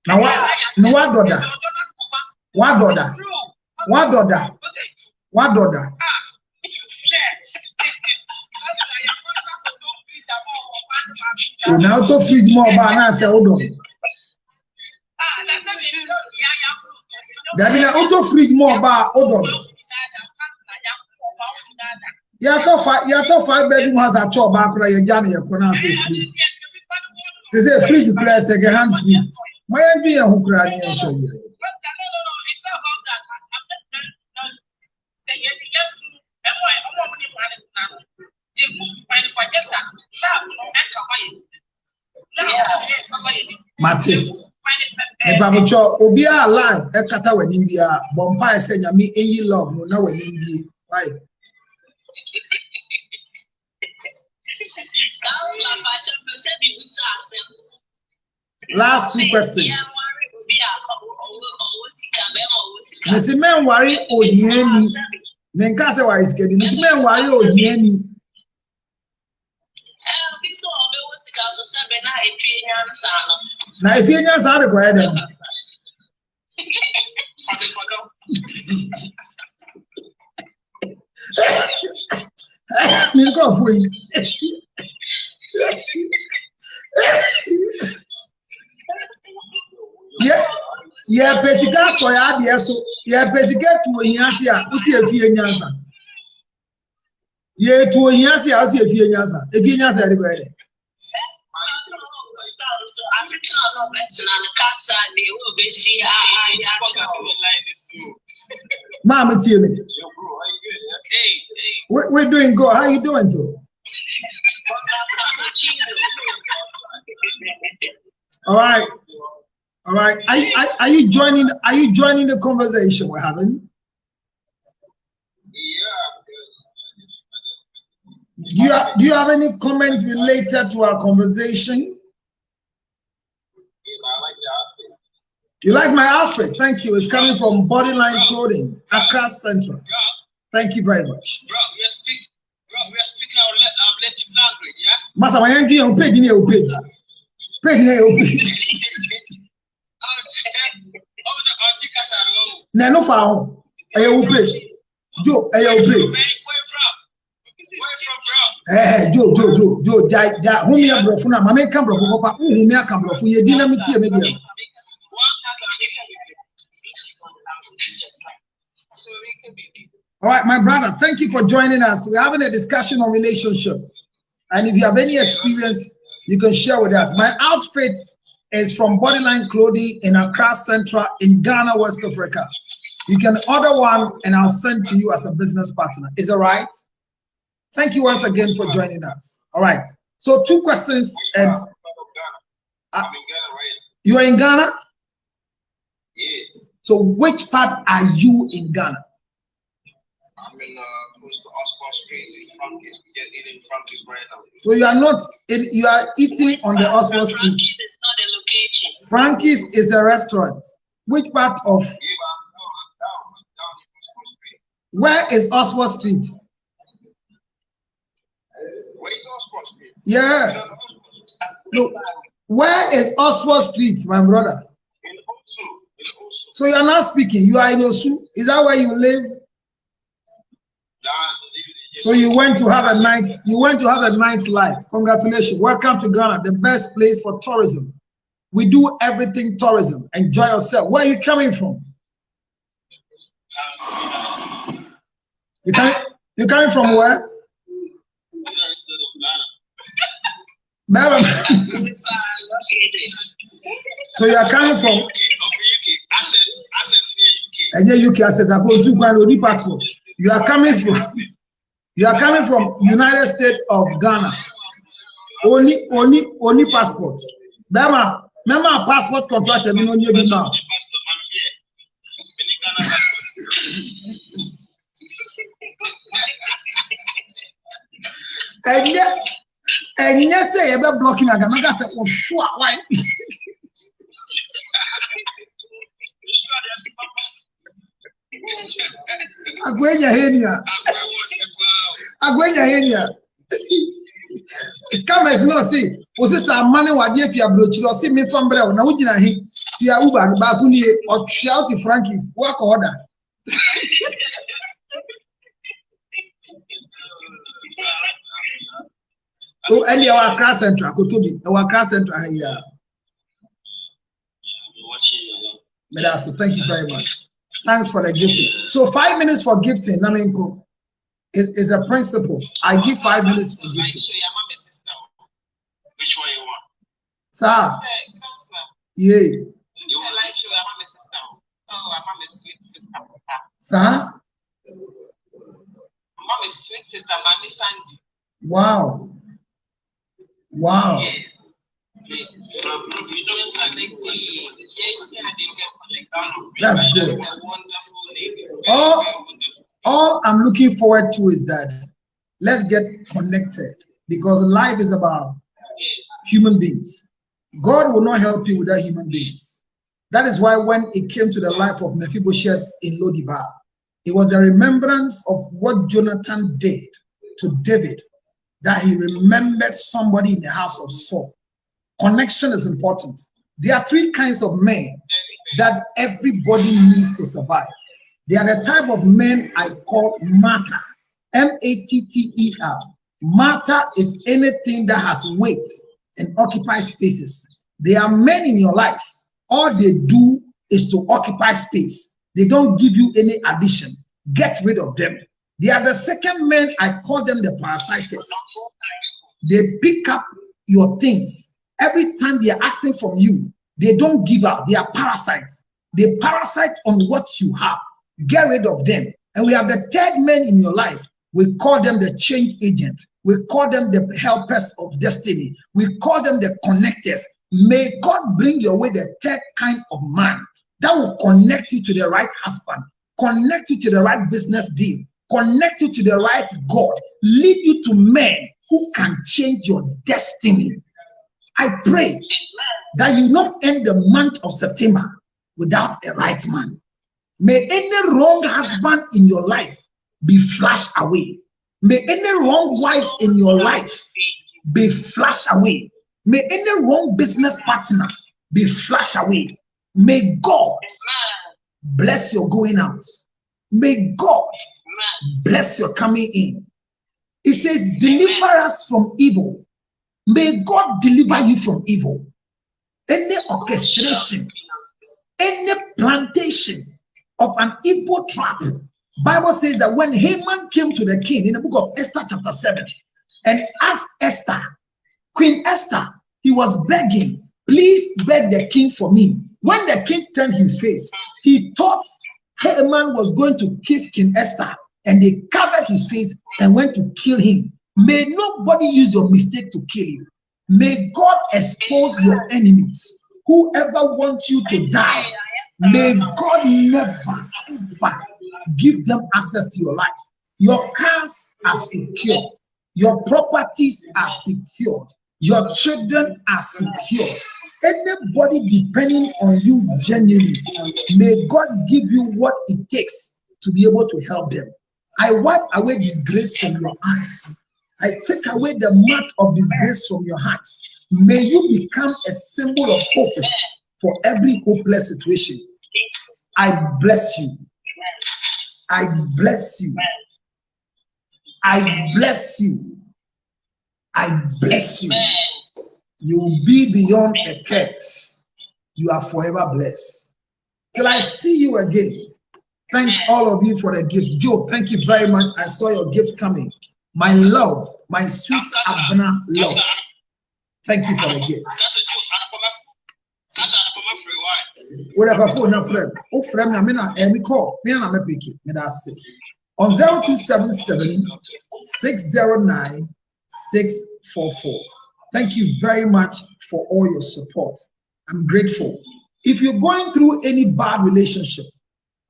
What daughter? Now to feed more banana say hold on. There be auto feed more bar hold on. You to 5 bedroom house at chop back right you jam your corner say free. Say free the class second hand free. My be a who cry and show you. Matthew, Babucho, Obia alive, Ekata when India, Bombay said, Yami, any love, no, now when India. Why? Last 2 questions. Missy Men worry Odieni. Menkasa worry scared. Missy Men worry Odieni. Now, if you're not go ahead. Yeah, basically, so yeah, so yeah, basically, to Yansia, who's the few Yansa? Yeah, to Yansia, I see a few Yansa. If you Yansa, anyway. Mama, tell me. We're doing good. How you doing, too? All right. All right. Are you joining? Are you joining the conversation we're having? Do you have any comments related to our conversation? You like my outfit? Thank you. It's coming from Bodyline Clothing, Accra Central. Thank you very much. Bro, we are speaking our native language, yeah? Masa, why aren't you on page in your page? Page in your page. No foul. Are you page? Joe, are you page? Eh, Joe, whom you have brought, Mamma come from Papa, whom you come from, you didn't meet. All right, my brother, thank you for joining us. We're having a discussion on relationship. And if you have any experience, you can share with us. My outfit is from Bodyline Clothing in Accra Central in Ghana, West Africa. You can order one and I'll send to you as a business partner. Is that right? Thank you once again for joining us. All right. So 2 questions. And you are in Ghana? Yeah. So which part are you in Ghana? I'm in close to Oscar Street in Frankie's. We get eating Frankie's right now. So you are not in, you are eating on the Oscar Street. Frankie's is not a location. Frankie's is a restaurant. Which part of? Yeah, but I'm down in Oscar Street. Where is Oswald Street? Where is Oscar Street? Yes. Look, where is Oswald Street, my brother? In Osu. So you are not speaking. You are in Osu. Is that where you live? So you went to have a night. You went to have a night life. Congratulations. Welcome to Ghana, the best place for tourism. We do everything tourism. Enjoy yourself. Where are you coming from? You coming from where? So you are coming from UK. I said I go to Ghana passport. You are coming from United States of Ghana. Only passport. Remember passport contract now. And yes, say about blocking again. I said, oh, sure, why? Agwenya. Scammers no see. O sister money wadi if you broach you see me from brel. Na ujina hi. See ya Uber ba kuni or shout to Frankie's work order. Oh, and you are Accra Central, Kotobi. You are Accra Central here. Medasa, thank you very much. Thanks for the gifting. So 5 minutes for gifting, Namenko, is a principle. I give 5 minutes for gifting. Which one you want? Sir. Yeah. Sir. Mama is sweet sister, Mommy Sandy. Wow. Wow. Yes. That's good. A wonderful lady. All I'm looking forward to is that let's get connected, because life is about human beings. God will not help you without human beings. That is why when it came to the life of Mephibosheth in Lo-debar, it was a remembrance of what Jonathan did to David, that he remembered somebody in the house of Saul. Connection is important. There are 3 kinds of men that everybody needs to survive. They are the type of men I call matter. M-A-T-T-E-R. Matter is anything that has weight and occupies spaces. They are men in your life. All they do is to occupy space. They don't give you any addition. Get rid of them. They are the second men, I call them the parasiters. They pick up your things. Every time they are asking from you, they don't give up. They are parasites. They parasite on what you have. Get rid of them. And we have the third man in your life. We call them the change agent. We call them the helpers of destiny. We call them the connectors. May God bring your way the third kind of man that will connect you to the right husband, connect you to the right business deal, connect you to the right God, lead you to men who can change your destiny. I pray that you not end the month of September without a right man. May any wrong husband in your life be flushed away. May any wrong wife in your life be flushed away. May any wrong business partner be flushed away. May God bless your going out. May God bless your coming in. It says, deliver us from evil. May God deliver you from evil. Any orchestration, any plantation of an evil trap. Bible says that when Haman came to the king in the book of Esther chapter 7 and asked Esther, Queen Esther, he was begging, please beg the king for me. When the king turned his face, he thought Haman was going to kiss King Esther, and they covered his face and went to kill him. May nobody use your mistake to kill you. May God expose your enemies. Whoever wants you to die, may God never, ever give them access to your life. Your cars are secure. Your properties are secured. Your children are secured. Anybody depending on you genuinely, may God give you what it takes to be able to help them. I wipe away disgrace from your eyes. I take away the mark of disgrace from your hearts. May you become a symbol of hope for every hopeless situation. I bless you. I bless you. I bless you. I bless you. You will be beyond a curse. You are forever blessed. Till I see you again. Thank all of you for the gift. Joe, thank you very much. I saw your gift coming. My love, my sweet Abna love. Thank you for the gift. Whatever phone na friend. Oh, friend, na me na me call. Me na me pick it. Me da say. On 0277 609 644. Thank you very much for all your support. I'm grateful. If you're going through any bad relationship,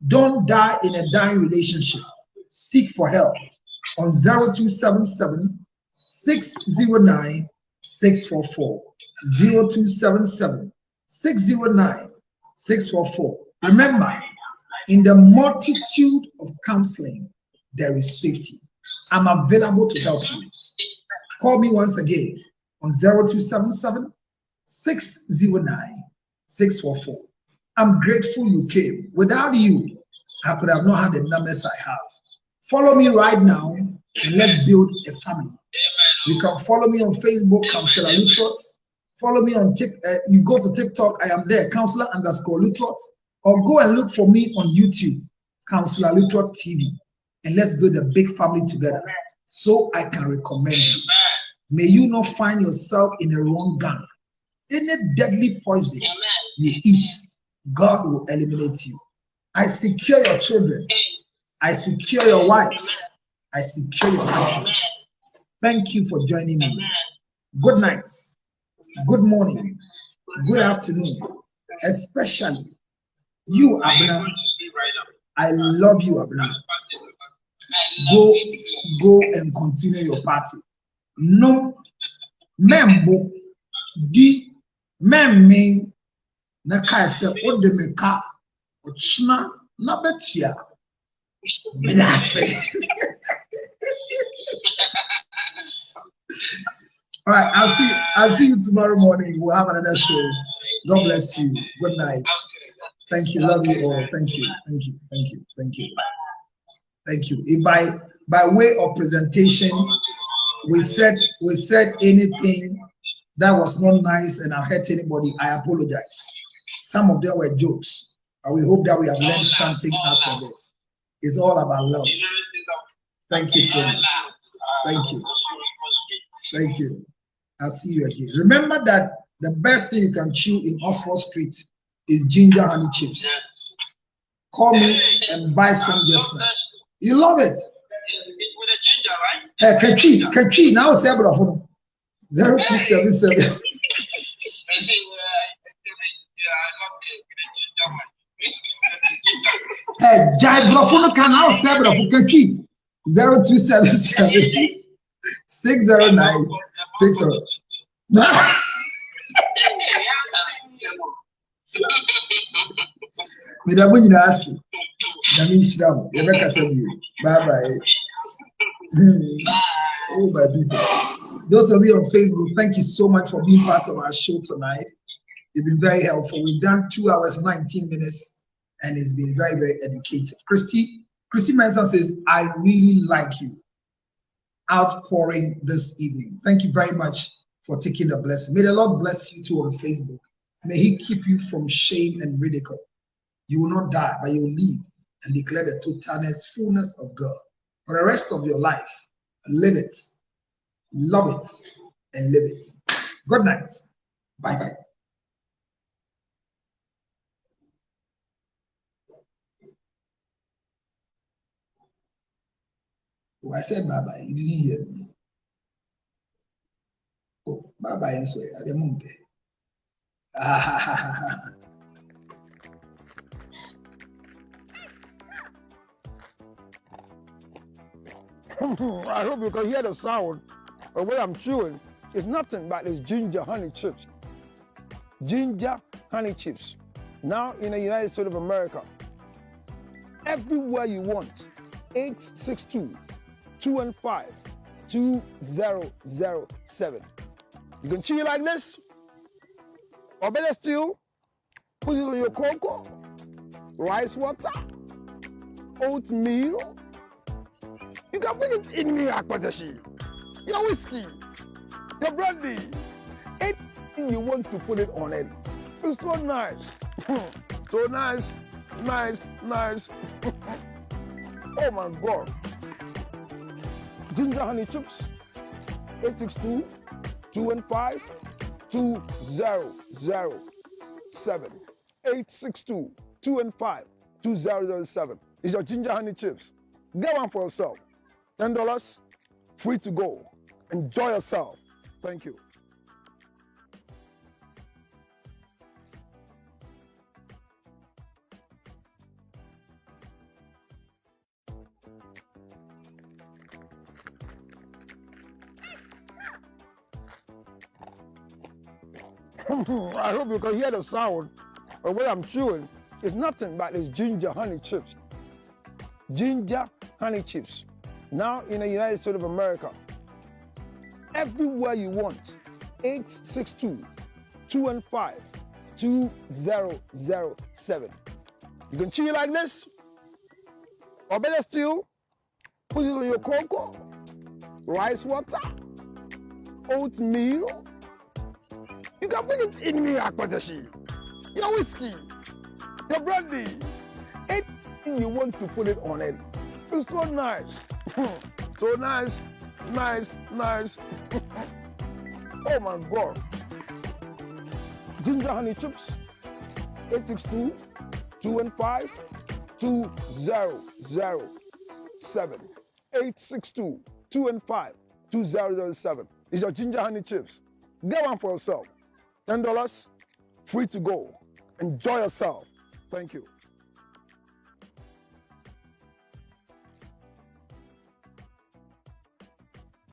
don't die in a dying relationship. Seek for help on 0277 609 644. 0277 609 644. Remember, in the multitude of counseling, there is safety. I'm available to help you. Call me once again on 0277 609 644. I'm grateful you came. Without you, I could have not had the numbers I have. Follow me right now and let's build a family. You can follow me on Facebook, Counselor Lutrot. Follow me on you go to TikTok, I am there, Counselor_Lutrot, or go and look for me on YouTube, Counselor Lutrot TV, and let's build a big family together so I can recommend you. May you not find yourself in a wrong gang. Any deadly poison you eat, God will eliminate you. I secure your children. I secure your wives. I secure your husbands. Thank you for joining me. Good night. Good morning. Good afternoon. Especially you, Abna. I love you, Abna. Go and continue your party. No membo di memming na kai se odemeka ochna na betia menase. All right, I'll see you tomorrow morning. We'll have another show. God bless you. Good night. Thank you. Love you all. Thank you. Thank you. Thank you. Thank you. Thank you. If by way of presentation, we said anything that was not nice and I hurt anybody, I apologize. Some of them were jokes, and we hope that we have learned something out of it. It's all about love. Thank you so much. Thank you. Thank you. I'll see you again. Remember that the best thing you can chew in Oxford Street is ginger honey chips. Call me and buy some just now. You love it. With a ginger, right? Katri, now say brofo 0277. Jai brofo can now say brofo Katri 0277 609 60. Me da bunyi na asi. Na mi shram, ye be kasa bi. Bye bye. Oh my people. Those of you on Facebook, thank you so much for being part of our show tonight. You've been very helpful. We've done 2 hours, 19 minutes, and it's been very, very educative. Christy Manson says, I really like you outpouring this evening. Thank you very much for taking the blessing. May the Lord bless you too on Facebook. May he keep you from shame and ridicule. You will not die, but you will live and declare the totalness, fullness of God. For the rest of your life, live it, love it, and live it. Good night. Bye-bye. Oh, I said bye-bye. You didn't hear me. Oh, bye-bye. So I didn't I hope you can hear the sound of what I'm chewing. It's nothing but these ginger honey chips. Ginger honey chips. Now in the United States of America, everywhere you want, 862-215-2007. You can chew it like this, or better still, put it on your cocoa, rice water, oatmeal. You can put it in your akpatashi, your whiskey, your brandy, anything you want to put it on it. It's so nice. So nice, nice, nice. Oh my God. Ginger honey chips, 862-215-2007. 862-215-2007. It's your ginger honey chips. Get one for yourself. $10, free to go. Enjoy yourself. Thank you. I hope you can hear the sound of what I'm chewing. It's nothing but these ginger honey chips. Ginger honey chips. Now in the United States of America, everywhere you want, 862-215-2007. You can chew it like this, or better still, put it on your cocoa, rice water, oatmeal. You can put it in your akpatashi, your whiskey, your brandy, anything you want to put it on it. It's so nice. So nice, nice, nice. Oh my God. Ginger honey chips, 862-215-2007. 862-215-2007. It's your ginger honey chips. Get one for yourself. $10, free to go. Enjoy yourself. Thank you.